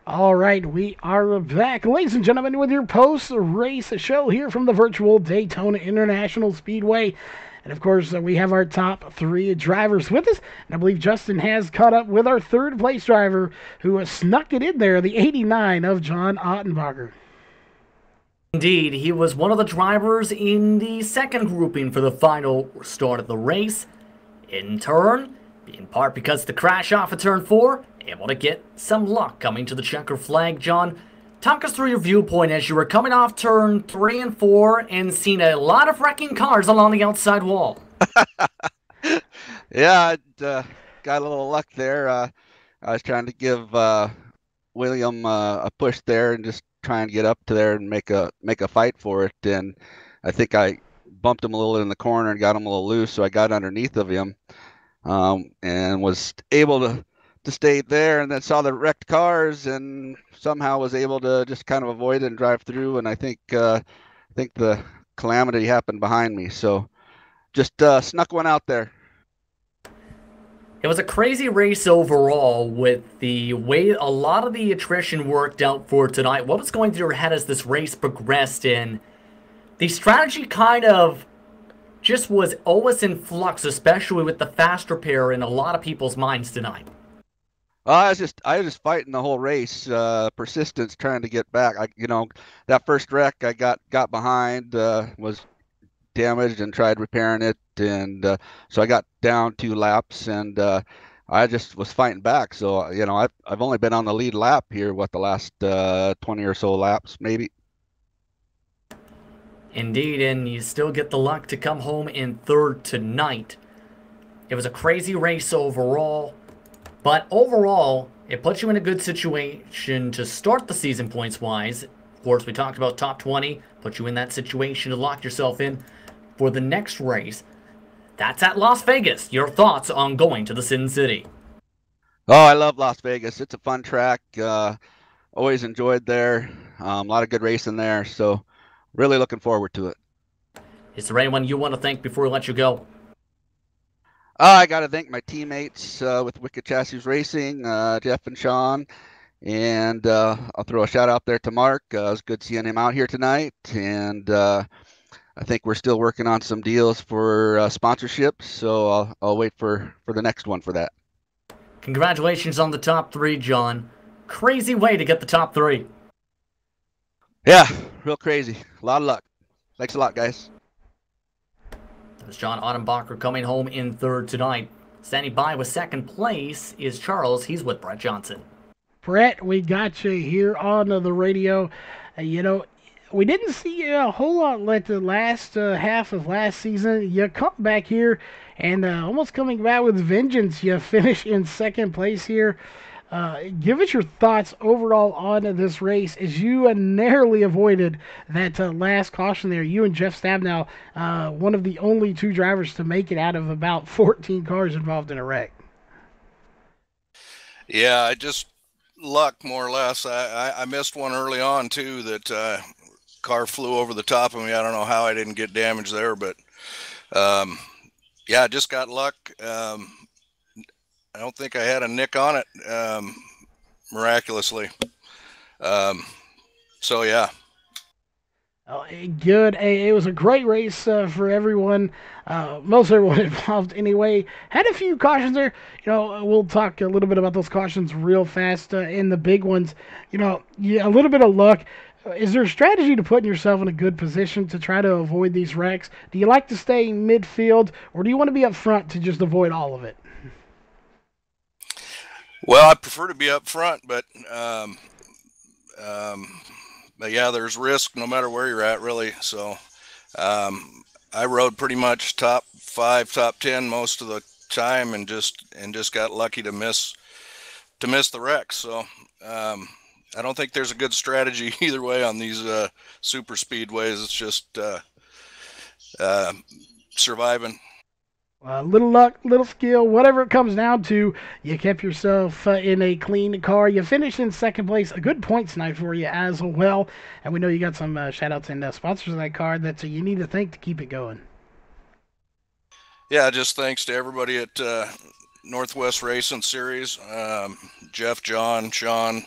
[SPEAKER 1] All right, we are back, ladies and gentlemen, with your post-race show here from the virtual Daytona International Speedway. And of course, we have our top three drivers with us. And I believe Justin has caught up with our third place driver who has snuck it in there, the 89 of John Ottenbacher.
[SPEAKER 2] Indeed, he was one of the drivers in the second grouping for the final start of the race. In turn, in part because the crash off of turn 4, able to get some luck coming to the checker flag. John, talk us through your viewpoint as you were coming off turn 3 and 4 and seeing a lot of wrecking cars along the outside wall.
[SPEAKER 4] Yeah, I got a little luck there. I was trying to give William a push there and just try and get up to there and make a fight for it. And I think I bumped him a little in the corner and got him a little loose, so I got underneath of him and was able to stay there, and then saw the wrecked cars and somehow was able to just kind of avoid it and drive through. And I think the calamity happened behind me, so just snuck one out there.
[SPEAKER 2] It was a crazy race overall with the way a lot of the attrition worked out for tonight. What was going through your head as this race progressed in? The strategy kind of just was always in flux, especially with the faster pair in a lot of people's minds tonight.
[SPEAKER 4] I was just fighting the whole race, persistence, trying to get back. That first wreck I got behind, was damaged and tried repairing it, and so I got down 2 laps, and I just was fighting back. So I've only been on the lead lap here, the last 20 or so laps, maybe.
[SPEAKER 2] Indeed, and you still get the luck to come home in third tonight. It was a crazy race overall. But overall, it puts you in a good situation to start the season points-wise. Of course, we talked about top 20. Put you in that situation to lock yourself in for the next race. That's at Las Vegas. Your thoughts on going to the Sin City?
[SPEAKER 4] Oh, I love Las Vegas. It's a fun track. Always enjoyed there. A lot of good racing there. So really looking forward to it.
[SPEAKER 2] Is there anyone you want to thank before we let you go?
[SPEAKER 4] I got to thank my teammates with Wicked Chassis Racing, Jeff and Sean, and I'll throw a shout out there to Mark. It was good seeing him out here tonight, and I think we're still working on some deals for sponsorships, so I'll wait for the next one for that.
[SPEAKER 2] Congratulations on the top 3, John. Crazy way to get the top 3.
[SPEAKER 4] Yeah, real crazy. A lot of luck. Thanks a lot, guys.
[SPEAKER 2] There's John Ottenbacher coming home in third tonight. Standing by with second place is Charles. He's with Brett Johnson.
[SPEAKER 1] Brett, we got you here on the radio. We didn't see you a whole lot like the last half of last season. You come back here and almost coming back with vengeance. You finish in second place here. Give us your thoughts overall on this race as you narrowly avoided that last caution there. You and Jeff Stabenow, one of the only 2 drivers to make it out of about 14 cars involved in a wreck.
[SPEAKER 5] Yeah, I just luck more or less. I missed one early on too that car flew over the top of me. I don't know how I didn't get damaged there, but yeah, I just got luck. I don't think I had a nick on it, miraculously. So, yeah.
[SPEAKER 1] Oh, good. It was a great race for everyone, most everyone involved anyway. Had a few cautions there. We'll talk a little bit about those cautions real fast in the big ones. A little bit of luck. Is there a strategy to putting yourself in a good position to try to avoid these wrecks? Do you like to stay midfield, or do you want to be up front to just avoid all of it?
[SPEAKER 5] Well, I prefer to be up front, but yeah, there's risk no matter where you're at, really. So I rode pretty much top 5, top 10 most of the time, and just got lucky to miss the wreck. So I don't think there's a good strategy either way on these super speedways. It's just surviving.
[SPEAKER 1] Little luck, little skill, whatever it comes down to, you kept yourself in a clean car. You finished in second place. A good points night for you as well. And we know you got some shout-outs and sponsors of that car that you need to thank to keep it going.
[SPEAKER 5] Yeah, just thanks to everybody at Northwest Racing Series, Jeff, John, Sean,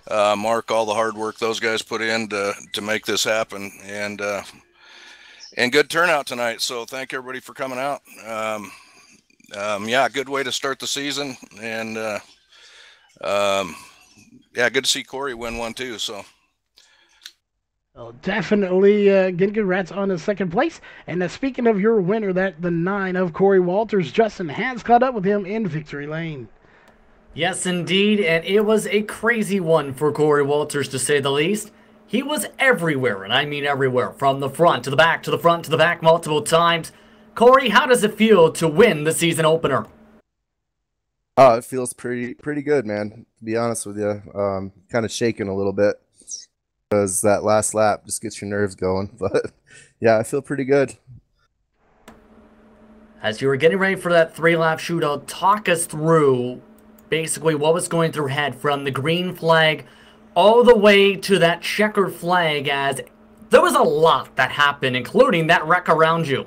[SPEAKER 5] Mark, all the hard work those guys put in to make this happen, and good turnout tonight. So thank everybody for coming out. Yeah, good way to start the season, and yeah, good to see Corey win one too. So.
[SPEAKER 1] Well, definitely getting congrats on the second place. And speaking of your winner, the 9 of Corey Walters, Justin has caught up with him in victory lane.
[SPEAKER 2] Yes, indeed, and it was a crazy one for Corey Walters, to say the least. He was everywhere, and I mean everywhere, from the front to the back to the front to the back multiple times. Corey, how does it feel to win the season opener?
[SPEAKER 6] Oh, it feels pretty good, man. To be honest with you, kind of shaking a little bit because that last lap just gets your nerves going. But yeah, I feel pretty good.
[SPEAKER 2] As you were getting ready for that 3-lap shootout, talk us through basically what was going through head from the green flag all the way to that checkered flag, as there was a lot that happened, including that wreck around you.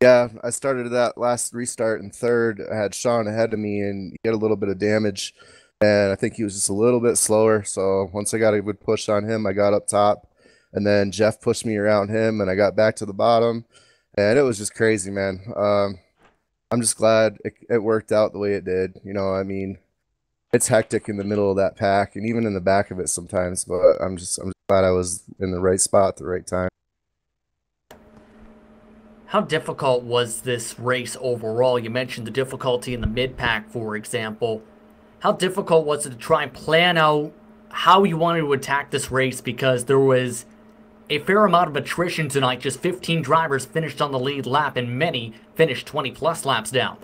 [SPEAKER 6] Yeah, I started that last restart in third. I had Sean ahead of me, and he had a little bit of damage, and I think he was just a little bit slower. So once I got a good push on him, I got up top, and then Jeff pushed me around him, and I got back to the bottom, and it was just crazy, man. I'm just glad it worked out the way it did. You know, I mean, it's hectic in the middle of that pack and even in the back of it sometimes, but I'm just glad I was in the right spot at the right time.
[SPEAKER 2] How difficult was this race overall? You mentioned the difficulty in the mid-pack, for example. How difficult was it to try and plan out how you wanted to attack this race, because there was a fair amount of attrition tonight? Just 15 drivers finished on the lead lap, and many finished 20-plus laps down.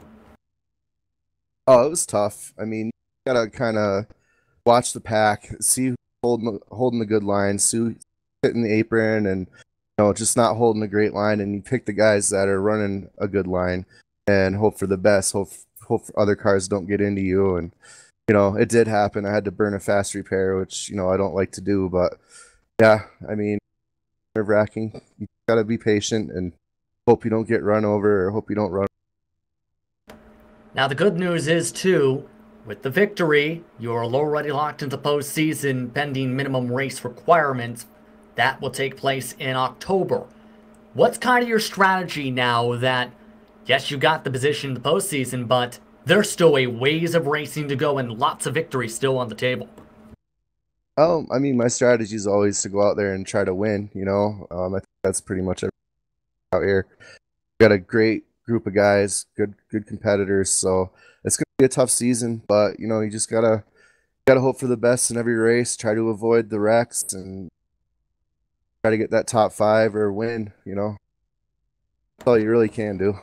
[SPEAKER 6] Oh, it was tough. I mean, you gotta kind of watch the pack, see who's holding the good line, see who's hitting the apron, and just not holding a great line. And you pick the guys that are running a good line and hope for the best. Hope other cars don't get into you. And it did happen. I had to burn a fast repair, which I don't like to do, but yeah, I mean, nerve-wracking. You gotta be patient and hope you don't get run over, or hope you don't run.
[SPEAKER 2] Now the good news is too, with the victory, you're already locked into postseason pending minimum race requirements. That will take place in October. What's kind of your strategy now that, yes, you got the position in the postseason, but there's still a ways of racing to go and lots of victories still on the table?
[SPEAKER 6] I mean, my strategy is always to go out there and try to win. I think that's pretty much everything out here. We got a great group of guys, good competitors, so it's gonna be a tough season. But you just gotta hope for the best in every race. Try to avoid the wrecks and try to get that top 5 or win. That's all you really can do.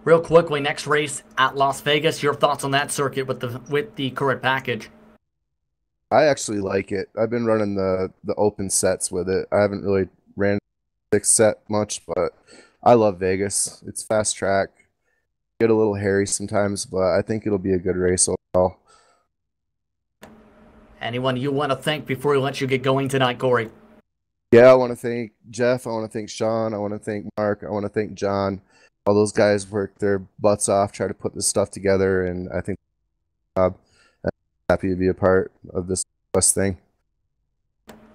[SPEAKER 2] Real quickly, next race at Las Vegas. Your thoughts on that circuit with the current package?
[SPEAKER 6] I actually like it. I've been running the open sets with it. I haven't really ran 6 set much, but I love Vegas. It's fast track. Get a little hairy sometimes, but I think it'll be a good race overall.
[SPEAKER 2] Anyone you want to thank before we let you get going tonight, Corey?
[SPEAKER 6] Yeah, I want to thank Jeff. I want to thank Sean. I want to thank Mark. I want to thank John. All those guys worked their butts off, try to put this stuff together, and I think I'm happy to be a part of this best thing.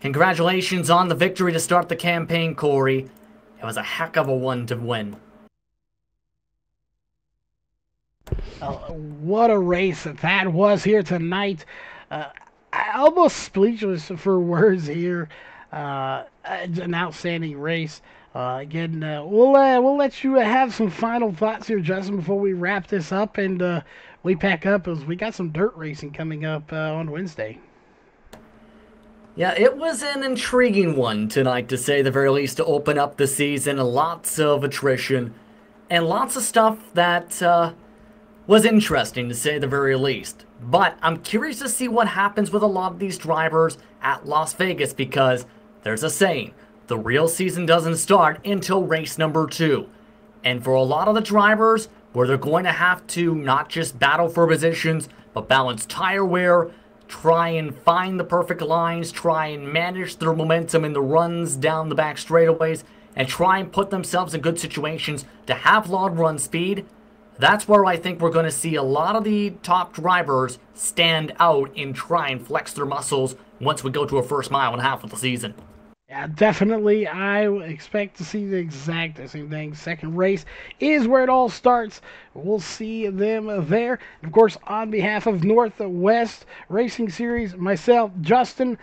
[SPEAKER 2] Congratulations on the victory to start the campaign, Corey. It was a heck of a one to win.
[SPEAKER 1] What a race that was here tonight. almost speechless for words here. An outstanding race. Again, we'll let you have some final thoughts here, Justin, before we wrap this up and we pack up, as we got some dirt racing coming up on Wednesday.
[SPEAKER 2] Yeah, it was an intriguing one tonight, to say the very least, to open up the season. Lots of attrition and lots of stuff that was interesting, to say the very least. But I'm curious to see what happens with a lot of these drivers at Las Vegas, because there's a saying, the real season doesn't start until race number 2. And for a lot of the drivers, where they're going to have to not just battle for positions, but balance tire wear, try and find the perfect lines, try and manage their momentum in the runs down the back straightaways, and try and put themselves in good situations to have long run speed, that's where I think we're going to see a lot of the top drivers stand out and try and flex their muscles once we go to a first mile and a half of the season.
[SPEAKER 1] Yeah, definitely. I expect to see the exact same thing. Second race is where it all starts. We'll see them there. And of course, on behalf of Northwest Racing Series, myself, Justin,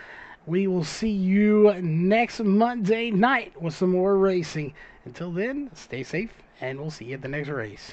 [SPEAKER 1] we will see you next Monday night with some more racing. Until then, stay safe, and we'll see you at the next race.